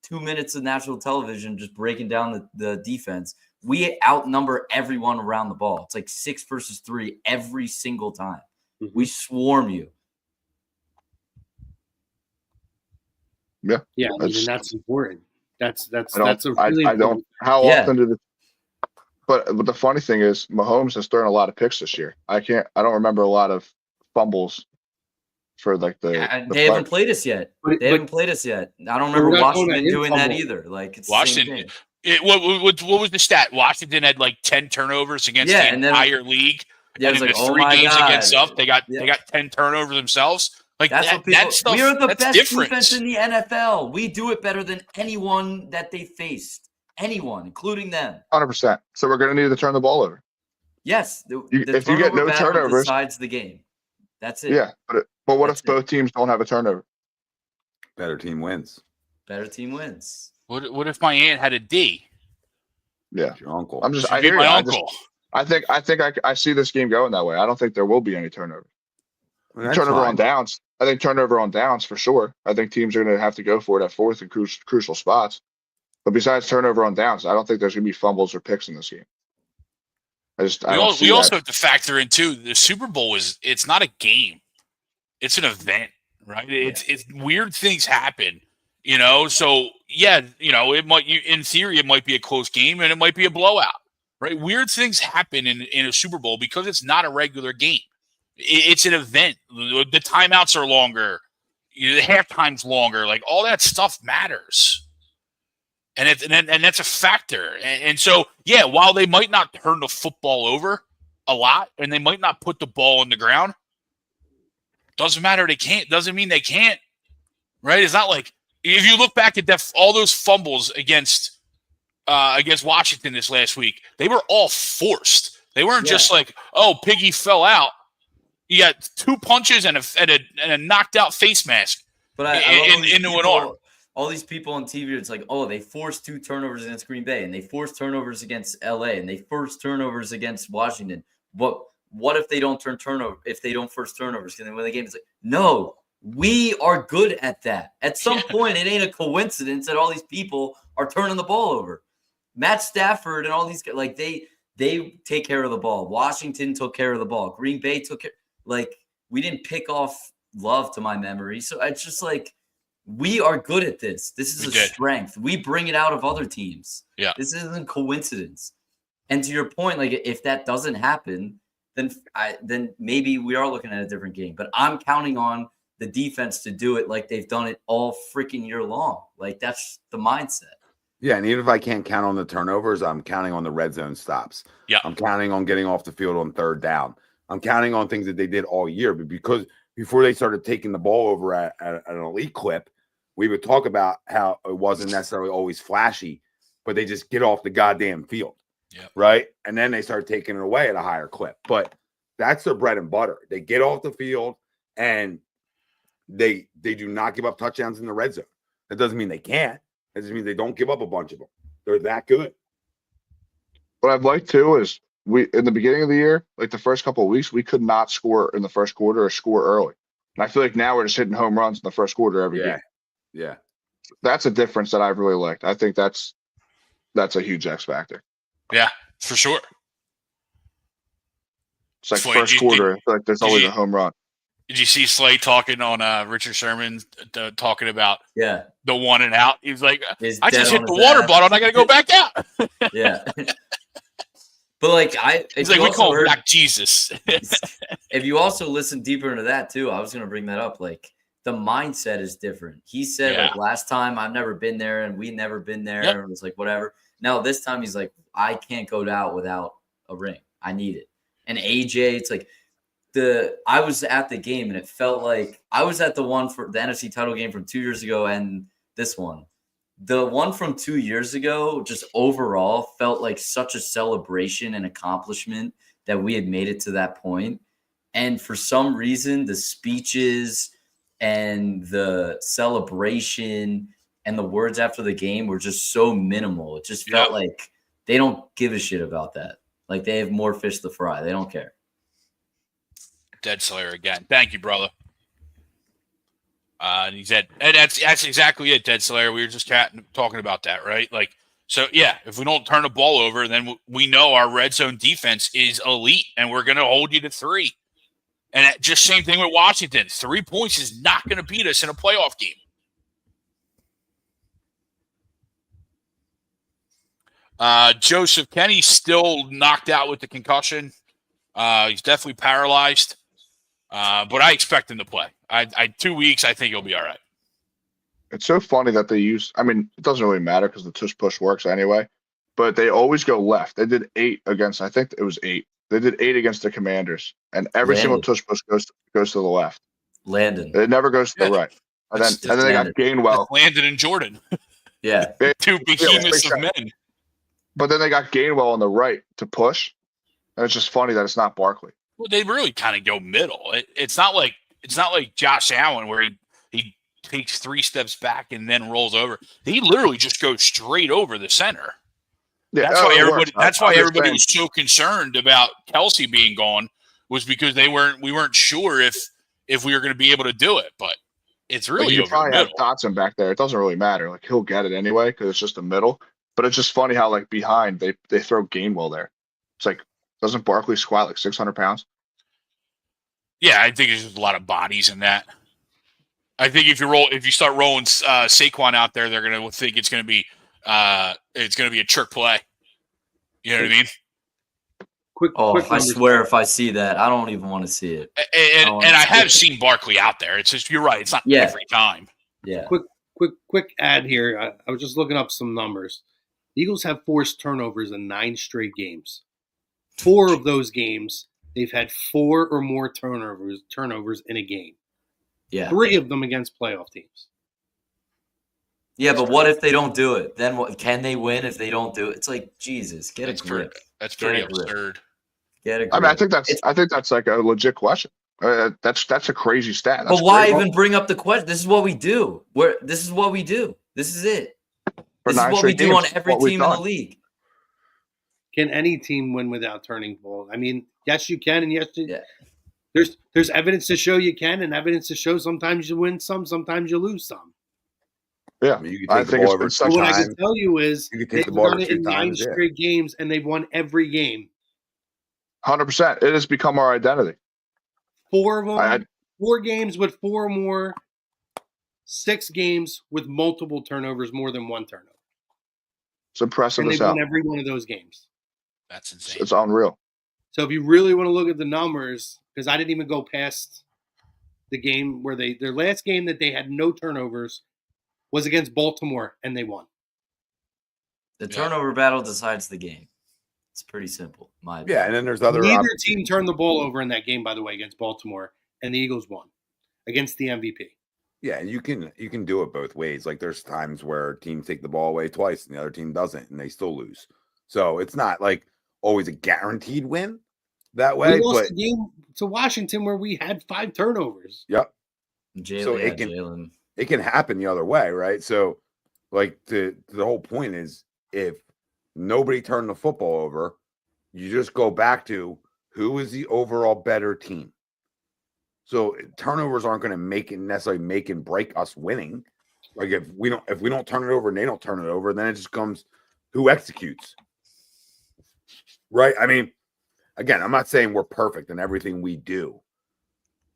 2 minutes of national television just breaking down the defense, we outnumber everyone around the ball. It's like 6 versus 3 every single time. Mm-hmm. We swarm you. Yeah. Yeah, I mean, and that's important. That's a really I don't. How often did it? But the funny thing is, Mahomes has thrown a lot of picks this year. I don't remember a lot of fumbles for like the. They haven't played us yet. They haven't played us yet. I don't remember Washington doing that either. Like it's Washington. What was the stat? Washington had like 10 turnovers against the entire league. Yeah, and in like, the 3 games God. against us, they got 10 turnovers themselves. Like that's that stuff. We are the best different. defense in the NFL. We do it better than anyone that they faced. Anyone, including them. 100%. So we're going to need to turn the ball over. Yes. If you get no turnovers, decides the game. That's it. Yeah, but what if both teams don't have a turnover? Better team wins. Better team wins. What if my aunt had a D? Yeah, your uncle. I hear my uncle. I think I see this game going that way. I don't think there will be any turnover. Turnover on downs. I think turnover on downs for sure. I think teams are going to have to go for it at fourth and crucial spots. But besides turnover on downs, I don't think there's going to be fumbles or picks in this game. We also have to factor in too. The Super Bowl it's not a game; it's an event, right? It's weird things happen, So it might. In theory, it might be a close game, and it might be a blowout, right? Weird things happen in a Super Bowl because it's not a regular game. It's an event. The timeouts are longer. The halftime's longer. Like all that stuff matters. And that's a factor. And so, yeah, while they might not turn the football over a lot and they might not put the ball on the ground, doesn't matter. They can't. Doesn't mean they can't. Right? It's not like if you look back at all those fumbles against against Washington this last week, they were all forced. They weren't just like, oh, Piggy fell out. You got 2 punches and a knocked out face mask But into an arm. All these people on TV, it's like, oh, they forced 2 turnovers against Green Bay, and they forced turnovers against LA, and they forced turnovers against Washington. What if they don't if they don't force turnovers? Can they win the game? It's like, no, we are good at that. At some point, it ain't a coincidence that all these people are turning the ball over. Matt Stafford and all these guys, like they take care of the ball. Washington took care of the ball. Green Bay took care. Like, we didn't pick off Love to my memory. So it's just like, we are good at this. This is strength. We bring it out of other teams. Yeah. This isn't coincidence. And to your point, like, if that doesn't happen, then maybe we are looking at a different game. But I'm counting on the defense to do it like they've done it all freaking year long. Like, that's the mindset. Yeah, and even if I can't count on the turnovers, I'm counting on the red zone stops. Yeah. I'm counting on getting off the field on 3rd down. I'm counting on things that they did all year. But because before they started taking the ball over at an elite clip, we would talk about how it wasn't necessarily always flashy, but they just get off the goddamn field. Yeah. Right. And then they start taking it away at a higher clip. But that's their bread and butter. They get off the field and they do not give up touchdowns in the red zone. That doesn't mean they can't. That just means they don't give up a bunch of them. They're that good. What I've liked too is in the beginning of the year, like the first couple of weeks, we could not score in the first quarter or score early. And I feel like now we're just hitting home runs in the first quarter every game. Yeah. That's a difference that I've really liked. I think that's a huge X factor. Yeah, for sure. It's like first quarter, I feel like there's always a home run. Did you see Slay talking on Richard Sherman talking about the 1 and out? He was like, I just hit the water water bottle and I got to go back out. Yeah. But like he's like, we call him Black Jesus. If you also listen deeper into that too, I was going to bring that up. Like, the mindset is different. He said, like, last time I've never been there and we never been there. And it was like, whatever. Now this time he's like, I can't go out without a ring. I need it. And AJ, it's like I was at the game and it felt like I was at the one for the NFC title game from 2 years ago and this one. The one from 2 years ago just overall felt like such a celebration and accomplishment that we had made it to that point. And for some reason, the speeches and the celebration and the words after the game were just so minimal. It just felt like they don't give a shit about that. Like, they have more fish to fry. They don't care. Dead Slayer again. Thank you, brother. And he said, and that's exactly it, Dead Slayer. We were just talking about that, right? Like, so yeah, if we don't turn the ball over, then we know our red zone defense is elite, and we're going to hold you to 3. And just same thing with Washington. 3 points is not going to beat us in a playoff game. Joseph Kenny's still knocked out with the concussion. He's definitely paralyzed. But I expect him to play. 2 weeks, I think he'll be all right. It's so funny that they use, I mean, it doesn't really matter because the tush push works anyway, but they always go left. They did 8 against, I think it was 8. They did 8 against the Commanders, and every single tush push goes to the left. Landon. It never goes to the right. And then they got Gainwell. Landon and Jordan. Yeah. 2 behemoths of men. But then they got Gainwell on the right to push, and it's just funny that it's not Barkley. Well, they really kind of go middle. It's not like Josh Allen where he takes 3 steps back and then rolls over. He literally just goes straight over the center. Yeah, that's why everybody was so concerned about Kelsey being gone, was because we weren't sure if we were going to be able to do it. But it's really you over probably the have middle. Dotson back there. It doesn't really matter. Like, he'll get it anyway because it's just the middle. But it's just funny how, like, behind they throw Gainwell there. It's like, doesn't Barkley squat like 600 pounds? Yeah, I think there's just a lot of bodies in that. I think if you start rolling Saquon out there, they're gonna think it's gonna be a trick play. You know what I mean? Quick I swear, if I see that, I don't even want to see it. And I have seen Barkley out there. It's just, you're right. It's not every time. Yeah. Quick ad here. I was just looking up some numbers. The Eagles have forced turnovers in 9 straight games. 4 of those games, they've had 4 or more turnovers in a game. Yeah. 3 of them against playoff teams. Yeah, but what if they don't do it? Then what? Can they win if they don't do it? It's like, Jesus, get a grip. That's Get pretty a grip. absurd. Get a grip. I mean, I think that's like a legit question. That's a crazy stat. That's But why great. even bring up the question? This is what we do. This is what we do. This is it. For This is 9 what we straight do on games, every what we've team in the done. league. Can any team win without turning the ball? I mean, yes, you can, and yes, Yeah. there's evidence to show you can, and evidence to show sometimes you win some, sometimes you lose some. Yeah, I mean, you can I take the think ball over it's two such What a I can times. tell you is You can take they've the ball done over it two in 9 times. Yeah. straight games, and they've won every game. 100%. It has become our identity. 4 of I- them, 4 games with 4 or more, 6 games with multiple turnovers, more than 1 turnover. It's impressive And as they've won hell. every one of those games. That's insane. It's unreal. So if you really want to look at the numbers, because I didn't even go past the game where their last game that they had no turnovers was against Baltimore, and they won. The turnover battle decides the game. It's pretty simple, my opinion. Yeah, and then there's other Neither opportunities. team turned the ball over in that game, by the way, against Baltimore, and the Eagles won against the MVP. Yeah, and you can do it both ways. Like there's times where teams take the ball away twice and the other team doesn't, and they still lose. So it's not like always a guaranteed win that way. We lost But a game to Washington where we had 5 turnovers. yep, Jalen. it can happen the other way, right? So like the whole point is if nobody turned the football over, you just go back to who is the overall better team. So turnovers aren't going to necessarily make and break us winning. Like if we don't turn it over and they don't turn it over, then it just comes who executes. Right? I mean, again, I'm not saying we're perfect in everything we do,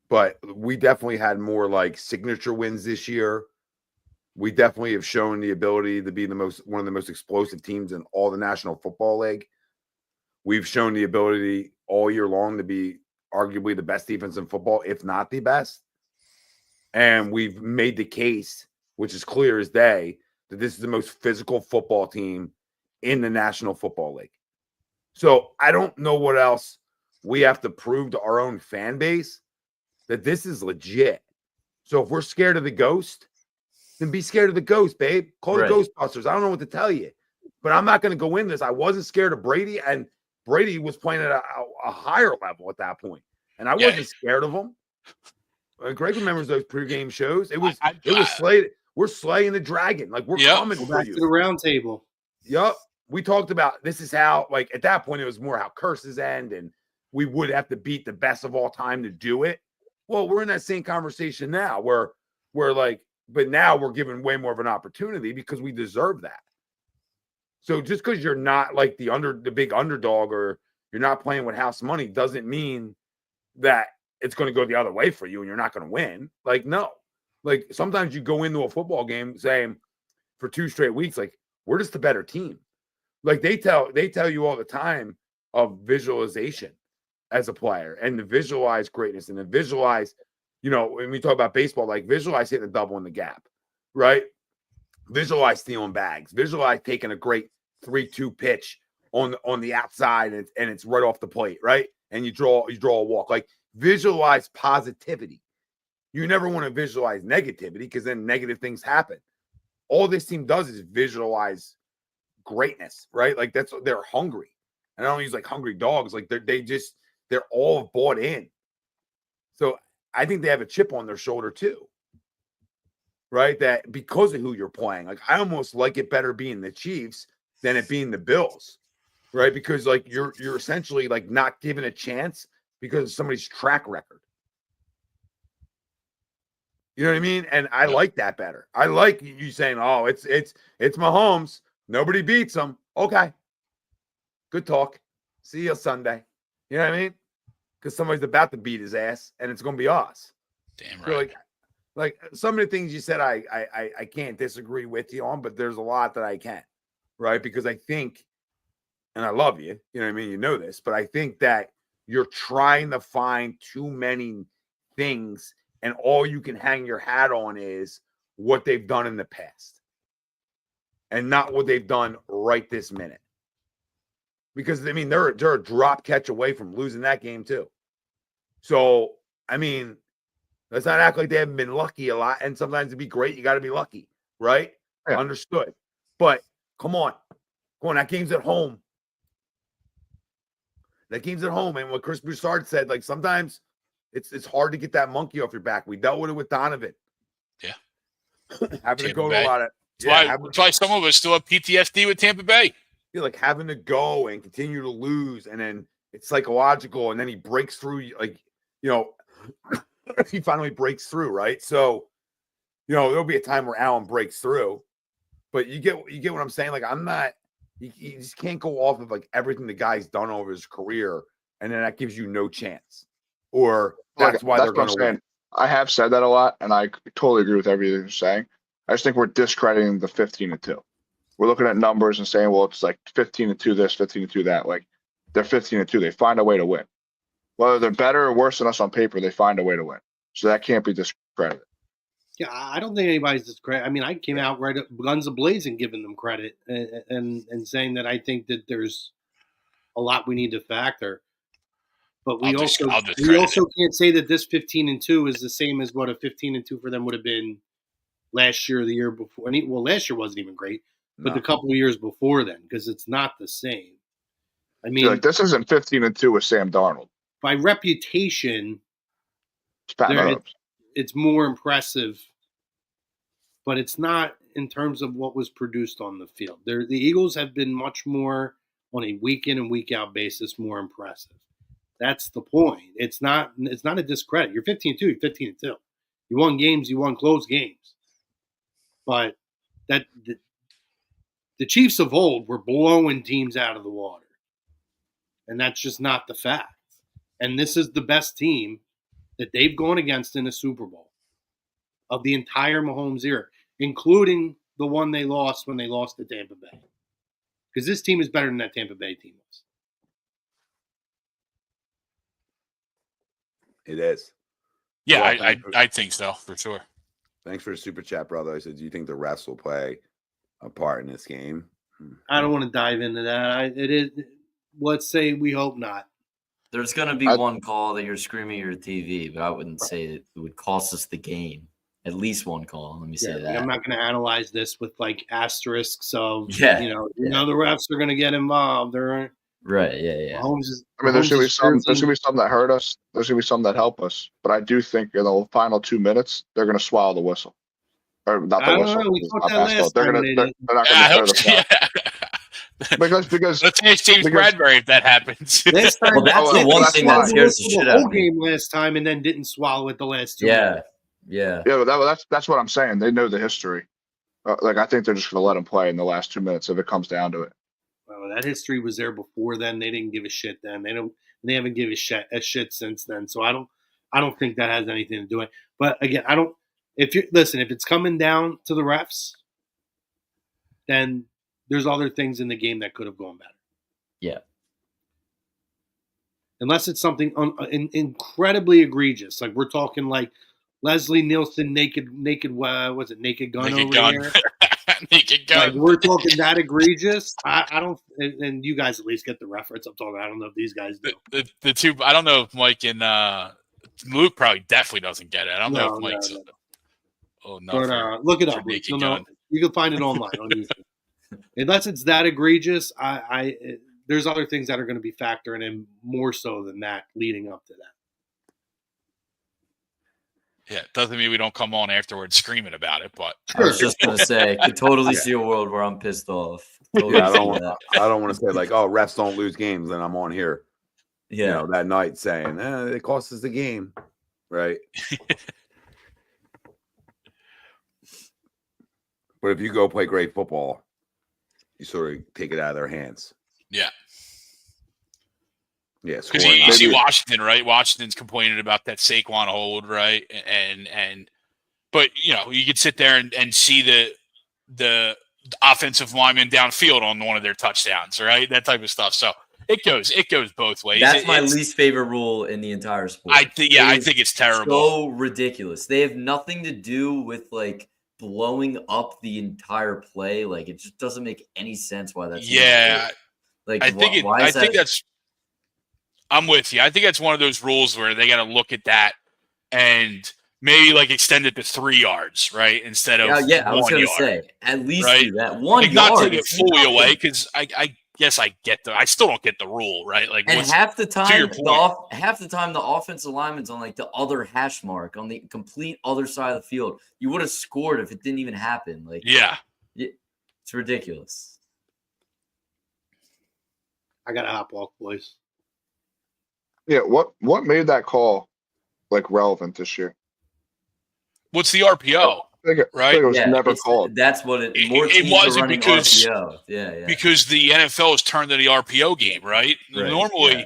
but we definitely had more like signature wins this year. We definitely have shown the ability to be one of the most explosive teams in all the National Football League. We've shown the ability all year long to be arguably the best defense in football, if not the best. And we've made the case, which is clear as day, that this is the most physical football team in the National Football League. So I don't know what else we have to prove to our own fan base that this is legit. So if we're scared of the ghost, then be scared of the ghost, babe. Call the Ghostbusters. I don't know what to tell you. But I'm not going to go in this. I wasn't scared of Brady, and Brady was playing at a higher level at that point. And I wasn't scared of him. Greg remembers those pregame shows. It was Slay. We're slaying the dragon. Like we're coming for Back you. to the round table. Yep. We talked about this is how, like at that point, it was more how curses end, and we would have to beat the best of all time to do it. Well, we're in that same conversation now where we're like, but now we're given way more of an opportunity because we deserve that. So just because you're not like the big underdog or you're not playing with house money doesn't mean that it's going to go the other way for you and you're not going to win. Like, no. Like sometimes you go into a football game saying for 2 straight weeks, like, we're just the better team. Like they tell you all the time of visualization as a player and to visualize greatness and to visualize, when we talk about baseball, like visualize hitting a double in the gap, right? Visualize stealing bags, visualize taking a great 3-2 pitch on the outside and it's right off the plate, right? And you draw a walk. Like visualize positivity. You never want to visualize negativity because then negative things happen. All this team does is visualize greatness, right? Like they're hungry. And I don't use like hungry dogs. Like they're all bought in. So I think they have a chip on their shoulder too. Right? That because of who you're playing, like I almost like it better being the Chiefs than it being the Bills, right? Because like you're essentially like not given a chance because of somebody's track record. You know what I mean? And I like that better. I like you saying, "Oh, it's Mahomes. Nobody beats him." Okay, good talk. See you Sunday. You know what I mean? Because somebody's about to beat his ass, and it's going to be us. Damn right. So like some of the things you said, I can't disagree with you on, but there's a lot that I can, right? Because I think, and I love you, you know what I mean? You know this, but I think that you're trying to find too many things, and all you can hang your hat on is what they've done in the past, and not what they've done right this minute. Because I mean, they're a drop catch away from losing that game too. So I mean, let's not act like they haven't been lucky a lot. And sometimes to be great, you got to be lucky, right? Yeah. Understood. But come on. That game's at home. And what Chris Broussard said, like sometimes it's hard to get that monkey off your back. We dealt with it with Donovan. Yeah. Having to Tampa go to Bay. a lot of That's why some of us still have PTSD with Tampa Bay. like having to go and continue to lose, and then it's psychological, and then he breaks through, like, he finally breaks through, right? So, there'll be a time where Allen breaks through, but you get what I'm saying. Like, I'm not, you just can't go off of like everything the guy's done over his career, and then that gives you no chance, or that's why they're going to win. I have said that a lot, and I totally agree with everything you're saying. I just think we're discrediting the 15-2. We're looking at numbers and saying, well, it's like 15-2 this, 15-2 that. Like, they're 15-2. They find a way to win. Whether they're better or worse than us on paper, they find a way to win. So that can't be discredited. Yeah, I don't think anybody's discredited. I mean, I came out right up guns a-blazing giving them credit and saying that I think that there's a lot we need to factor. But we also can't say that this 15-2 is the same as what a 15-2 for them would have been last year or the year before. Well, last year wasn't even great, but the couple of years before then, because it's not the same. I mean, like, this isn't 15-2 with Sam Darnold. By reputation, it's more impressive, but it's not in terms of what was produced on the field. The Eagles have been much more on a week in and week out basis more impressive. That's the point. It's not a discredit. You're 15-2, you're 15-2. You won games, you won close games. But that the Chiefs of old were blowing teams out of the water. And that's just not the fact. And this is the best team that they've gone against in a Super Bowl of the entire Mahomes era, including the one they lost when they lost to Tampa Bay. Because this team is better than that Tampa Bay team was. It is. Yeah, I think so, for sure. Thanks for the super chat, brother. I said, do you think the refs will play a part in this game? I don't want to dive into that. It is. Let's say we hope not. There's going to be one call that you're screaming at your TV, but I wouldn't say it would cost us the game. At least one call. Let me say that. I'm not going to analyze this with like asterisks of, the refs are going to get involved. Right. Yeah. There's going to be some that hurt us. There's going to be some that help us. But I do think in the final 2 minutes, they're going to swallow the whistle. Or not the whistle. We thought that last time. They're not going to tear the because let's say it's James Bradbury if that happens. Last time, that's the one thing that scares the shit out of me. Game last time and then didn't swallow it the last 2 minutes. Yeah, but that's what I'm saying. They know the history. I think they're just going to let them play in the last 2 minutes if it comes down to it. Well, that history was there before then. They didn't give a shit then. They haven't given a shit since then. So I don't think that has anything to do with it. But again, if it's coming down to the refs, then there's other things in the game that could have gone better. Yeah. Unless it's something incredibly egregious, like we're talking like Leslie Nielsen naked gun naked over gun. here. Naked gun. Like we're talking that egregious. I don't, and you guys at least get the reference I'm talking about. I don't know if these guys do. The two, I don't know if Mike and Luke probably definitely doesn't get it. I don't know if Mike's. No. Oh no! But look it up. You can find it online on YouTube. Unless it's that egregious, there's other things that are going to be factoring in more so than that leading up to that. Yeah, it doesn't mean we don't come on afterwards screaming about it, but I was just going to say, I could totally see a world where I'm pissed off. Totally I don't want to say like, oh, refs don't lose games, and I'm on here, that night saying, it cost us the game, right? But if you go play great football, you sort of take it out of their hands. Yeah. Yeah, because you see Washington, right? Washington's complaining about that Saquon hold, right? But you could sit there and see the offensive lineman downfield on one of their touchdowns, right? That type of stuff. So it goes both ways. That's my least favorite rule in the entire sport. I think it's terrible. So ridiculous. They have nothing to do with like blowing up the entire play. Like it just doesn't make any sense why that's like I'm with you. I think that's one of those rules where they got to look at that and maybe like extend it to 3 yards, right? Instead of Yeah, I was 1 going to yard. say, at least right? do that. 1 Like yard. not take it is fully nothing. away, because I guess I still don't get the rule, right? Like, And half the time, your point. half the time, the offensive lineman's on like the other hash mark on the complete other side of the field. You would have scored if it didn't even happen. Like, Yeah. it's ridiculous. I got a hop walk, boys. Yeah, what made that call like relevant this year? What's the RPO? I think Right? it was never called. That's what it. More It teams wasn't are running because- RPO. Yeah. Because the NFL has turned to the RPO game, right? Right, Normally,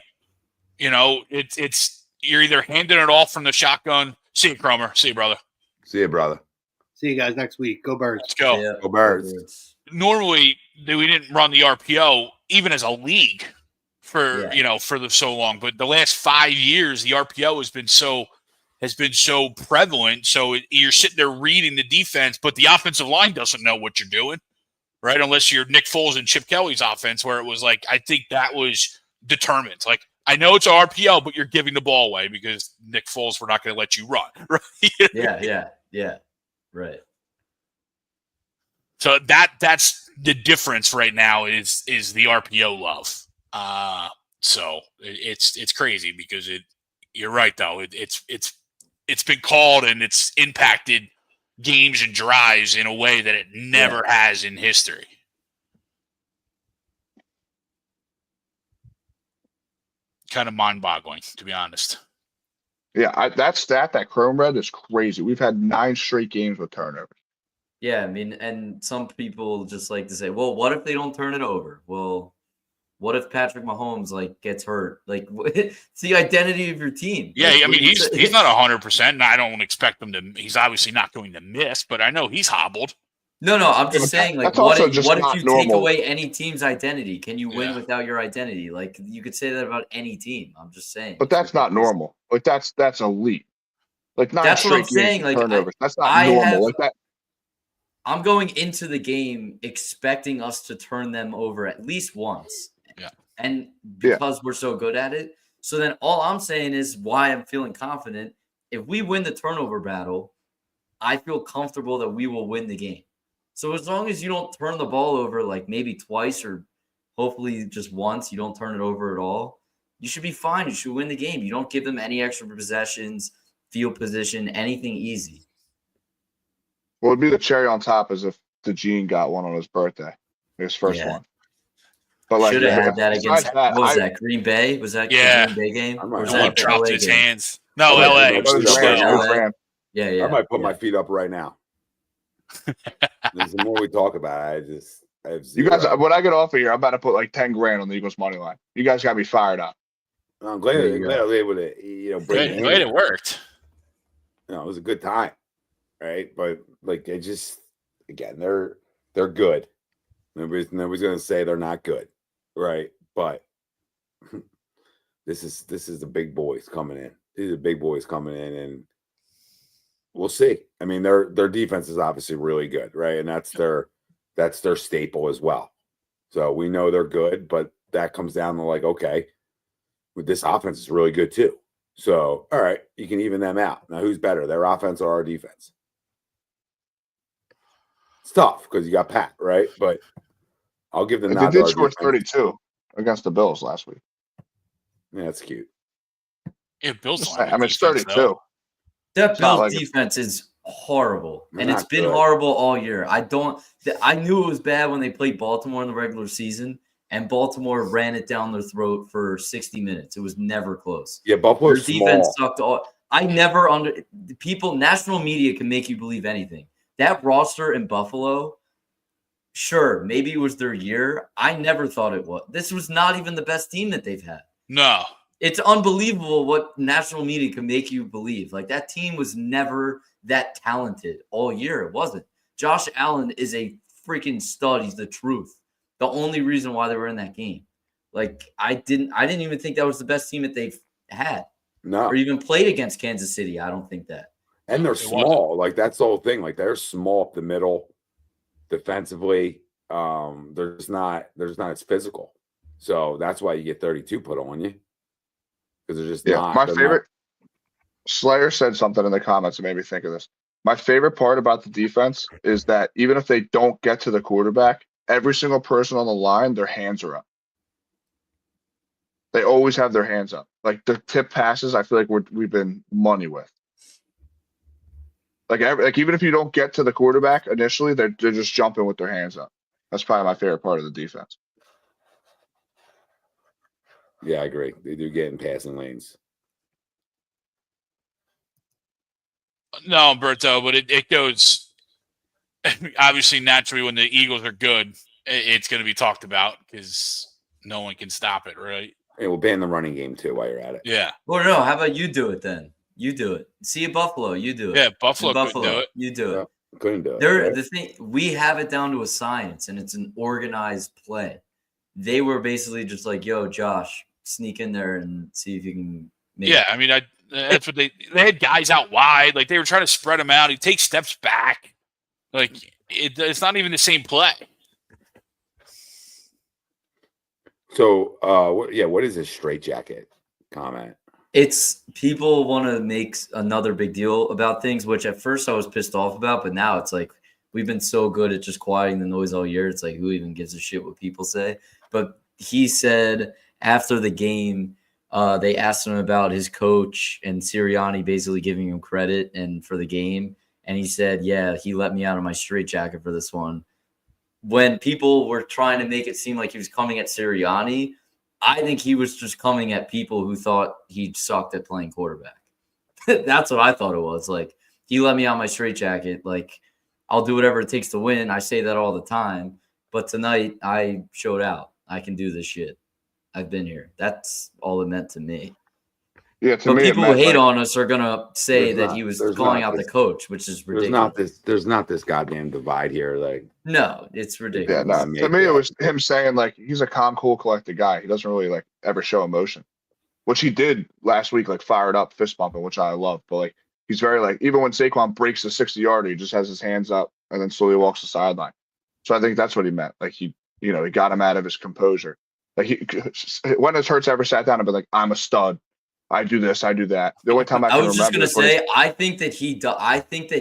it's you're either handing it off from the shotgun. See you, Cromer. See you, brother. See you, brother. See you guys next week. Go Birds. Let's go. Yeah. Go Birds. Normally, we didn't run the RPO even as a league for so long. But the last 5 years, the RPO has been so prevalent. So you're sitting there reading the defense, but the offensive line doesn't know what you're doing, right? Unless you're Nick Foles and Chip Kelly's offense, where it was like, I think that was determined. Like, I know it's RPO, but you're giving the ball away because Nick Foles, we're not going to let you run, right? Yeah. Right. So that's the difference right now is the RPO love. So it's crazy because you're right though. It's been called and it's impacted games and drives in a way that it never has in history. Kind of mind-boggling, to be honest. Yeah, that stat that Chrome read is crazy. We've had 9 straight games with turnovers. Yeah, I mean, and some people just like to say, well, what if they don't turn it over? Well, what if Patrick Mahomes gets hurt? Like, it's the identity of your team. Yeah, like, I mean, he's not 100%, and I don't expect him to. He's obviously not going to miss, but I know he's hobbled. No, I'm just saying, like, that's what also if just you not take normal. away any team's identity? Can you win Yeah. without your identity? Like, you could say that about any team. I'm just saying. But that's not normal. Like that's elite. Like 9 That's what I'm straight games saying. with Like, turnovers. That's not normal. Like that. I'm going into the game expecting us to turn them over at least once. Yeah. And because we're so good at it. So then all I'm saying is why I'm feeling confident. If we win the turnover battle, I feel comfortable that we will win the game. So as long as you don't turn the ball over like maybe twice or hopefully just once, you don't turn it over at all, you should be fine. You should win the game. You don't give them any extra possessions, field position, anything easy. What would be the cherry on top is if the Gene got one on his birthday, his first one. But like, should have had that besides against that, what was that? Green Bay? Was that the Green Bay game? Or was The one that the dropped LA his game? hands. No, Oh, LA. yeah, It was it was the Rams. Rams. It was Rams. Yeah. I might put my feet up right now. The more we talk about it, I have You zero. guys, when I get off of here, I'm about to put like 10 grand on the Eagles money line. You guys got me fired up. I'm glad I was able to, bring it Glad in. it worked. It was a good time, right? But like, it just again, they're good. Nobody's gonna say they're not good, right? But this is the big boys coming in. These are the big boys coming in, and we'll see. I mean, their defense is obviously really good, right? And that's their staple as well. So we know they're good, but that comes down to like, okay, this offense is really good too. So, all right, you can even them out. Now, who's better, their offense or our defense? It's tough because you got Pat, right? But I'll give the They nod to did our score defense. 32 against the Bills last week. Yeah, that's cute. Yeah, Bills. Just saying, I mean, it's 32. That It's not Bills like defense is horrible, They're and it's not been good. horrible all year. I knew it was bad when they played Baltimore in the regular season, and Baltimore ran it down their throat for 60 minutes. It was never close. Yeah, Their Buffalo's defense small. sucked all. National media can make you believe anything. That roster in Buffalo, sure, maybe it was their year. I never thought it was. This was not even the best team that they've had. No. It's unbelievable what national media can make you believe. Like, that team was never that talented all year. It wasn't. Josh Allen is a freaking stud. He's the truth. The only reason why they were in that game. Like, I didn't even think that was the best team that they've had No. or even played against Kansas City. I don't think that. And they're It small. Like, that's the whole thing. Like, they're small up the middle defensively. They're just not as physical. So that's why you get 32 put on you. Because they're just not. My they're favorite. Slayer said something in the comments that made me think of this. My favorite part about the defense is that even if they don't get to the quarterback, every single person on the line, their hands are up. They always have their hands up. Like the tip passes, I feel like we've been money with. Like even if you don't get to the quarterback initially, they're just jumping with their hands up. That's probably my favorite part of the defense. Yeah, I agree. They do get in passing lanes. No, Berto, but it goes obviously naturally when the Eagles are good, it's going to be talked about because no one can stop it, right? Hey, we'll ban the running game too while you're at it. Yeah. Well, no. How about you do it then? You do it. See a Buffalo. You do it. Yeah, Buffalo In couldn't do it. You do it. Yeah, couldn't do it. They're right? the thing. We have it down to a science, and it's an organized play. They were basically just like, "Yo, Josh, sneak in there and see if you can." Make Yeah, it. I mean, that's what they had guys out wide. Like they were trying to spread them out. He takes steps back. Like it's not even the same play. So, what is this straitjacket comment? It's people want to make another big deal about things, which at first I was pissed off about, but now it's like we've been so good at just quieting the noise all year. It's like who even gives a shit what people say? But he said after the game, they asked him about his coach and Sirianni basically giving him credit and for the game, and he said, "Yeah, he let me out of my straitjacket for this one." When people were trying to make it seem like he was coming at Sirianni, I think he was just coming at people who thought he sucked at playing quarterback. That's what I thought it was. Like, he let me out my straitjacket. Like, I'll do whatever it takes to win. I say that all the time. But tonight, I showed out. I can do this shit. I've been here. That's all it meant to me. Yeah, to But me, people who hate on us are going to say that he was calling out the coach, which is ridiculous. There's not this goddamn divide here. Like, no, it's ridiculous. Yeah, no. To me, it was him saying like he's a calm, cool, collected guy. He doesn't really like ever show emotion, which he did last week, like fired up, fist bumping, which I love. But like he's very like even when Saquon breaks the 60-yarder, he just has his hands up and then slowly walks the sideline. So I think that's what he meant. Like he got him out of his composure. Like when has Hurts ever sat down and been like, "I'm a stud. I do this, I do that." The only time I can was just remember. Gonna say, I think that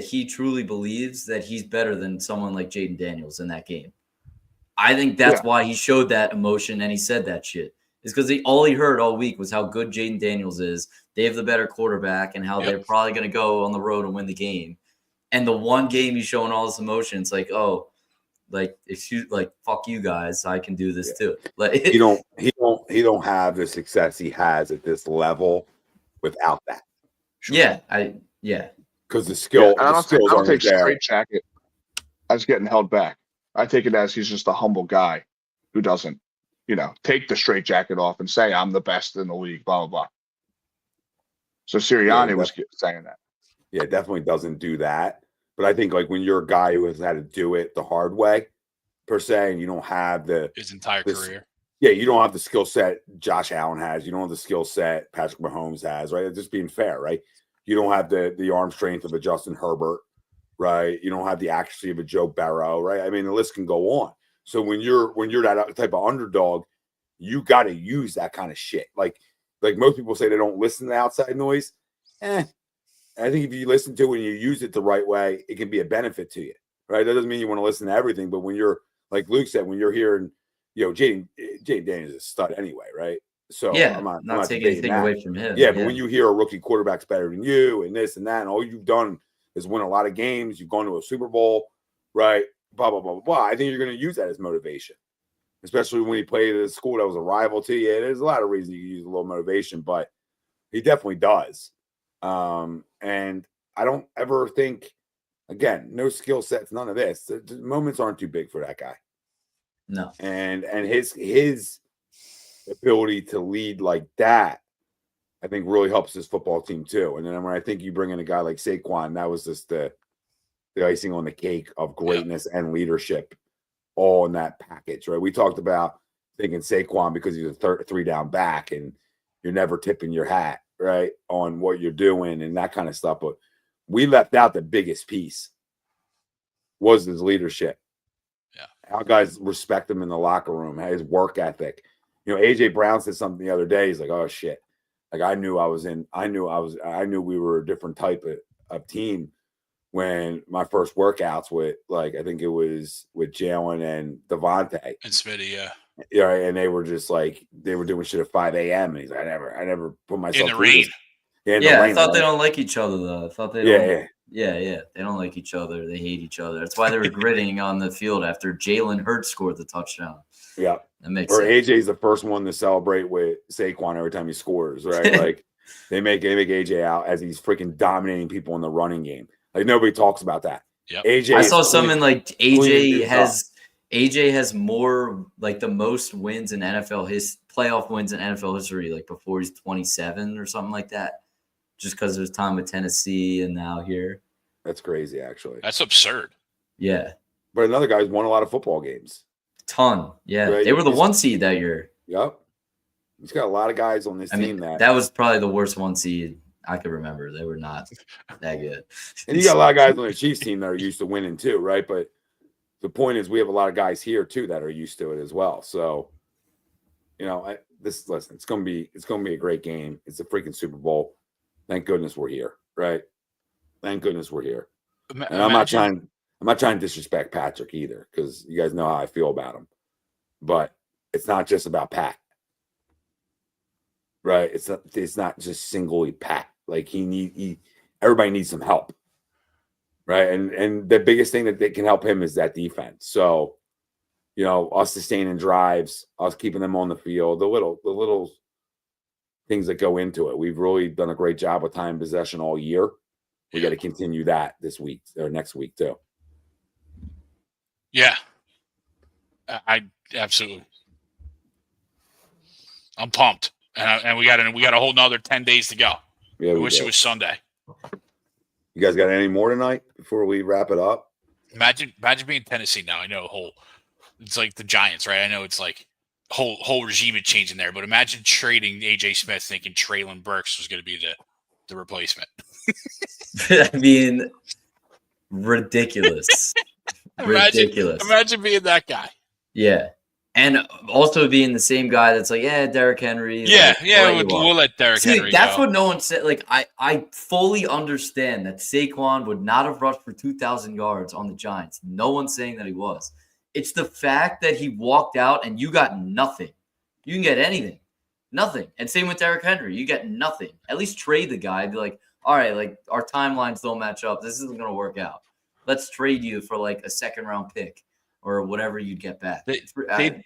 he truly believes that he's better than someone like Jaden Daniels in that game. I think that's why he showed that emotion and he said that shit. Is because all he heard all week was how good Jaden Daniels is. They have the better quarterback and how they're probably going to go on the road and win the game. And the one game he's showing all this emotion, it's like, oh, like fuck you guys, I can do this too. Like he don't have the success he has at this level without that. Sure. Because the skill. I don't take straitjacket as getting held back. I take it as he's just a humble guy who doesn't, take the straitjacket off and say I'm the best in the league. Blah blah blah. So Sirianni was saying that. Yeah, definitely doesn't do that. But I think like when you're a guy who has had to do it the hard way, per se, and you don't have his entire career. Yeah, you don't have the skill set Josh Allen has. You don't have the skill set Patrick Mahomes has, right? Just being fair, right? You don't have the arm strength of a Justin Herbert, right? You don't have the accuracy of a Joe Burrow, right? I mean, the list can go on. So when you're that type of underdog, you got to use that kind of shit. Like most people say they don't listen to outside noise. I think if you listen to it and you use it the right way, it can be a benefit to you, right? That doesn't mean you want to listen to everything, but when you're, like Luke said, when you're hearing, Jaden Daniels is a stud anyway, right? So yeah, I'm not taking anything away from him. Yeah, but when you hear a rookie quarterback's better than you and this and that, and all you've done is win a lot of games, you've gone to a Super Bowl, right? Blah, blah, blah, blah, blah. I think you're going to use that as motivation, especially when he played at a school that was a rival to you. There's a lot of reasons you can use a little motivation, but he definitely does. And I don't ever think, again, no skill sets, none of this. The moments aren't too big for that guy. No. And his ability to lead like that, I think really helps his football team too. And then when I think you bring in a guy like Saquon, that was just the icing on the cake of greatness and leadership all in that package, right? We talked about thinking Saquon because he's a 3 down back and you're never tipping your hat, right, on what you're doing and that kind of stuff. But we left out the biggest piece was his leadership. Yeah. How guys respect him in the locker room, his work ethic. AJ Brown said something the other day. He's like, oh shit. Like I knew we were a different type of team when my first workouts with, like, I think it was with Jalen and Devontae and Smitty, yeah. Yeah, and they were just like they were doing shit at 5 a.m. And he's like, I never put myself In the through rain. this. Yeah, in Yeah, the I rain, thought right? they don't like each other though. I thought they Yeah, don't. yeah. Yeah, they don't like each other. They hate each other. That's why they were gritting on the field after Jalen Hurts scored the touchdown. Yeah. That makes Or sense. AJ's the first one to celebrate with Saquon every time he scores, right? Like they make AJ out as he's freaking dominating people in the running game. Like nobody talks about that. Yep. AJ, I is saw something like cleaning AJ has more, like, the most wins in playoff wins in NFL history, like before he's 27 or something like that, just because of his time with Tennessee and now here. That's crazy, actually. That's absurd. Yeah, But another guy's won a lot of football games. ton. Yeah, Right. they were the 1 seed that year. Yep. He's got a lot of guys on this team that was probably the worst 1 seed I could remember. They were not that good. And you got a lot of guys on the Chiefs team that are used to winning too, right? But the point is, we have a lot of guys here too that are used to it as well. So, listen, it's gonna be a great game. It's a freaking Super Bowl. Thank goodness we're here, right? Thank goodness we're here. And I'm not trying to disrespect Patrick either, because you guys know how I feel about him. But it's not just about Pat, right? It's not just singly Pat. Like everybody needs some help, right? And the biggest thing that can help him is that defense. So, us sustaining drives, us keeping them on the field, the little things that go into it. We've really done a great job with time possession all year. We got to continue that this week or next week too. Yeah, I absolutely. I'm pumped, and we got a whole nother 10 days to go. Yeah, I wish it was Sunday. You guys got any more tonight before we wrap it up? Imagine being Tennessee now. I know it's like the Giants, right? I know it's like whole regime is changing there, but imagine trading AJ Smith thinking Traylon Burks was going to be the replacement. I mean, ridiculous. Ridiculous. Imagine being that guy. Yeah. And also being the same guy that's like, Derrick Henry. We'll let Derrick Henry go. That's what no one said. Like, I fully understand that Saquon would not have rushed for 2,000 yards on the Giants. No one's saying that he was. It's the fact that he walked out and you got nothing. You can get anything. Nothing. And same with Derrick Henry. You get nothing. At least trade the guy. Be like, all right, like, our timelines don't match up. This isn't going to work out. Let's trade you for, like, a second-round pick or whatever you'd get back. It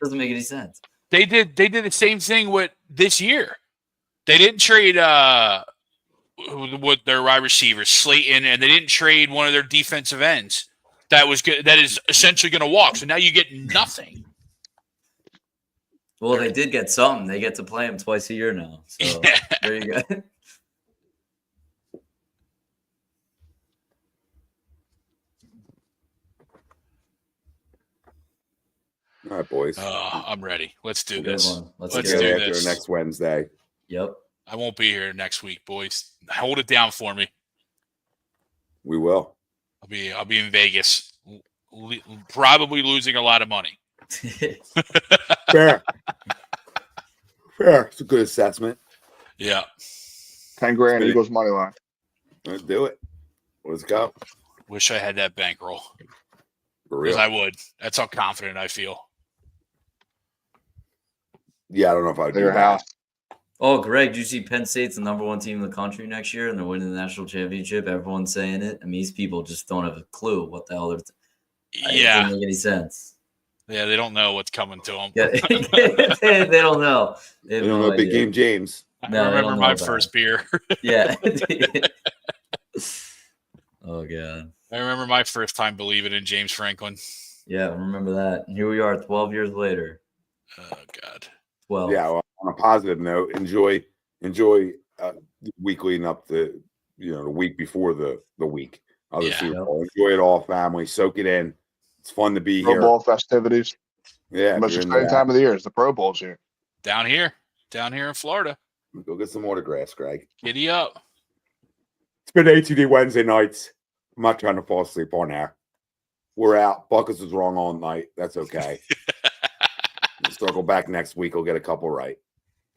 doesn't make any sense. They did the same thing with this year. They didn't trade with their wide receivers, Slayton, and they didn't trade one of their defensive ends that is essentially going to walk. So now you get nothing. Well, they did get something. They get to play him twice a year now. So there you go. All right, boys. I'm ready. Let's do this. Let's do after this. next Wednesday. Yep. I won't be here next week, boys. Hold it down for me. We will. I'll be in Vegas, probably losing a lot of money. Fair. It's a good assessment. Yeah. 10 grand, Eagles money line. Let's do it. Let's go. Wish I had that bankroll. For real. Because I would. That's how confident I feel. Yeah, I don't know if I'd do Your that. house. Oh, Greg, did you see Penn State's the #1 team in the country next year and they're winning the national championship? Everyone's saying it. I mean, these people just don't have a clue what the hell they're It doesn't make any sense. Yeah, they don't know what's coming to them. Yeah, they don't know. They don't know Big Game James. I remember my first beer. Yeah. Oh, God. I remember my first time believing in James Franklin. Yeah, I remember that. And here we are 12 years later. Oh, God. 12. Yeah, well, on a positive note, enjoy week leading up the week before the week of the Super Bowl. Enjoy it all, family. Soak it in. It's fun to be Pro here. Bowl festivities. Yeah, The most exciting time of the year is the Pro Bowls here. Down here in Florida. Go get some autographs, Greg. Giddy up. It's been ATD Wednesday nights. I'm not trying to fall asleep on air. We're out. Buckets was wrong all night. That's okay. We'll circle back next week. We'll get a couple right.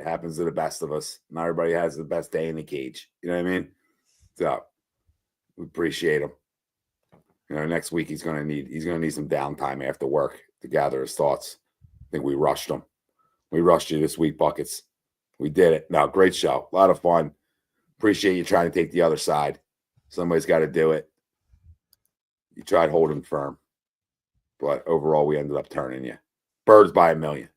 It happens to the best of us. Not everybody has the best day in the cage. You know what I mean? So we appreciate him. Next week he's gonna need some downtime after work to gather his thoughts. I think we rushed him. We rushed you this week, Buckets. We did it. No, great show. A lot of fun. Appreciate you trying to take the other side. Somebody's got to do it. You tried holding firm. But overall, we ended up turning you. Birds by a million.